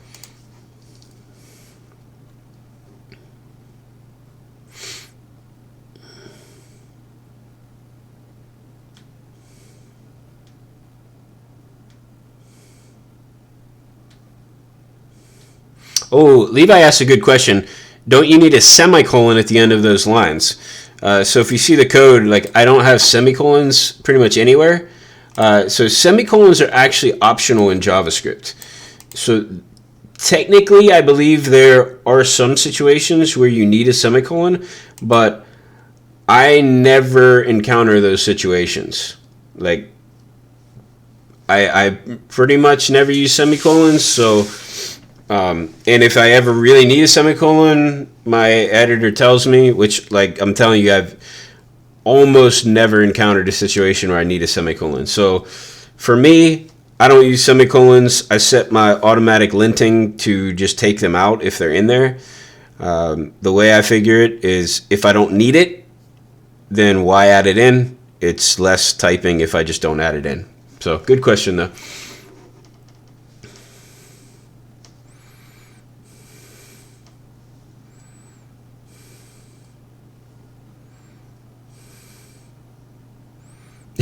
Oh, Levi asked a good question. Don't you need a semicolon at the end of those lines? So if you see the code, like, I don't have semicolons pretty much anywhere. So semicolons are actually optional in JavaScript. So technically, I believe there are some situations where you need a semicolon, but I never encounter those situations. Like, I pretty much never use semicolons, so... and if I ever really need a semicolon, my editor tells me, which, like, I'm telling you, I've almost never encountered a situation where I need a semicolon. So for me, I don't use semicolons. I set my automatic linting to just take them out if they're in there. The way I figure it is, if I don't need it, then why add it in? It's less typing if I just don't add it in. So good question, though.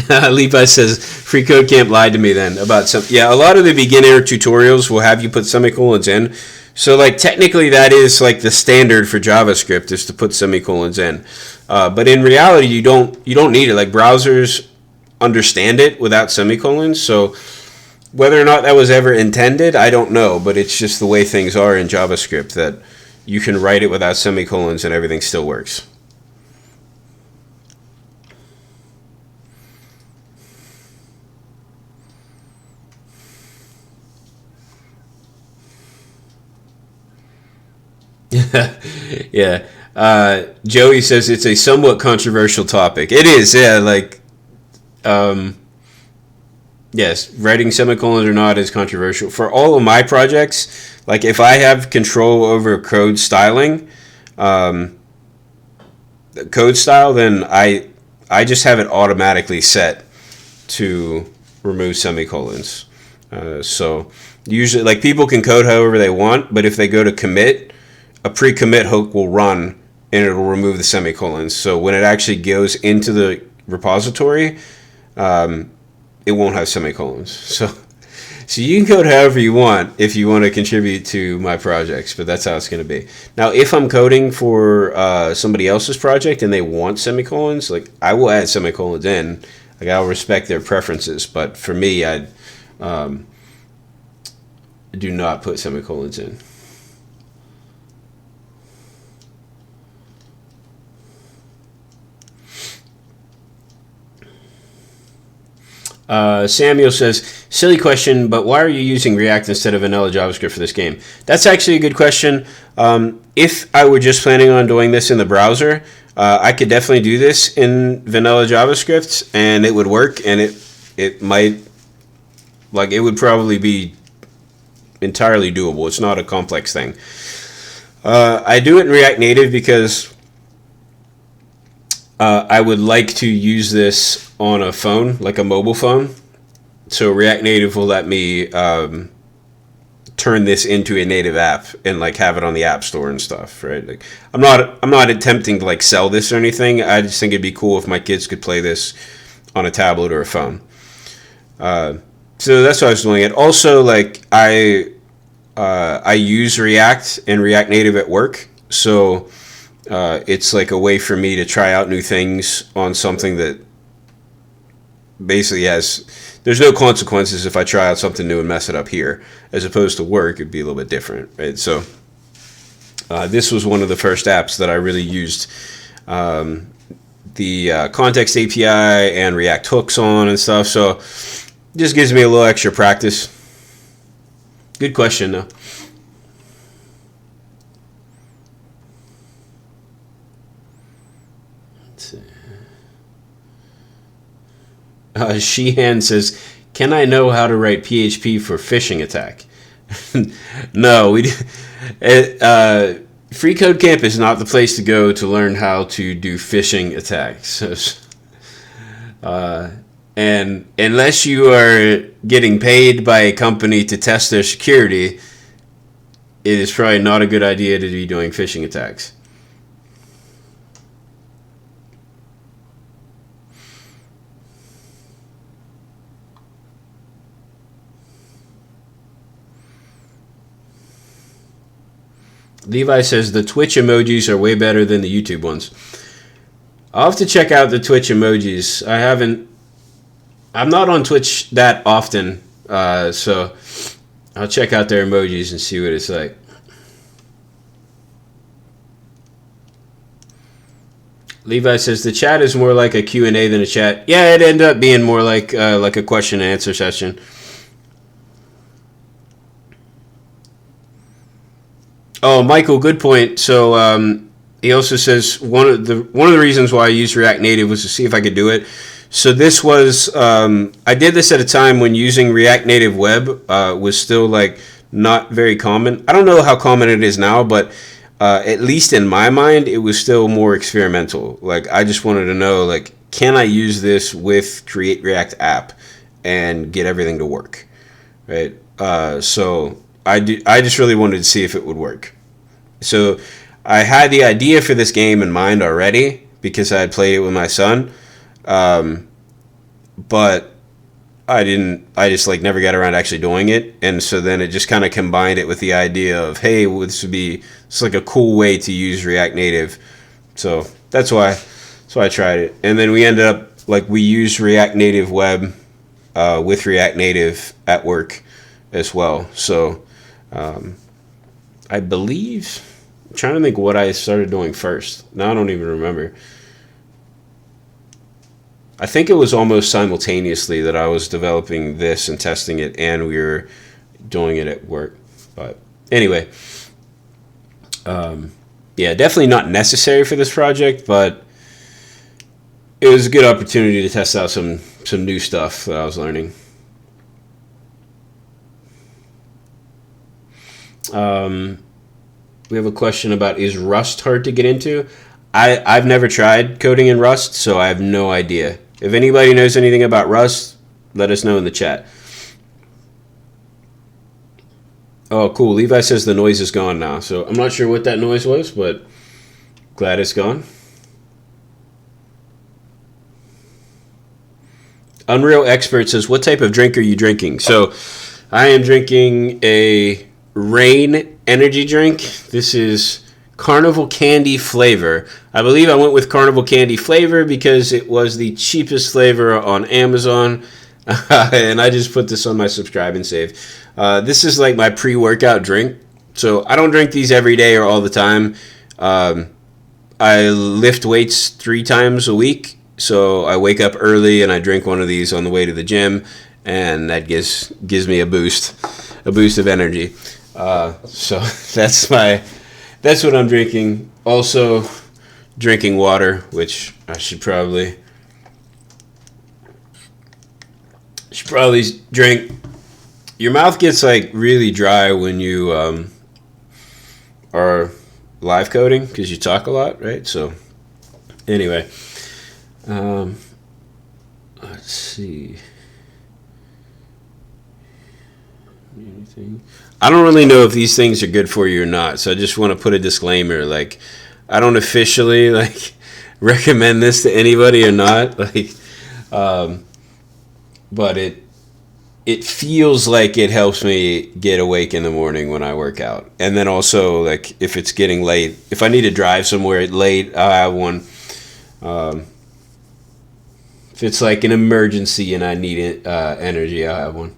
Levi says, Free Code Camp lied to me then about some. Yeah, a lot of the beginner tutorials will have you put semicolons in. So, like, technically that is, like, the standard for JavaScript is to put semicolons in. But in reality, you don't need it. Like, browsers understand it without semicolons. So, whether or not that was ever intended, I don't know. But it's just the way things are in JavaScript that you can write it without semicolons and everything still works. Yeah. Joey says it's a somewhat controversial topic. It is, yeah. Like, yes, writing semicolons or not is controversial. For all of my projects, like if I have control over code styling, code style, then I just have it automatically set to remove semicolons. So usually, like, people can code however they want, but if they go to commit, a pre-commit hook will run and it'll remove the semicolons. So when it actually goes into the repository, it won't have semicolons. So you can code however you want if you want to contribute to my projects, but that's how it's going to be. Now, if I'm coding for somebody else's project and they want semicolons, like, I will add semicolons in. Like, I'll respect their preferences, but for me, I do not put semicolons in. Samuel says, silly question, but why are you using React instead of vanilla JavaScript for this game? That's actually a good question. If I were just planning on doing this in the browser, I could definitely do this in vanilla JavaScript, and it would work, and it might, like, it would probably be entirely doable. It's not a complex thing. I do it in React Native because I would like to use this on a phone, like a mobile phone. So React Native will let me turn this into a native app and, like, have it on the App Store and stuff, right? Like, I'm not attempting to, like, sell this or anything. I just think it'd be cool if my kids could play this on a tablet or a phone. So that's why I was doing it. Also, like, I use React and React Native at work, so it's like a way for me to try out new things on something that basically there's no consequences if I try out something new and mess it up here. As opposed to work, it'd be a little bit different, right? So this was one of the first apps that I really used the context API and React hooks on and stuff. So it just gives me a little extra practice. Good question, though. Sheehan says, can I know how to write PHP for phishing attack? No, FreeCodeCamp is not the place to go to learn how to do phishing attacks. And unless you are getting paid by a company to test their security, it is probably not a good idea to be doing phishing attacks. Levi says the Twitch emojis are way better than the YouTube ones. I'll have to check out the Twitch emojis. I'm not on Twitch that often, so I'll check out their emojis and see what it's like. Levi says the chat is more like a Q&A than a chat. Yeah, it ended up being more like a question and answer session. Oh, Michael, good point. So he also says one of the reasons why I used React Native was to see if I could do it. So this was I did this at a time when using React Native Web was still, like, not very common. I don't know how common it is now, but at least in my mind, it was still more experimental. Like, I just wanted to know, like, can I use this with Create React App and get everything to work, right? So I just really wanted to see if it would work. So I had the idea for this game in mind already because I had played it with my son. but I just like never got around to actually doing it. And so then it just kind of combined it with the idea of, hey, this would be, it's like a cool way to use React Native. So that's why I tried it. And then we ended up, like, we used React Native Web with React Native at work as well. So I believe, I'm trying to think what I started doing first. Now I don't even remember. I think it was almost simultaneously that I was developing this and testing it, and we were doing it at work. But anyway, yeah, definitely not necessary for this project, but it was a good opportunity to test out some new stuff that I was learning. We have a question about, is Rust hard to get into? I've never tried coding in Rust, so I have no idea. If anybody knows anything about Rust, let us know in the chat. Oh, cool. Levi says the noise is gone now. So I'm not sure what that noise was, but glad it's gone. Unreal Expert says, what type of drink are you drinking? So I am drinking a Rain energy drink. This is Carnival Candy flavor. I believe I went with Carnival Candy flavor because it was the cheapest flavor on Amazon. And I just put this on my subscribe and save. This is like my pre-workout drink. So I don't drink these every day or all the time. I lift weights 3 times a week. So I wake up early and I drink one of these on the way to the gym. And that gives me a boost of energy. So that's what I'm drinking. Also, drinking water, which I should probably drink. Your mouth gets like really dry when you are live coding because you talk a lot, right? So, anyway, let's see. Anything? I don't really know if these things are good for you or not, so I just want to put a disclaimer. Like, I don't officially like recommend this to anybody or not. Like, but it feels like it helps me get awake in the morning when I work out, and then also like if it's getting late, if I need to drive somewhere late, I'll have one. If it's like an emergency and I need energy, I'll have one.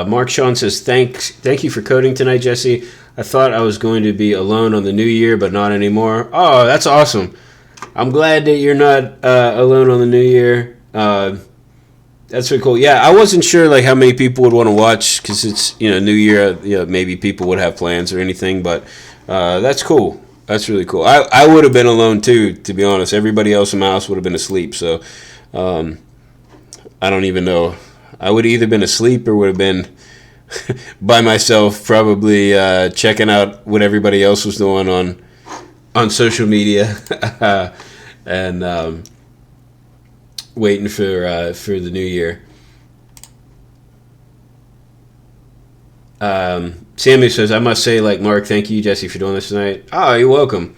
Mark Sean says, thank you for coding tonight, Jesse. I thought I was going to be alone on the new year, but not anymore. Oh, that's awesome. I'm glad that you're not alone on the new year. That's really cool. Yeah, I wasn't sure like how many people would want to watch because it's New Year. Maybe people would have plans or anything, but that's cool. That's really cool. I would have been alone too, to be honest. Everybody else in my house would have been asleep, so I don't even know. I would have either been asleep or would have been by myself, probably checking out what everybody else was doing on social media and waiting for the new year. Sammy says, I must say, like Mark, thank you, Jesse, for doing this tonight. Oh, you're welcome.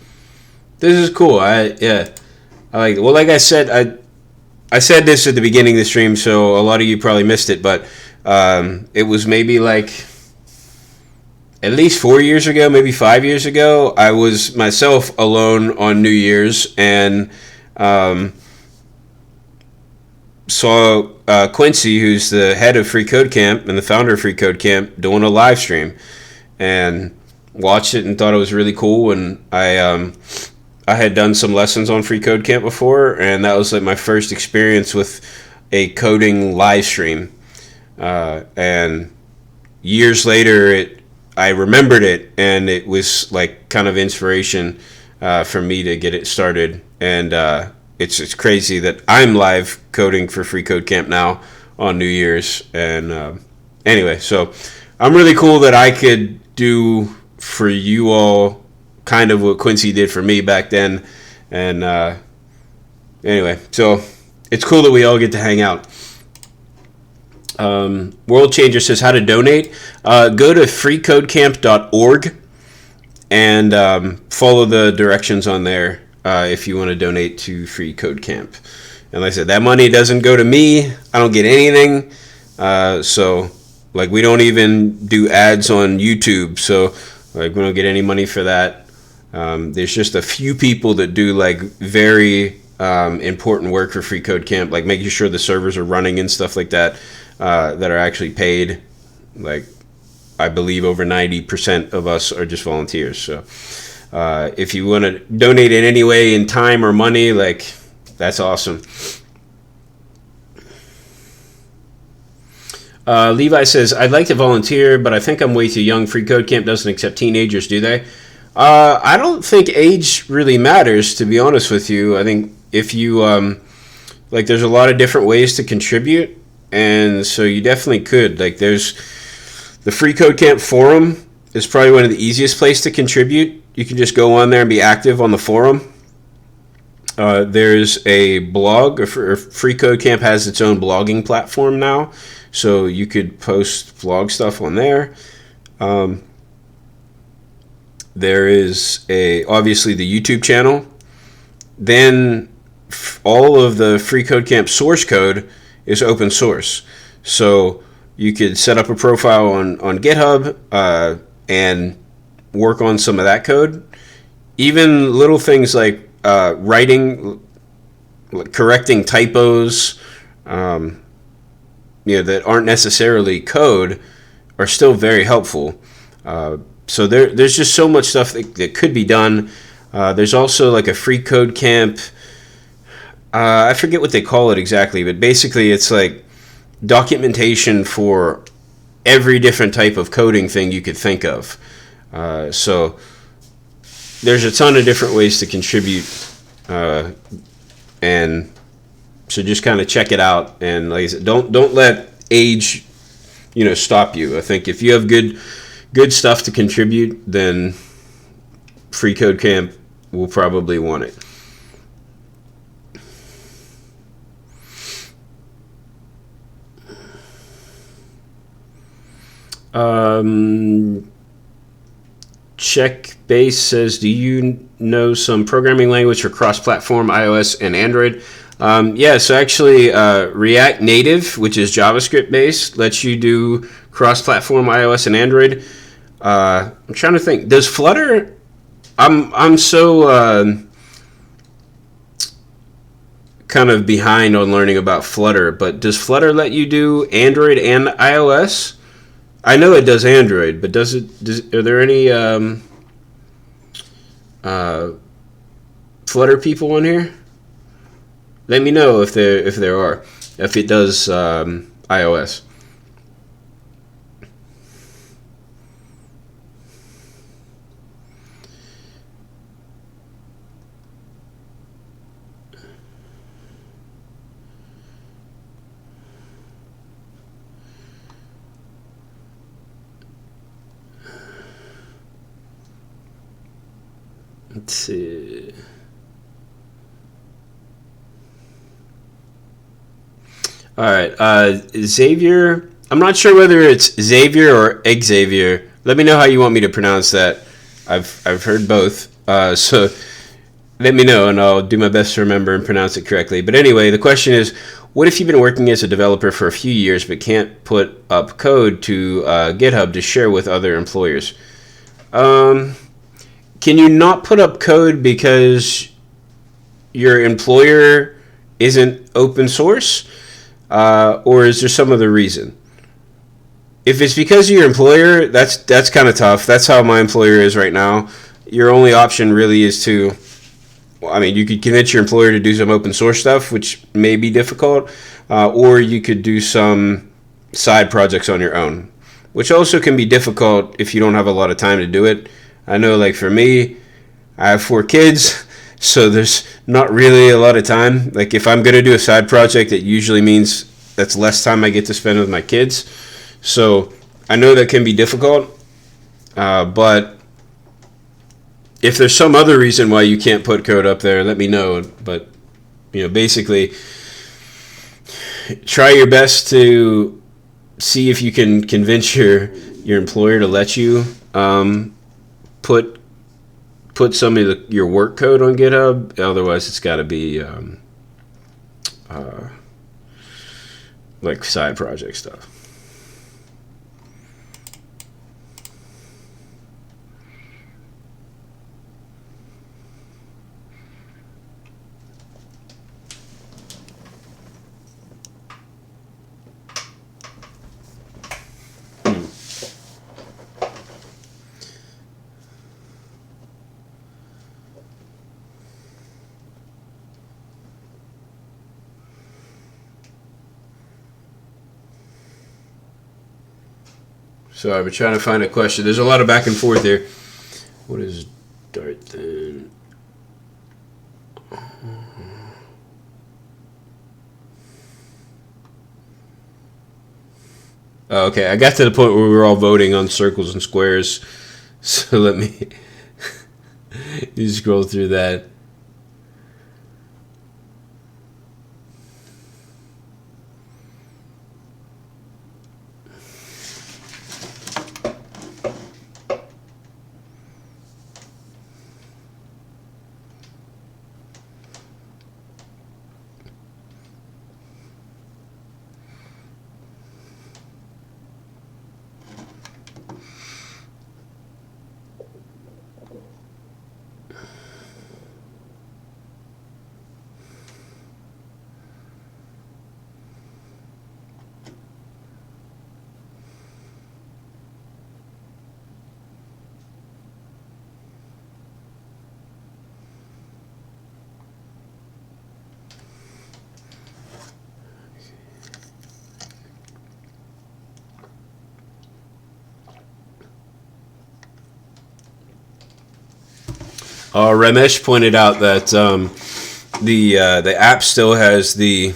This is cool. I like it. Well, like I said, I said this at the beginning of the stream, so a lot of you probably missed it, but it was maybe like at least 4 years ago, maybe 5 years ago, I was myself alone on New Year's and saw Quincy, who's the head of freeCodeCamp and the founder of freeCodeCamp, doing a live stream, and watched it and thought it was really cool. And I had done some lessons on freeCodeCamp before, and that was like my first experience with a coding live stream. And years later, I remembered it, and it was like kind of inspiration for me to get it started. And it's crazy that I'm live coding for freeCodeCamp now on New Year's. And anyway, so I'm really cool that I could do for you all kind of what Quincy did for me back then. And anyway, so it's cool that we all get to hang out. World Changer says how to donate. Go to freeCodeCamp.org and follow the directions on there if you want to donate to Free Code Camp. And like I said, that money doesn't go to me. I don't get anything. So, like, we don't even do ads on YouTube. So, like, we don't get any money for that. There's just a few people that do, like, very important work for Free Code Camp, like making sure the servers are running and stuff like that, that are actually paid. Like, I believe over 90% of us are just volunteers. So, if you want to donate in any way in time or money, like, that's awesome. Levi says, I'd like to volunteer, but I think I'm way too young. Free Code Camp doesn't accept teenagers, do they? I don't think age really matters, to be honest with you. I think if you, like, there's a lot of different ways to contribute, and so you definitely could. Like, there's the Free Code Camp forum is probably one of the easiest places to contribute. You can just go on there and be active on the forum. There's a blog. Free Code Camp has its own blogging platform now, so you could post blog stuff on there. There is obviously the YouTube channel. Then all of the Free Code Camp source code is open source, so you could set up a profile on GitHub and work on some of that code. Even little things like writing, correcting typos, that aren't necessarily code, are still very helpful. So there's just so much stuff that could be done. There's also like a Free Code Camp. I forget what they call it exactly, but basically it's like documentation for every different type of coding thing you could think of. So there's a ton of different ways to contribute, and so just kind of check it out. And like I said, don't let age, stop you. I think if you have good stuff to contribute, then Free Code Camp will probably want it. Checkbase says, do you know some programming language for cross-platform iOS and Android? So actually React Native, which is JavaScript based, lets you do cross-platform iOS and Android. I'm trying to think. Does Flutter? I'm so kind of behind on learning about Flutter, but does Flutter let you do Android and iOS? I know it does Android, but are there any Flutter people on here? Let me know if there are. If it does iOS. Let's see. All right, Xavier. I'm not sure whether it's Xavier or Xavier. Let me know how you want me to pronounce that. I've heard both, so let me know, and I'll do my best to remember and pronounce it correctly. But anyway, the question is, what if you've been working as a developer for a few years but can't put up code to GitHub to share with other employers? Can you not put up code because your employer isn't open source? Or is there some other reason? If it's because of your employer, that's kind of tough. That's how my employer is right now. Your only option really is to, you could convince your employer to do some open source stuff, which may be difficult, or you could do some side projects on your own, which also can be difficult if you don't have a lot of time to do it. I know, like, for me, I have 4 kids, so there's not really a lot of time. Like, if I'm going to do a side project, it usually means that's less time I get to spend with my kids. So I know that can be difficult, but if there's some other reason why you can't put code up there, let me know. But, basically, try your best to see if you can convince your employer to let you put some of your work code on GitHub. Otherwise, it's got to be like side project stuff. So I've been trying to find a question. There's a lot of back and forth here. What is Dart then? Oh, okay, I got to the point where we were all voting on circles and squares. So let me you scroll through that. Ramesh pointed out that the app still has the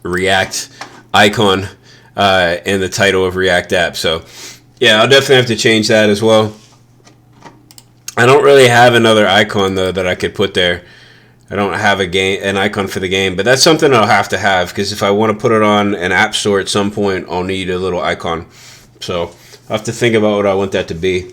React icon in the title of React app. So yeah, I'll definitely have to change that as well. I don't really have another icon though that I could put there. I don't have an icon for the game, but that's something I'll have to have because if I want to put it on an app store at some point, I'll need a little icon. So I'll have to think about what I want that to be.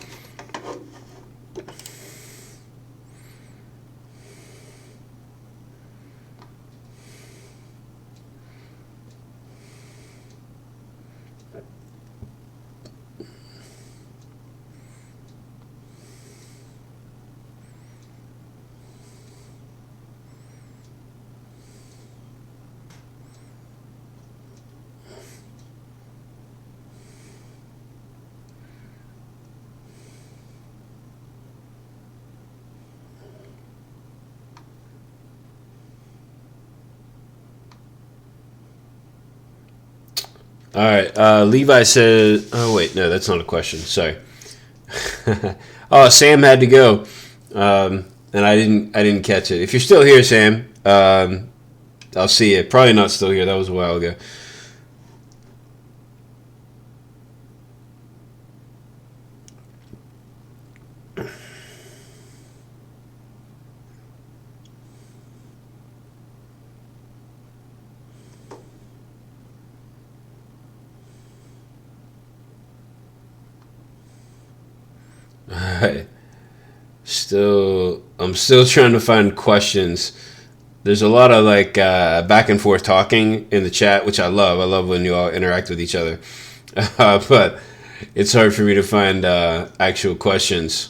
All right. Levi said, "Oh wait, no, that's not a question. Sorry." Oh, Sam had to go, and I didn't catch it. If you're still here, Sam, I'll see you. Probably not still here. That was a while ago. Alright. I'm still trying to find questions. There's a lot of like back and forth talking in the chat, which I love. I love when you all interact with each other. But it's hard for me to find actual questions.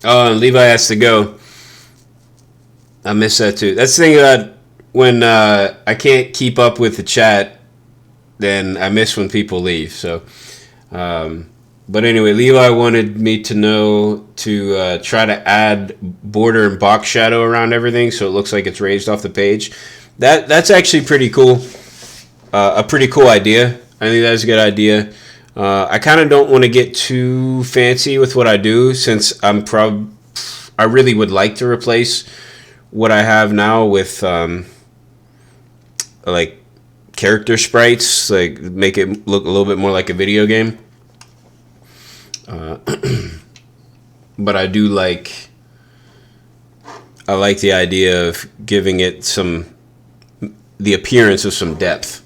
Oh, and Levi has to go. I miss that too. That's the thing about when I can't keep up with the chat, then I miss when people leave. So, but anyway, Levi wanted me to know to try to add border and box shadow around everything so it looks like it's raised off the page. That's actually pretty cool. A pretty cool idea. I think that's a good idea. I kind of don't want to get too fancy with what I do since I really would like to replace what I have now with like character sprites, like make it look a little bit more like a video game. but I like the idea of giving it the appearance of some depth.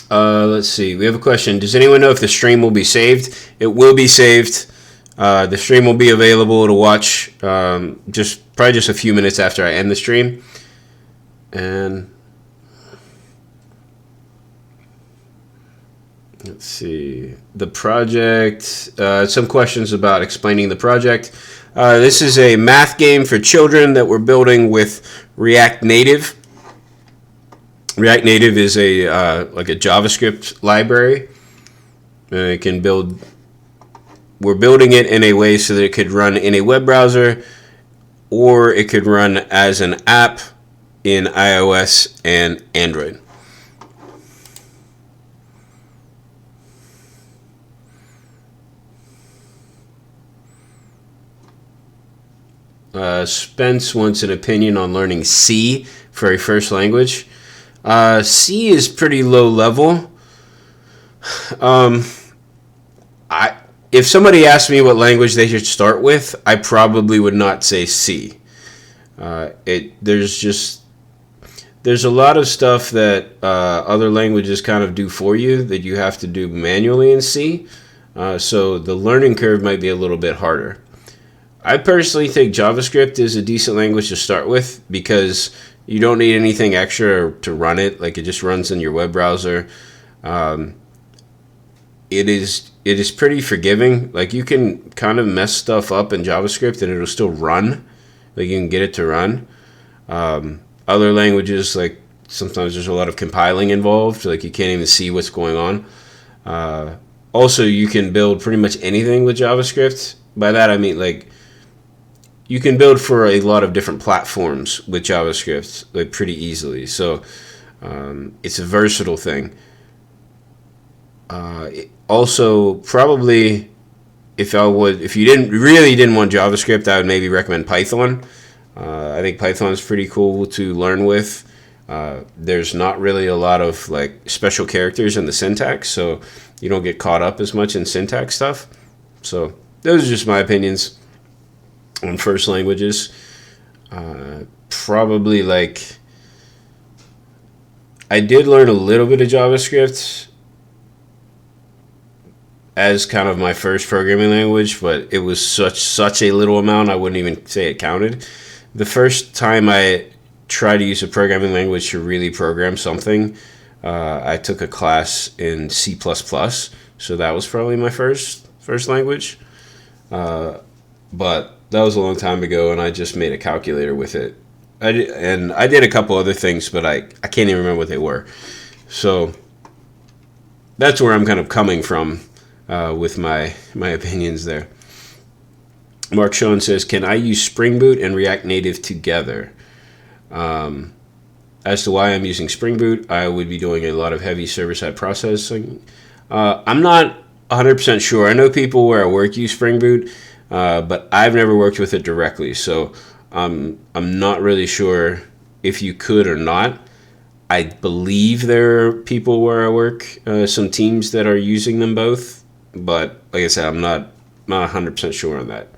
Let's see. We have a question. Does anyone know if the stream will be saved? It will be saved. The stream will be available to watch probably just a few minutes after I end the stream. And let's see. The project. Some questions about explaining the project. This is a math game for children that we're building with React Native. React Native is like a JavaScript library. It can build. We're building it in a way so that it could run in a web browser, or it could run as an app in iOS and Android. Spence wants an opinion on learning C for a first language. C is pretty low level. If somebody asked me what language they should start with, I probably would not say C. There's a lot of stuff that other languages kind of do for you that you have to do manually in C. So the learning curve might be a little bit harder. I personally think JavaScript is a decent language to start with because you don't need anything extra to run it. Like, it just runs in your web browser. It is pretty forgiving. Like, you can kind of mess stuff up in JavaScript and it'll still run. Like, you can get it to run. Other languages, like, sometimes there's a lot of compiling involved. Like, you can't even see what's going on. Also, you can build pretty much anything with JavaScript. By that, I mean, like, you can build for a lot of different platforms with JavaScript, like, pretty easily. So it's a versatile thing. Also, probably if you didn't want JavaScript, I would maybe recommend Python. I think Python is pretty cool to learn with. There's not really a lot of like special characters in the syntax, so you don't get caught up as much in syntax stuff. So those are just my opinions on first languages. Probably like I did learn a little bit of JavaScript as kind of my first programming language, but it was such a little amount I wouldn't even say it counted. The first time I tried to use a programming language to really program something, I took a class in C++, so that was probably my first language. But that was a long time ago, and I just made a calculator with it. I did a couple other things, but I can't even remember what they were. So that's where I'm kind of coming from with my opinions there. Mark Schoen says, can I use Spring Boot and React Native together? As to why I'm using Spring Boot, I would be doing a lot of heavy server-side processing. I'm not 100% sure. I know people where I work use Spring Boot, but I've never worked with it directly, so I'm not really sure if you could or not. I believe there are people where I work, some teams that are using them both, but like I said, I'm not 100% sure on that.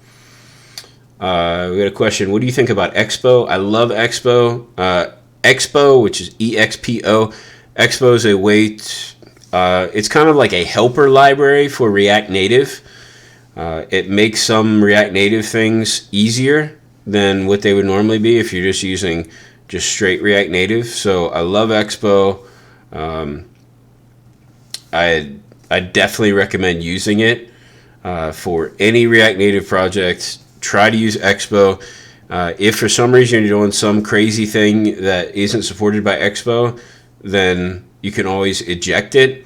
We got a question. What do you think about Expo? I love Expo. Expo, which is EXPO. Expo is a way to, it's kind of like a helper library for React Native. It makes some React Native things easier than what they would normally be if you're just using just straight React Native. So I love Expo. I definitely recommend using it for any React Native project. Try to use Expo. If for some reason you're doing some crazy thing that isn't supported by Expo, then you can always eject it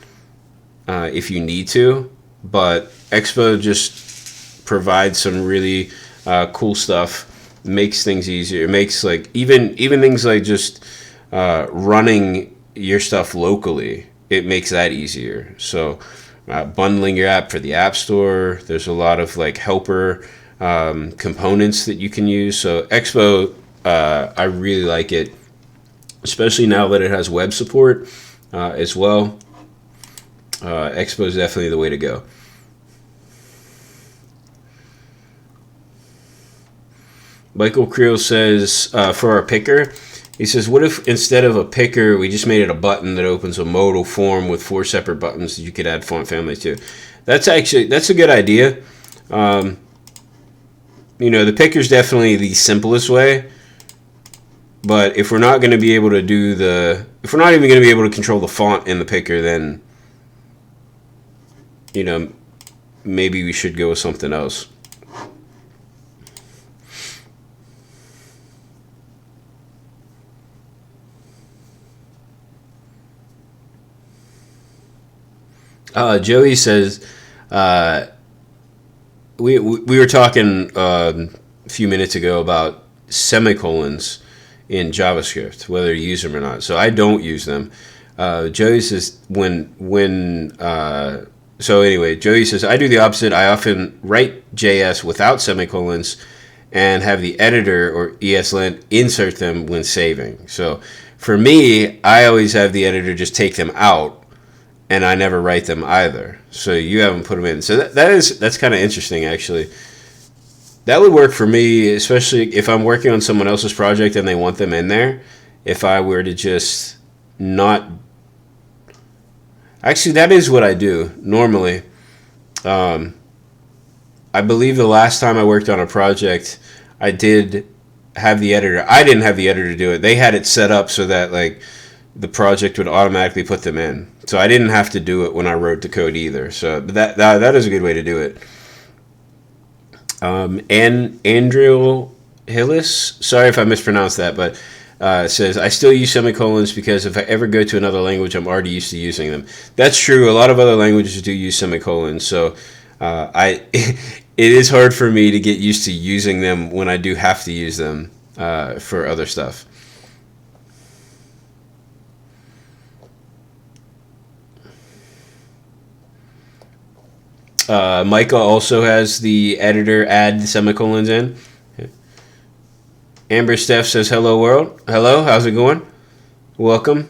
if you need to. But Expo just provides some really cool stuff. Makes things easier. It makes like even things like just running your stuff locally. It makes that easier. So bundling your app for the App Store. There's a lot of like helper components that you can use. So Expo, I really like it. especially now that it has web support as well. Expo is definitely the way to go. Michael Creel says, for our picker, he says, what if instead of a picker, we just made it a button that opens a modal form with 4 separate buttons that you could add font families to? That's a good idea. The picker's definitely the simplest way. But if we're not going to be able to if we're not even going to be able to control the font in the picker, then, maybe we should go with something else. Joey says, we were talking a few minutes ago about semicolons in JavaScript, whether you use them or not. So I don't use them. Joey says Joey says, I do the opposite. I often write JS without semicolons and have the editor or ESLint insert them when saving. So for me, I always have the editor just take them out, and I never write them either. So you haven't put them in. So that's kind of interesting, actually. That would work for me, especially if I'm working on someone else's project and they want them in there. If I were to just not... Actually, that is what I do normally. I believe the last time I worked on a project, I did have the editor. I didn't have the editor do it. They had it set up so that the project would automatically put them in. So I didn't have to do it when I wrote the code either. So that is a good way to do it. And Andrew Hillis, sorry if I mispronounced that, but says, I still use semicolons because if I ever go to another language, I'm already used to using them. That's true. A lot of other languages do use semicolons. So it is hard for me to get used to using them when I do have to use them for other stuff. Micah also has the editor add the semicolons in. Amber Steph says, hello world. Hello, how's it going? Welcome.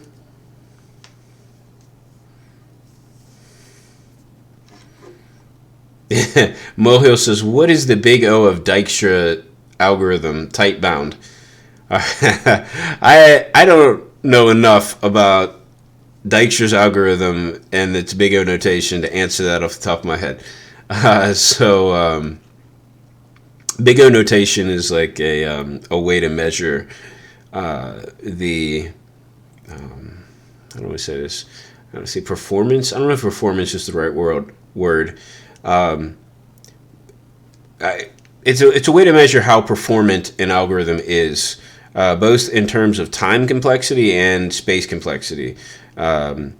Mohill says, what is the big O of Dijkstra algorithm type bound? I don't know enough about Dijkstra's algorithm and its big O notation to answer that off the top of my head. Big O notation is like a way to measure the how do I say this? I don't say performance. I don't know if performance is the right word. It's a way to measure how performant an algorithm is, both in terms of time complexity and space complexity. I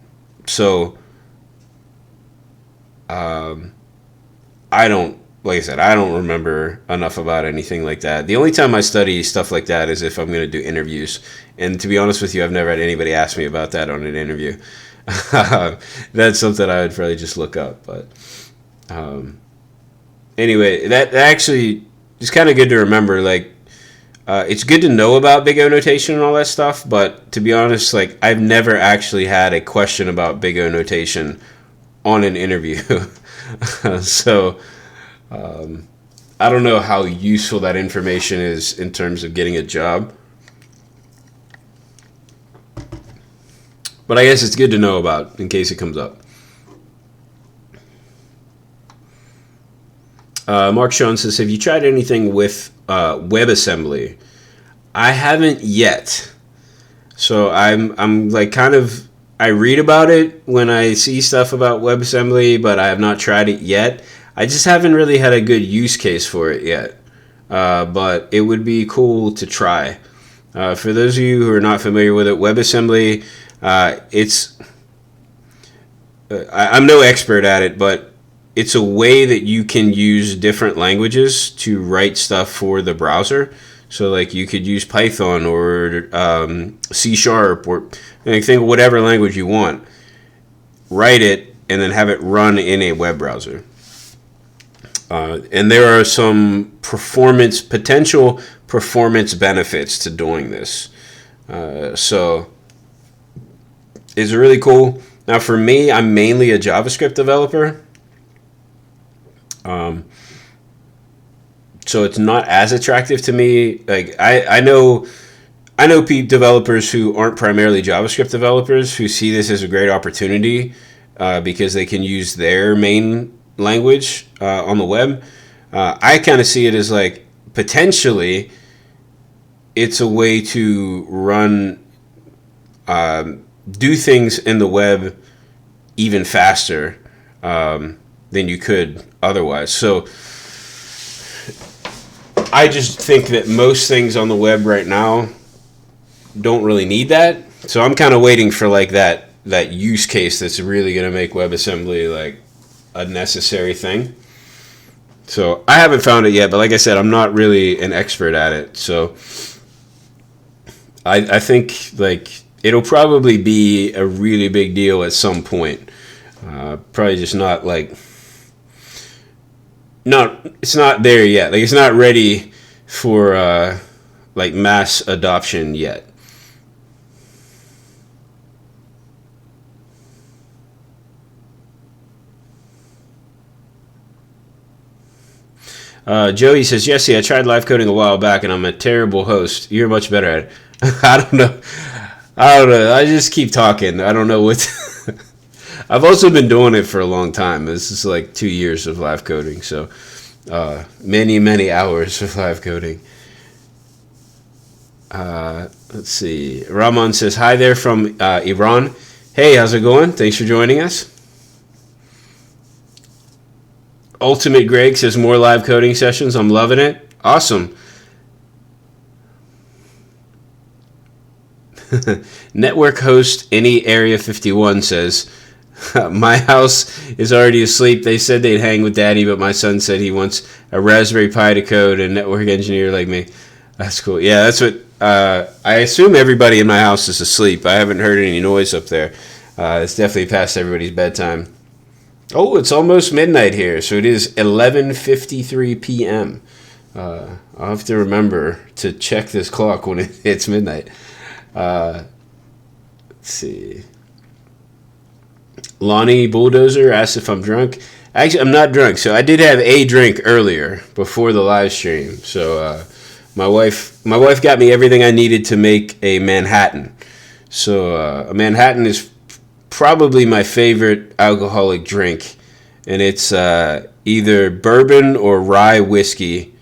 don't, like I said, I don't remember enough about anything like that. The only time I study stuff like that is if I'm going to do interviews. And to be honest with you, I've never had anybody ask me about that on an interview. That's something I would probably just look up. But anyway, that actually is kind of good to remember. It's good to know about Big O notation and all that stuff. But to be honest, I've never actually had a question about Big O notation on an interview. So I don't know how useful that information is in terms of getting a job. But I guess it's good to know about in case it comes up. Mark Sean says, have you tried anything with WebAssembly? I haven't yet. So I'm I read about it when I see stuff about WebAssembly, but I have not tried it yet. I just haven't really had a good use case for it yet. But it would be cool to try. For those of you who are not familiar with it, WebAssembly, I'm no expert at it, but it's a way that you can use different languages to write stuff for the browser. So you could use Python or C# or think of whatever language you want, write it, and then have it run in a web browser. And there are some potential performance benefits to doing this. So it's really cool. Now for me, I'm mainly a JavaScript developer. So it's not as attractive to me. Like I know developers who aren't primarily JavaScript developers who see this as a great opportunity because they can use their main language on the web. I kind of see it as like potentially it's a way to run, do things in the web even faster than you could otherwise. So I just think that most things on the web right now don't really need that. So I'm kind of waiting for like that use case that's really going to make WebAssembly like a necessary thing. So I haven't found it yet, but like I said, I'm not really an expert at it. So I think like it'll probably be a really big deal at some point. Probably just not like it's not there yet. Like it's not ready for like mass adoption yet. Joey says, Jesse, I tried live coding a while back and I'm a terrible host. You're much better at it. I don't know. I just keep talking. I don't know what. I've also been doing it for a long time. This is like 2 years of live coding. So many hours of live coding. Let's see. Ramon says, hi there from Iran. Hey, how's it going? Thanks for joining us. Ultimate Greg says, more live coding sessions. I'm loving it. Awesome. Network host any Area 51 says, my house is already asleep. They said they'd hang with daddy, but my son said he wants a Raspberry Pi to code and network engineer like me. That's cool. Yeah, that's what I assume everybody in my house is asleep. I haven't heard any noise up there. It's definitely past everybody's bedtime. Oh, it's almost midnight here, so it is 11:53 p.m. I'll have to remember to check this clock when it hits midnight. Let's see. Lonnie Bulldozer asks if I'm drunk. Actually, I'm not drunk. So I did have a drink earlier before the live stream. So my wife got me everything I needed to make a Manhattan. So a Manhattan is probably my favorite alcoholic drink, and it's either bourbon or rye whiskey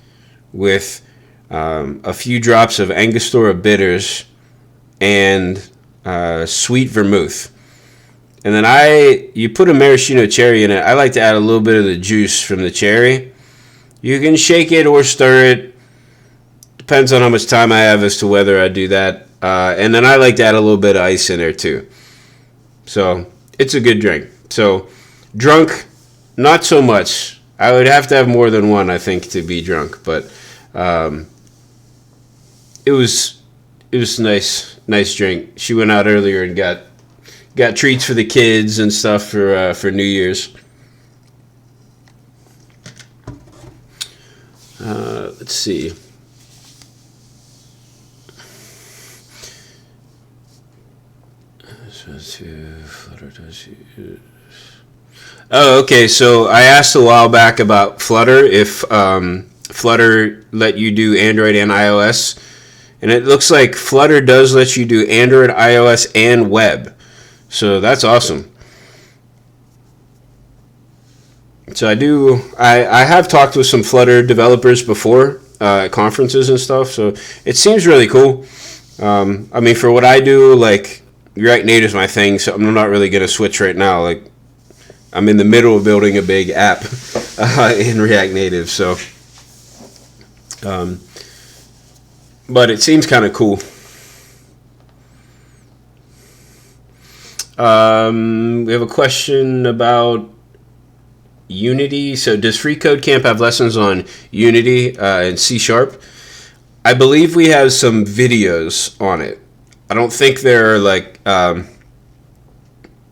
with a few drops of Angostura bitters and sweet vermouth. And then you put a maraschino cherry in it. I like to add a little bit of the juice from the cherry. You can shake it or stir it. Depends on how much time I have as to whether I do that. And then I like to add a little bit of ice in there too. So it's a good drink. So drunk, not so much. I would have to have more than one, I think, to be drunk. But it was a nice drink. She went out earlier and got treats for the kids and stuff for New Year's. Let's see. Oh, okay. So I asked a while back about Flutter, if Flutter let you do Android and iOS. And it looks like Flutter does let you do Android, iOS, and web. So that's awesome. So I have talked with some Flutter developers before at conferences and stuff. So it seems really cool. I mean, for what I do, like, React Native is my thing, so I'm not really going to switch right now. Like, I'm in the middle of building a big app in React Native, so. But it seems kind of cool. We have a question about Unity. So does freeCodeCamp have lessons on Unity and C#? I believe we have some videos on it. I don't think there are like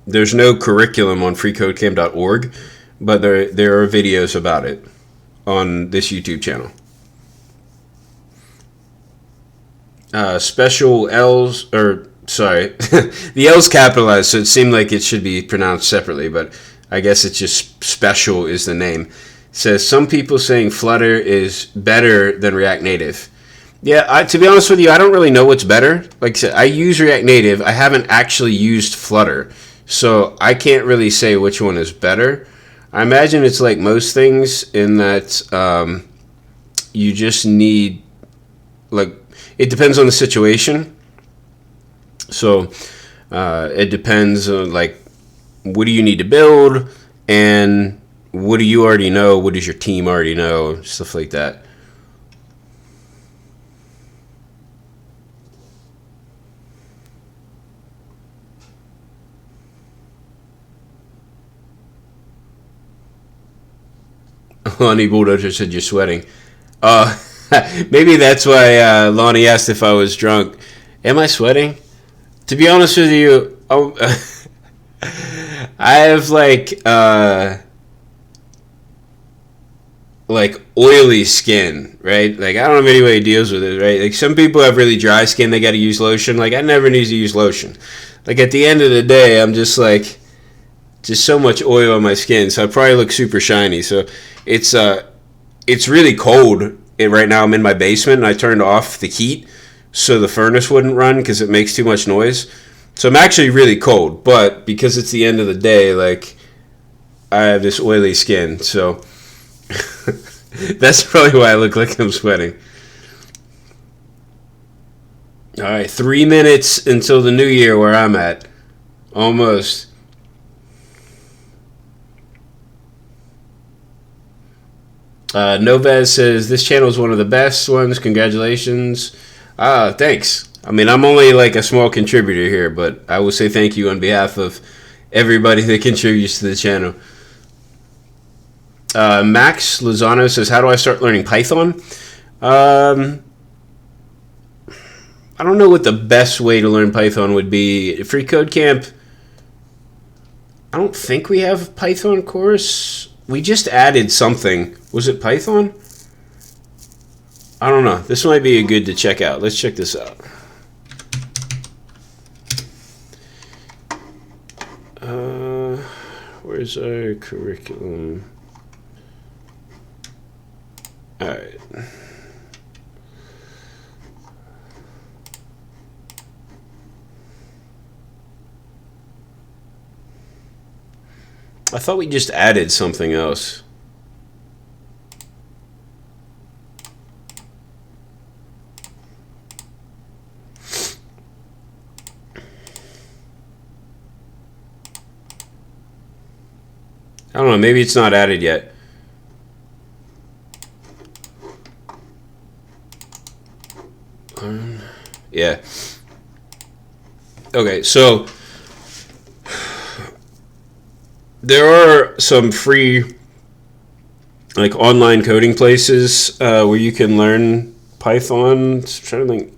there's no curriculum on freeCodeCamp.org, but there are videos about it on this YouTube channel. special L's, or sorry, the L's capitalized, so it seemed like it should be pronounced separately, but I guess it's just special is the name. It says some people saying Flutter is better than React Native. Yeah, to be honest with you, I don't really know what's better. Like I said, I use React Native. I haven't actually used Flutter, so I can't really say which one is better. I imagine it's like most things in that you just need, like, it depends on the situation. So it depends on, like, what do you need to build, and what do you already know, what does your team already know, stuff like that. Lonnie Bulldozer said you're sweating. Maybe that's why Lonnie asked if I was drunk. Am I sweating? To be honest with you, I have like oily skin, right? Like, I don't know if anybody deals with it, right? Like, some people have really dry skin, they got to use lotion. Like, I never need to use lotion. Like, at the end of the day, I'm just like, just so much oil on my skin, so I probably look super shiny. So it's really cold right now. I'm in my basement, and I turned off the heat so the furnace wouldn't run because it makes too much noise. So I'm actually really cold, but because it's the end of the day, like, I have this oily skin, so that's probably why I look like I'm sweating. All right, 3 minutes until the new year where I'm at. Almost. Novaz says, this channel is one of the best ones. Congratulations. Thanks. I mean, I'm only like a small contributor here, but I will say thank you on behalf of everybody that contributes to the channel. Max Lozano says, how do I start learning Python? I don't know what the best way to learn Python would be. FreeCodeCamp, I don't think we have a Python course. We just added something. Was it Python? I don't know. This might be good to check out. Let's check this out. Where's our curriculum? All right. I thought we just added something else. I don't know, maybe it's not added yet. Yeah. Okay, so there are some free, like, online coding places where you can learn Python. I'm trying to think.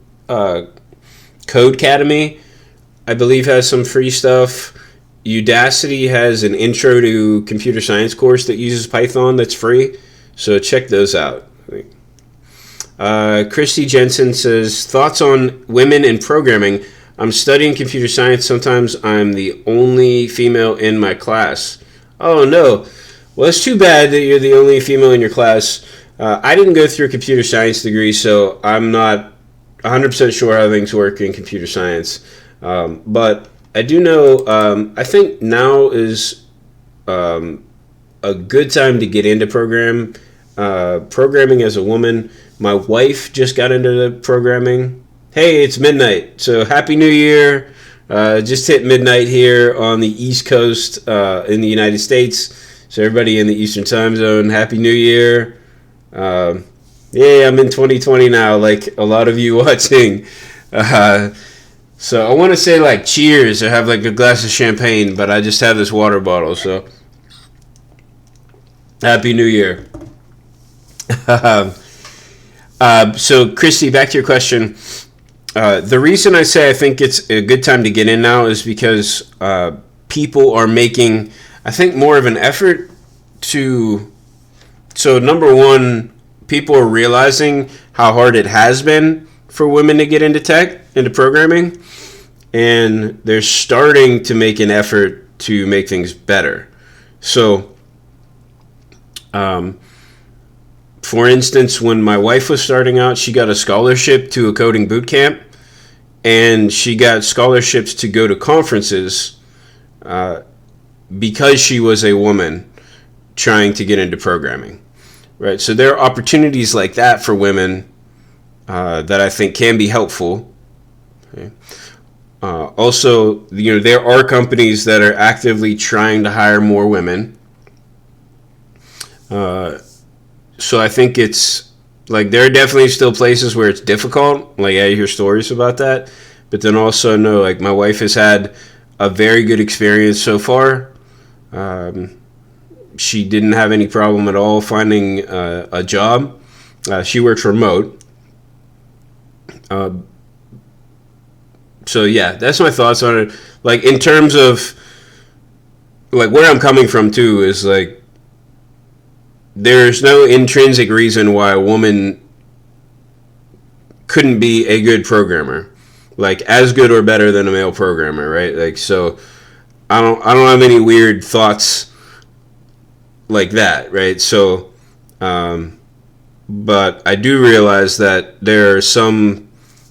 Codecademy, I believe, has some free stuff. Udacity has an intro to computer science course that uses Python that's free. So check those out. Christy Jensen says, thoughts on women in programming. I'm studying computer science. Sometimes I'm the only female in my class. Oh, no. Well, it's too bad that you're the only female in your class. I didn't go through a computer science degree, so I'm not 100% sure how things work in computer science. But I do know, I think now is a good time to get into programming as a woman. My wife just got into the programming. Hey, it's midnight, so Happy New Year. Just hit midnight here on the East Coast in the United States. So everybody in the Eastern time zone, Happy New Year. Yeah, I'm in 2020 now, like a lot of you watching. So I want to say, like, cheers or have like a glass of champagne, but I just have this water bottle, so Happy New Year. So Christy, back to your question. The reason I say I think it's a good time to get in now is because people are making, I think, more of an effort to, so number one, people are realizing how hard it has been for women to get into tech, into programming, and they're starting to make an effort to make things better. So, for instance, when my wife was starting out, she got a scholarship to a coding boot camp, and she got scholarships to go to conferences because she was a woman trying to get into programming, right? So there are opportunities like that for women that I think can be helpful. Okay. Also, there are companies that are actively trying to hire more women. So I think it's like there are definitely still places where it's difficult. Like I hear stories about that, but then also know like my wife has had a very good experience so far. She didn't have any problem at all finding a job. She works remote. So yeah, that's my thoughts on it. Like in terms of like where I'm coming from too is like there's no intrinsic reason why a woman couldn't be a good programmer, like as good or better than a male programmer, right? Like so, I don't have any weird thoughts like that, right? So, but I do realize that there are some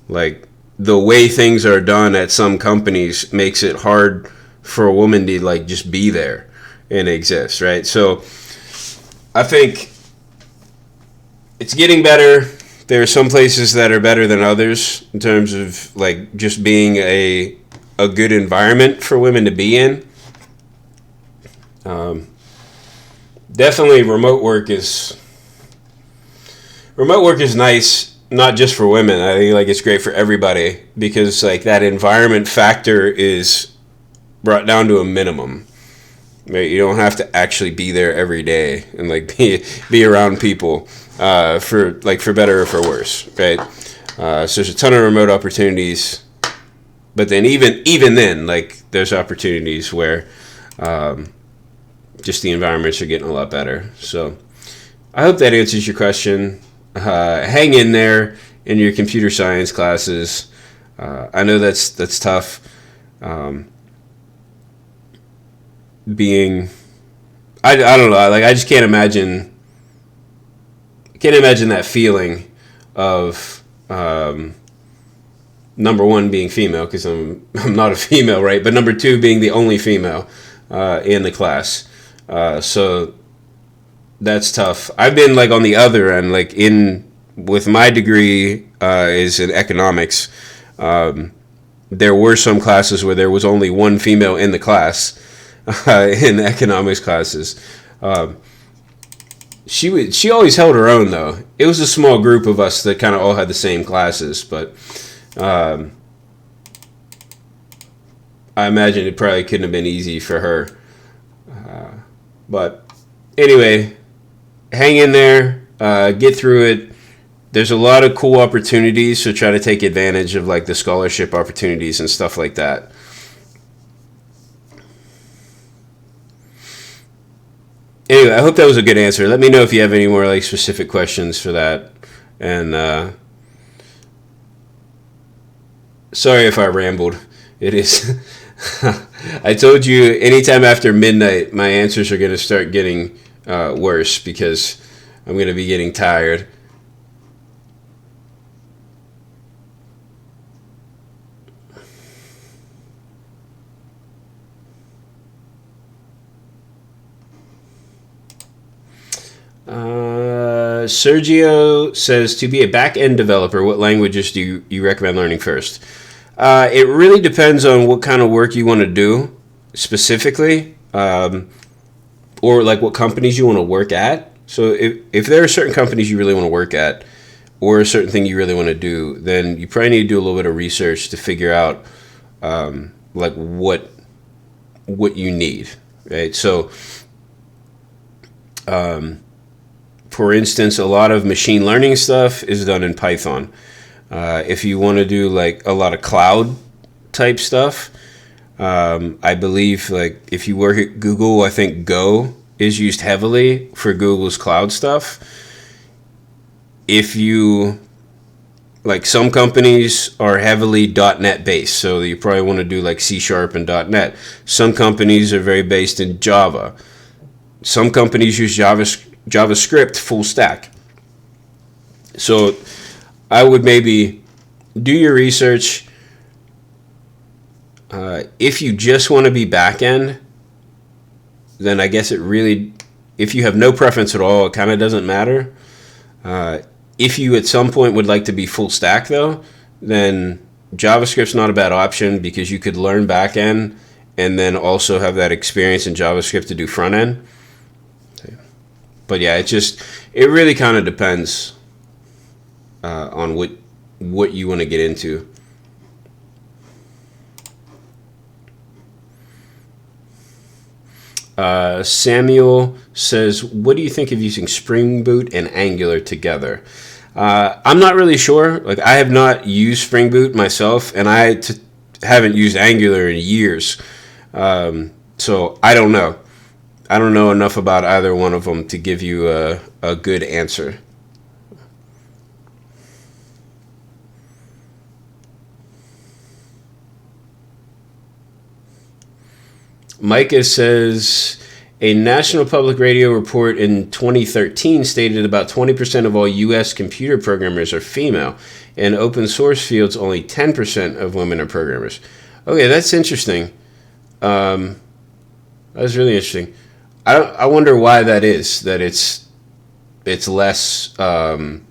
like the way things are done at some companies makes it hard for a woman to like just be there and exist, right? So I think it's getting better. There are some places that are better than others in terms of like just being a good environment for women to be in. Definitely remote work is nice, not just for women. I think like it's great for everybody because like that environment factor is brought down to a minimum. Right? You don't have to actually be there every day and like be around people for better or for worse, right? So there's a ton of remote opportunities, but then even then, like there's opportunities where just the environments are getting a lot better. So I hope that answers your question. Hang in there in your computer science classes. I know that's tough. I don't know, like I just can't imagine that feeling of number one being female because I'm not a female, right? But number two being the only female in the class, so that's tough. I've been like on the other end, like with my degree is in economics. There were some classes where there was only one female in the class. In economics classes, she always held her own though. It was a small group of us that kind of all had the same classes, but I imagine it probably couldn't have been easy for her. But anyway, hang in there, get through it. There's a lot of cool opportunities, so try to take advantage of like the scholarship opportunities and stuff like that. Anyway, I hope that was a good answer. Let me know if you have any more like specific questions for that. And sorry if I rambled. It is. I told you anytime after midnight, my answers are going to start getting worse because I'm going to be getting tired. Sergio says, to be a back-end developer, what languages do you recommend learning first? It really depends on what kind of work you want to do specifically, or like what companies you want to work at. So if there are certain companies you really want to work at or a certain thing you really want to do, then you probably need to do a little bit of research to figure out like what you need, right? So for instance, a lot of machine learning stuff is done in Python. If you want to do like a lot of cloud type stuff, I believe like if you work at Google, I think Go is used heavily for Google's cloud stuff. If you like some companies are heavily .NET based, so you probably want to do like C# and .NET. Some companies are very based in Java. Some companies use JavaScript full stack. So I would maybe do your research. If you just want to be back end, then I guess it really, if you have no preference at all, it kind of doesn't matter. If you at some point would like to be full stack though, then JavaScript's not a bad option because you could learn back end and then also have that experience in JavaScript to do front end. But yeah, it really kind of depends on what you want to get into. Samuel says, what do you think of using Spring Boot and Angular together? I'm not really sure. Like, I have not used Spring Boot myself, and I haven't used Angular in years. So I don't know. I don't know enough about either one of them to give you a good answer. Micah says, a National Public Radio report in 2013 stated about 20% of all U.S. computer programmers are female. In open source fields, only 10% of women are programmers. Okay, that's interesting. That's really interesting. I wonder why that is, that it's less for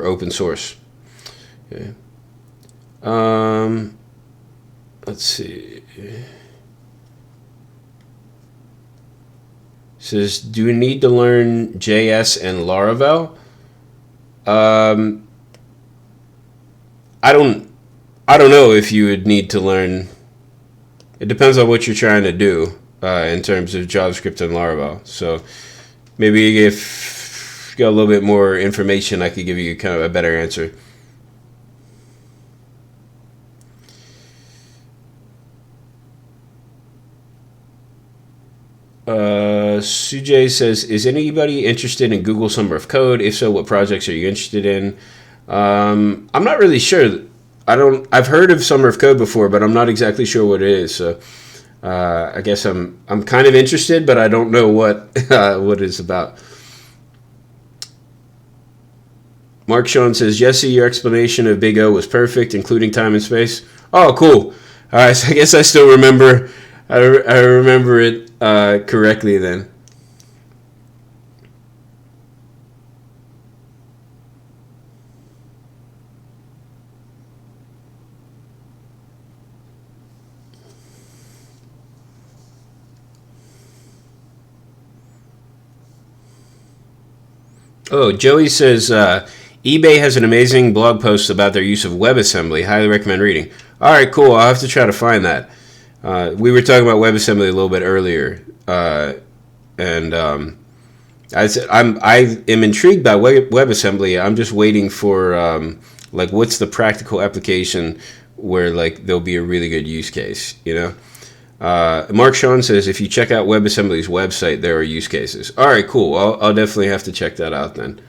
open source. Okay. Let's see. Says, do you need to learn JS and Laravel? I don't know if you would need to learn. It depends on what you're trying to do in terms of JavaScript and Laravel. So maybe if you got a little bit more information, I could give you kind of a better answer. Sujay says, is anybody interested in Google Summer of Code? If so, what projects are you interested in? I'm not really sure. I've heard of Summer of Code before, but I'm not exactly sure what it is. So I guess I'm kind of interested, but I don't know what it's about. Mark Sean says, Jesse, your explanation of Big O was perfect, including time and space. Oh, cool. All right, so I guess I still remember. I remember it correctly then. Oh, Joey says, eBay has an amazing blog post about their use of WebAssembly. Highly recommend reading. All right, cool. I'll have to try to find that. We were talking about WebAssembly a little bit earlier, and I said I am intrigued by WebAssembly. I'm just waiting for like what's the practical application where like there'll be a really good use case, you know. Mark Sean says, if you check out WebAssembly's website, there are use cases. All right, cool. I'll definitely have to check that out then.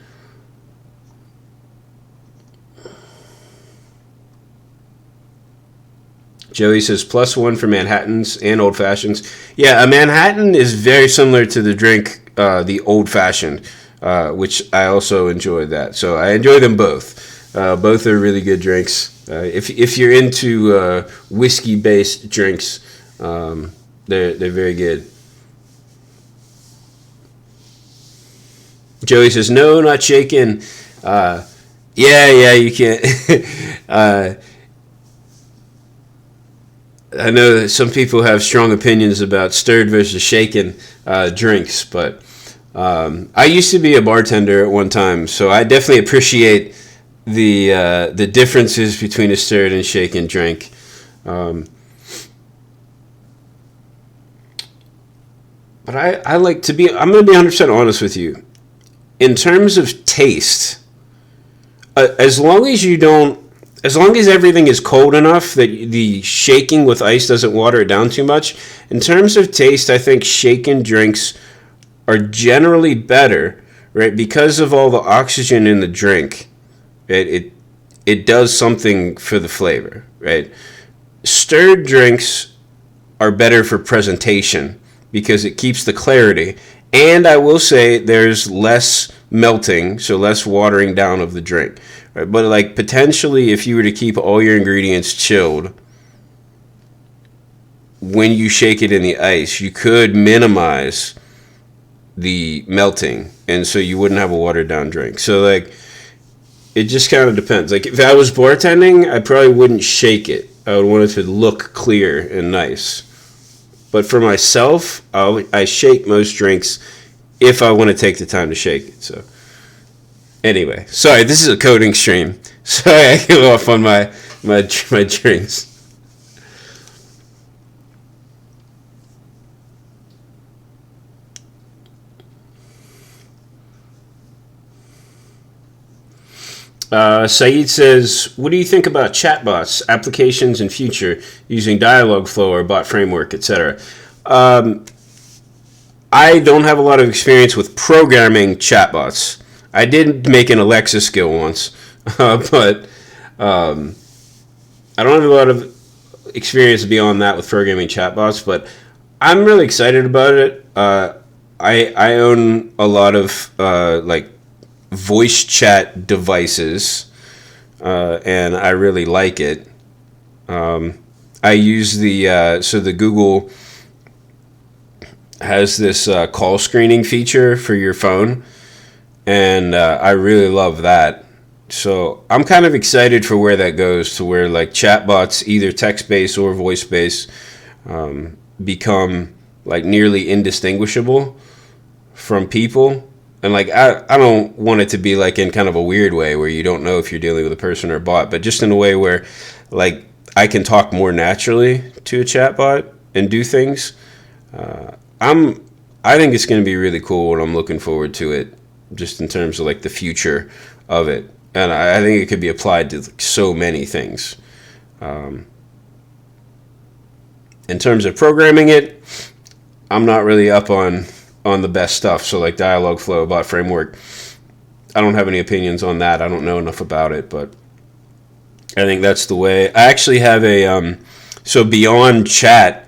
Joey says, +1 for Manhattans and Old Fashions. Yeah, a Manhattan is very similar to the drink, the Old Fashioned, which I also enjoyed that. So I enjoy them both. Both are really good drinks. If you're into whiskey-based drinks, they're very good. Joey says, no, not shaken. Yeah, you can't. I know that some people have strong opinions about stirred versus shaken drinks, but I used to be a bartender at one time, so I definitely appreciate the differences between a stirred and shaken drink. But I like to be, I'm going to be 100% honest with you. In terms of taste, as long as everything is cold enough that the shaking with ice doesn't water it down too much, in terms of taste, I think shaken drinks are generally better, right? Because of all the oxygen in the drink, it it does something for the flavor, right? Stirred drinks are better for presentation because it keeps the clarity. And I will say there's less melting, so less watering down of the drink. Right? But like potentially if you were to keep all your ingredients chilled, when you shake it in the ice, you could minimize the melting, and so you wouldn't have a watered down drink. So like it just kind of depends. Like if I was bartending, I probably wouldn't shake it. I would want it to look clear and nice. But for myself, I shake most drinks if I want to take the time to shake it. So anyway, sorry, this is a coding stream. Sorry, I go off on my drinks. Saeed says, what do you think about chatbots, applications in future using Dialogflow or bot framework, etc.? I don't have a lot of experience with programming chatbots. I did make an Alexa skill once, but I don't have a lot of experience beyond that with programming chatbots, but I'm really excited about it. I own a lot of like voice chat devices, and I really like it. I use the Google has this call screening feature for your phone, and I really love that. So I'm kind of excited for where that goes, to where like chatbots, either text-based or voice-based, become like nearly indistinguishable from people. And like I don't want it to be like in kind of a weird way where you don't know if you're dealing with a person or a bot, but just in a way where like I can talk more naturally to a chatbot and do things. I think it's going to be really cool, and I'm looking forward to it, just in terms of like the future of it. And I think it could be applied to so many things. In terms of programming it, I'm not really up on the best stuff. So like Dialogflow, bot framework, I don't have any opinions on that. I don't know enough about it, but I think that's the way. I actually have a, so beyond chat,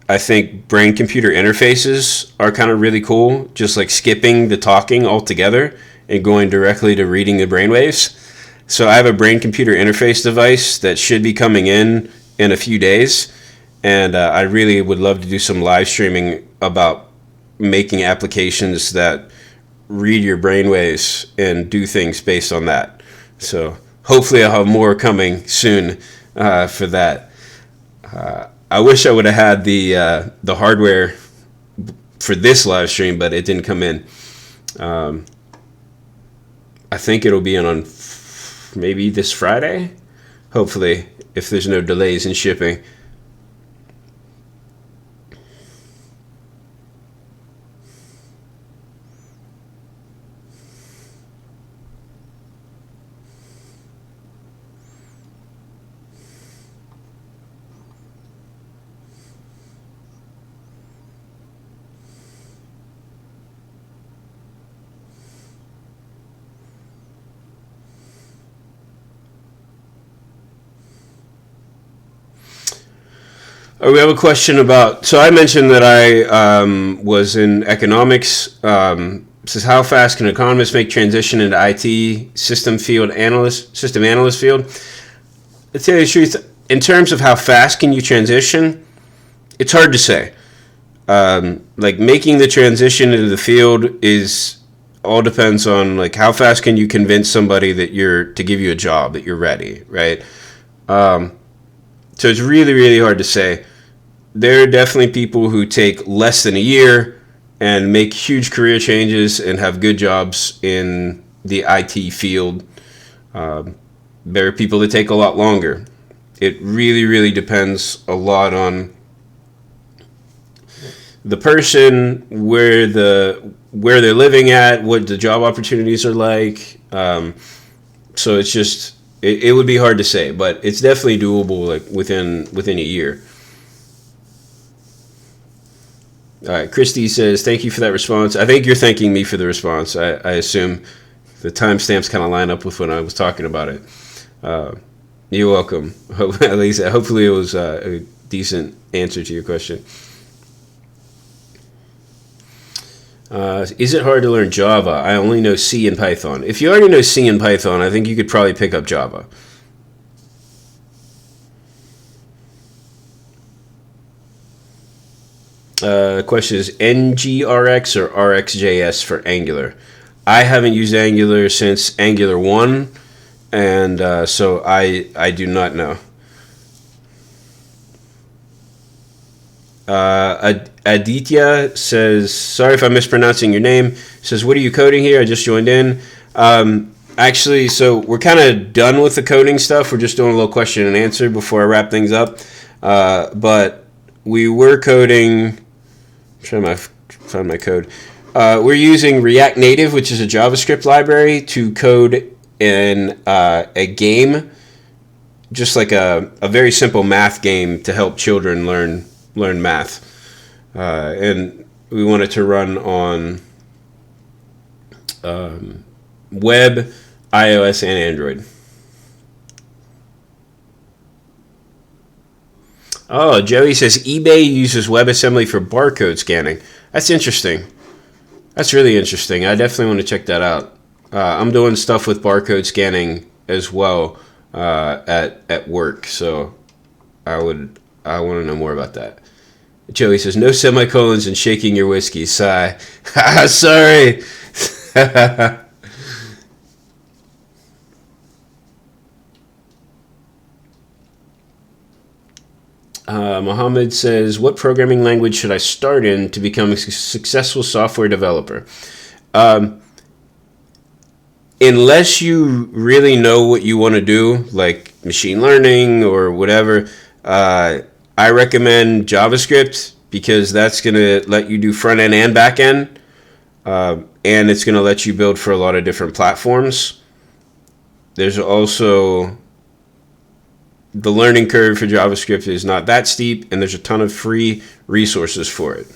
I think brain-computer interfaces are kind of really cool, just like skipping the talking altogether and going directly to reading the brainwaves. So I have a brain-computer interface device that should be coming in a few days, and I really would love to do some live streaming about making applications that read your brainwaves and do things based on that. So hopefully I'll have more coming soon for that. I wish I would have had the hardware for this live stream, but it didn't come in. I think it'll be in on maybe this Friday, hopefully, if there's no delays in shipping. We have a question about, so I mentioned that I was in economics. Says, how fast can economists make transition into IT system analyst field? To tell you the truth, in terms of how fast can you transition, it's hard to say. Like making the transition into the field is all depends on like how fast can you convince somebody that to give you a job, that you're ready, right? So it's really, really hard to say. There are definitely people who take less than a year and make huge career changes and have good jobs in the IT field. There are people that take a lot longer. It really, really depends a lot on the person, where they're living at, what the job opportunities are like. So it's just it would be hard to say, but it's definitely doable, like within a year. All right, Christy says, thank you for that response. I think you're thanking me for the response. I assume the timestamps kind of line up with when I was talking about it. You're welcome. At least, hopefully, it was a decent answer to your question. Is it hard to learn Java? I only know C and Python. If you already know C and Python, I think you could probably pick up Java. The question is NGRX or RxJS for Angular. I haven't used Angular since Angular 1, and so I do not know. Aditya says, sorry if I'm mispronouncing your name, says, what are you coding here? I just joined in. Actually, so we're kind of done with the coding stuff. We're just doing a little question and answer before I wrap things up. But we were coding, I'm trying to find my code. We're using React Native, which is a JavaScript library, to code in a game, just like a very simple math game to help children learn math. And we wanted to run on web, iOS, and Android. Oh, Joey says eBay uses WebAssembly for barcode scanning. That's interesting. That's really interesting. I definitely want to check that out. I'm doing stuff with barcode scanning as well at work, so I want to know more about that. Joey says, no semicolons and shaking your whiskey. Sigh. Sorry. Mohammed says, what programming language should I start in to become a successful software developer? Unless you really know what you want to do, like machine learning or whatever, I recommend JavaScript because that's going to let you do front end and back end, and it's going to let you build for a lot of different platforms. There's also the learning curve for JavaScript is not that steep, and there's a ton of free resources for it.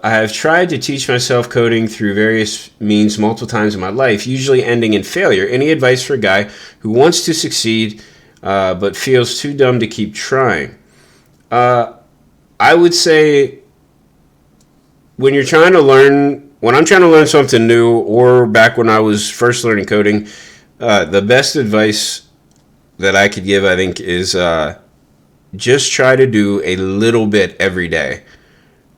I have tried to teach myself coding through various means multiple times in my life, usually ending in failure. Any advice for a guy who wants to succeed but feels too dumb to keep trying? I would say when I'm trying to learn something new, or back when I was first learning coding, the best advice that I could give, I think, is just try to do a little bit every day.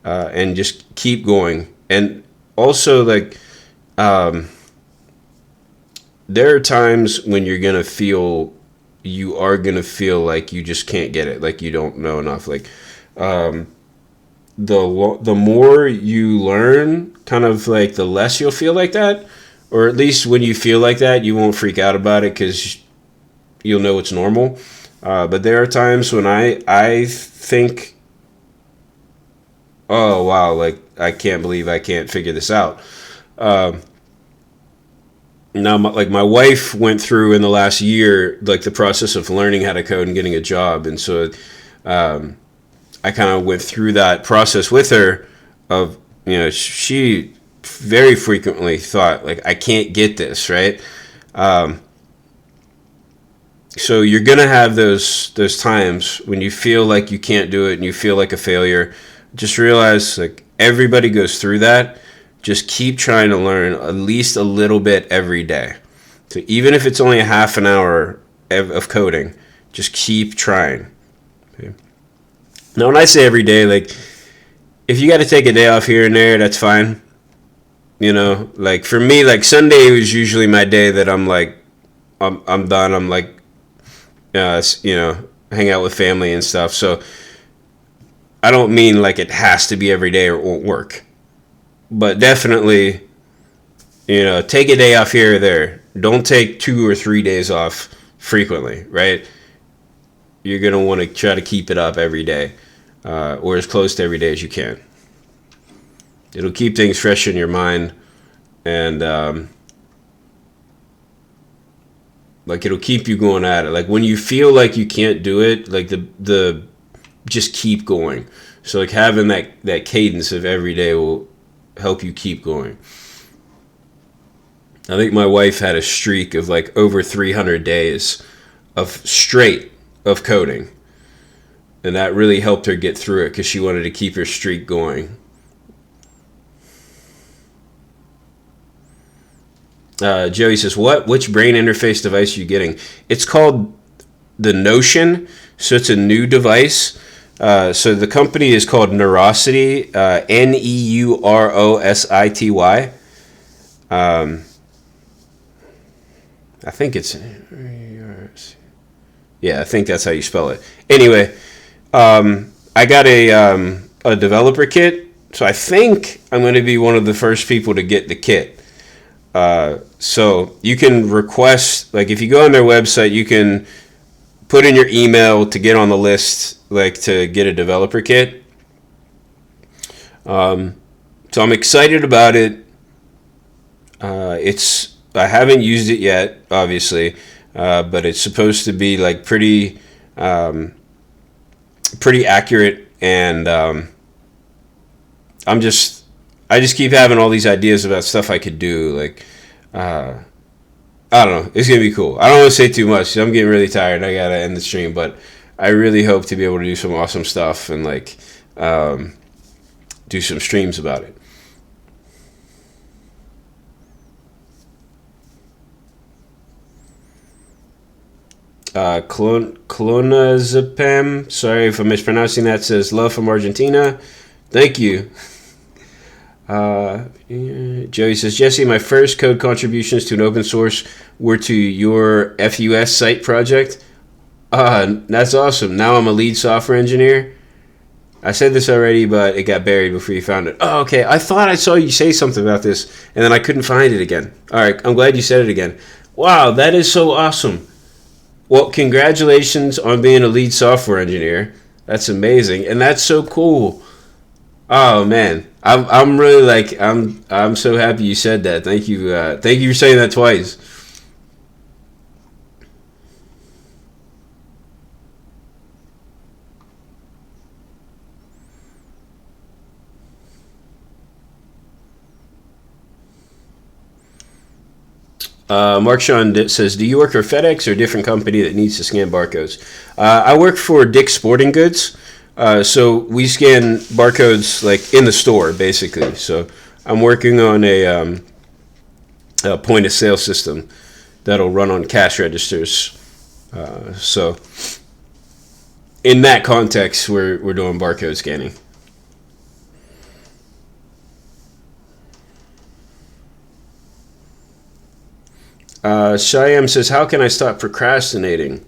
And just keep going. And also, like, there are times when you are gonna feel like you just can't get it, like you don't know enough. Like, the more you learn, kind of like the less you'll feel like that, or at least when you feel like that, you won't freak out about it because you'll know it's normal. But there are times when I think, oh wow, like I can't believe I can't figure this out. Now, my wife went through in the last year like the process of learning how to code and getting a job, and so I kind of went through that process with her. Of she very frequently thought like I can't get this right. So you're gonna have those times when you feel like you can't do it and you feel like a failure. Just realize, like, everybody goes through that. Just keep trying to learn at least a little bit every day. So even if it's only a half an hour of coding, just keep trying. Okay. Now, when I say every day, like, if you got to take a day off here and there, that's fine. Like, for me, like, Sunday was usually my day that I'm like, I'm done. I'm like, hang out with family and stuff. So I don't mean like it has to be every day or it won't work. But definitely, take a day off here or there. Don't take 2 or 3 days off frequently, right? You're going to want to try to keep it up every day, or as close to every day as you can. It'll keep things fresh in your mind, and like it'll keep you going at it. Like when you feel like you can't do it, like the just keep going. So like having that cadence of every day will help you keep going. I think my wife had a streak of like over 300 days of straight of coding. And that really helped her get through it because she wanted to keep her streak going. Joey says, which brain interface device are you getting? It's called the Notion. So it's a new device. So the company is called Neurosity, Neurosity. I think it's... Yeah, I think that's how you spell it. Anyway, I got a developer kit. So I think I'm going to be one of the first people to get the kit. So you can request, like if you go on their website, you can put in your email to get on the list, like to get a developer kit. So I'm excited about it. I haven't used it yet, obviously, but it's supposed to be like pretty accurate, and I just keep having all these ideas about stuff I could do. Like, I don't know. It's going to be cool. I don't want to say too much. I'm getting really tired. I got to end the stream, but I really hope to be able to do some awesome stuff and like do some streams about it. Clonazepam, sorry if I'm mispronouncing that, says love from Argentina. Thank you. Joey says, Jesse, my first code contributions to an open source were to your FUS site project. That's awesome. Now I'm a lead software engineer. I said this already, but it got buried before you found it. Oh, okay. I thought I saw you say something about this, and then I couldn't find it again. All right. I'm glad you said it again. Wow, that is so awesome. Well, congratulations on being a lead software engineer. That's amazing, and that's so cool. Oh man, I'm really like I'm so happy you said that. Thank you for saying that twice. Mark Sean says, do you work for FedEx or a different company that needs to scan barcodes? I work for Dick's Sporting Goods. So we scan barcodes like in the store, basically. So I'm working on a point of sale system that'll run on cash registers. So in that context, we're doing barcode scanning. Shyam says, how can I stop procrastinating?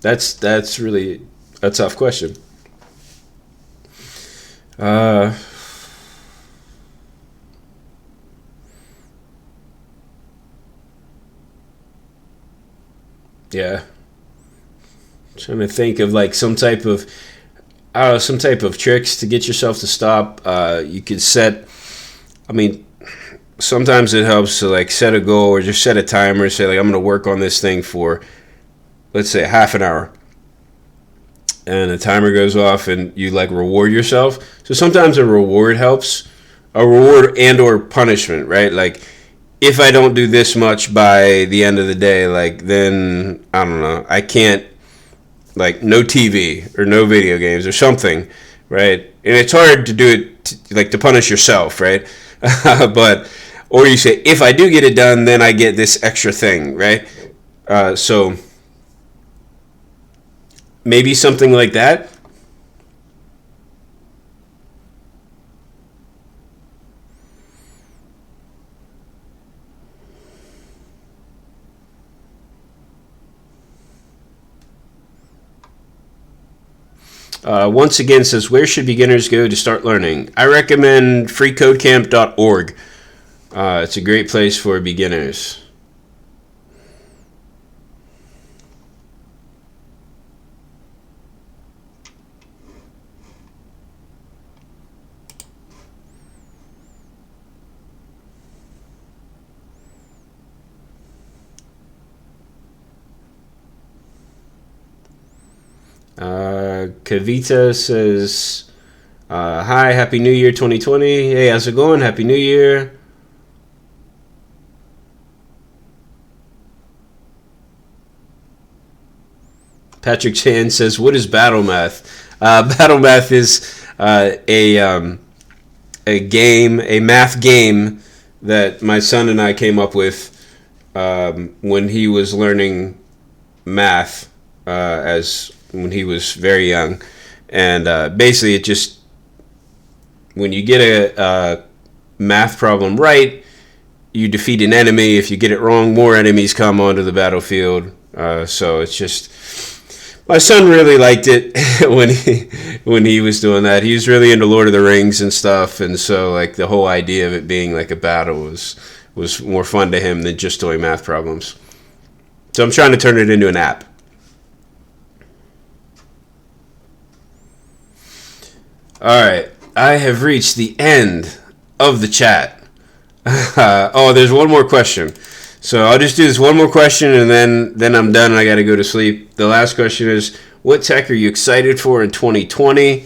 That's really a tough question. Yeah. Trying to think of like some type of tricks to get yourself to stop. You could set, sometimes it helps to like set a goal or just set a timer. Say like I'm going to work on this thing for, let's say, half an hour. And the timer goes off and you like reward yourself. So sometimes a reward helps. A reward and or punishment, right? Like if I don't do this much by the end of the day, like then I don't know, I can't, like no TV or no video games or something, right? And it's hard to do it to punish yourself, right? But or you say, if I do get it done, then I get this extra thing, right? So maybe something like that. Once again says, where should beginners go to start learning? I recommend freeCodeCamp.org. It's a great place for beginners. Kavita says, hi, Happy New Year 2020. Hey, how's it going? Happy New Year. Patrick Chan says, what is battle math? Battle math is a math game that my son and I came up with when he was learning math as when he was very young. And basically it just, when you get a math problem right, you defeat an enemy. If you get it wrong, more enemies come onto the battlefield. So it's just, my son really liked it when he was doing that. He was really into Lord of the Rings and stuff, and so like the whole idea of it being like a battle was more fun to him than just doing math problems. So I'm trying to turn it into an app. All right, I have reached the end of the chat. Oh, there's one more question. So I'll just do this one more question, and then I'm done, and I got to go to sleep. The last question is, what tech are you excited for in 2020?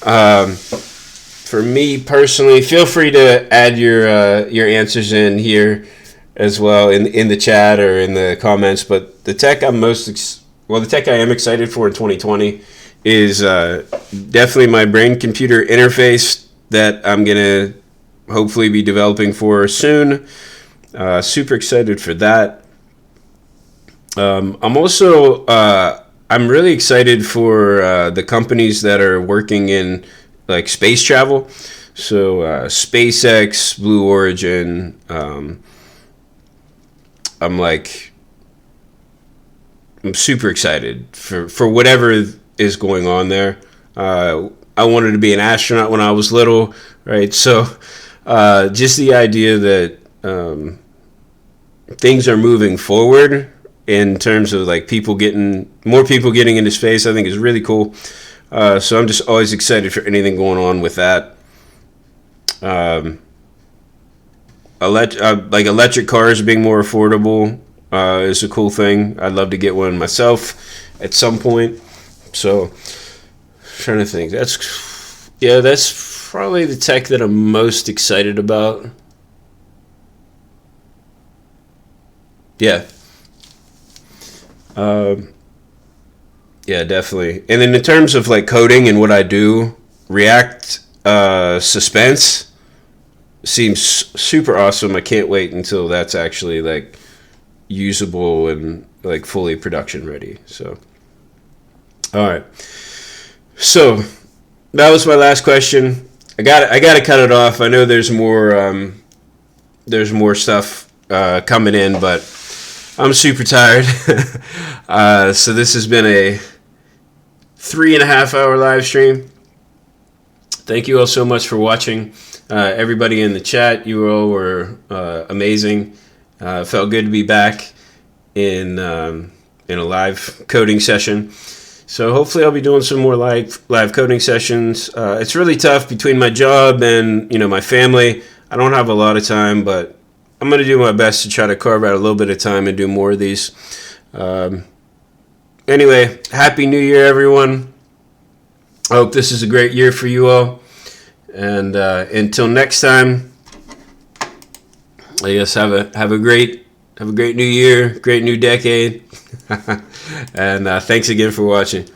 For me personally, feel free to add your answers in here as well in the chat or in the comments. But the tech the tech I am excited for in 2020 is definitely my brain-computer interface that I'm gonna hopefully be developing for soon. Super excited for that. I'm also I'm really excited for the companies that are working in like space travel. So SpaceX, Blue Origin. I'm super excited for whatever is going on there. I wanted to be an astronaut when I was little, right? So just the idea that things are moving forward in terms of like more people getting into space, I think is really cool. So I'm just always excited for anything going on with that. Electric cars being more affordable is a cool thing. I'd love to get one myself at some point. So, trying to think. That's probably the tech that I'm most excited about. Yeah. Yeah, definitely. And then in terms of like coding and what I do, React Suspense seems super awesome. I can't wait until that's actually like usable and like fully production ready. So, all right. So that was my last question. I got to cut it off. I know there's more stuff coming in, but I'm super tired. So this has been a 3.5 hour live stream. Thank you all so much for watching. Everybody in the chat, you all were amazing. Felt good to be back in a live coding session. So hopefully I'll be doing some more live coding sessions. It's really tough between my job and my family. I don't have a lot of time, but I'm going to do my best to try to carve out a little bit of time and do more of these. Anyway, Happy New Year, everyone. I hope this is a great year for you all. And until next time, I guess have a great new year, great new decade. And thanks again for watching.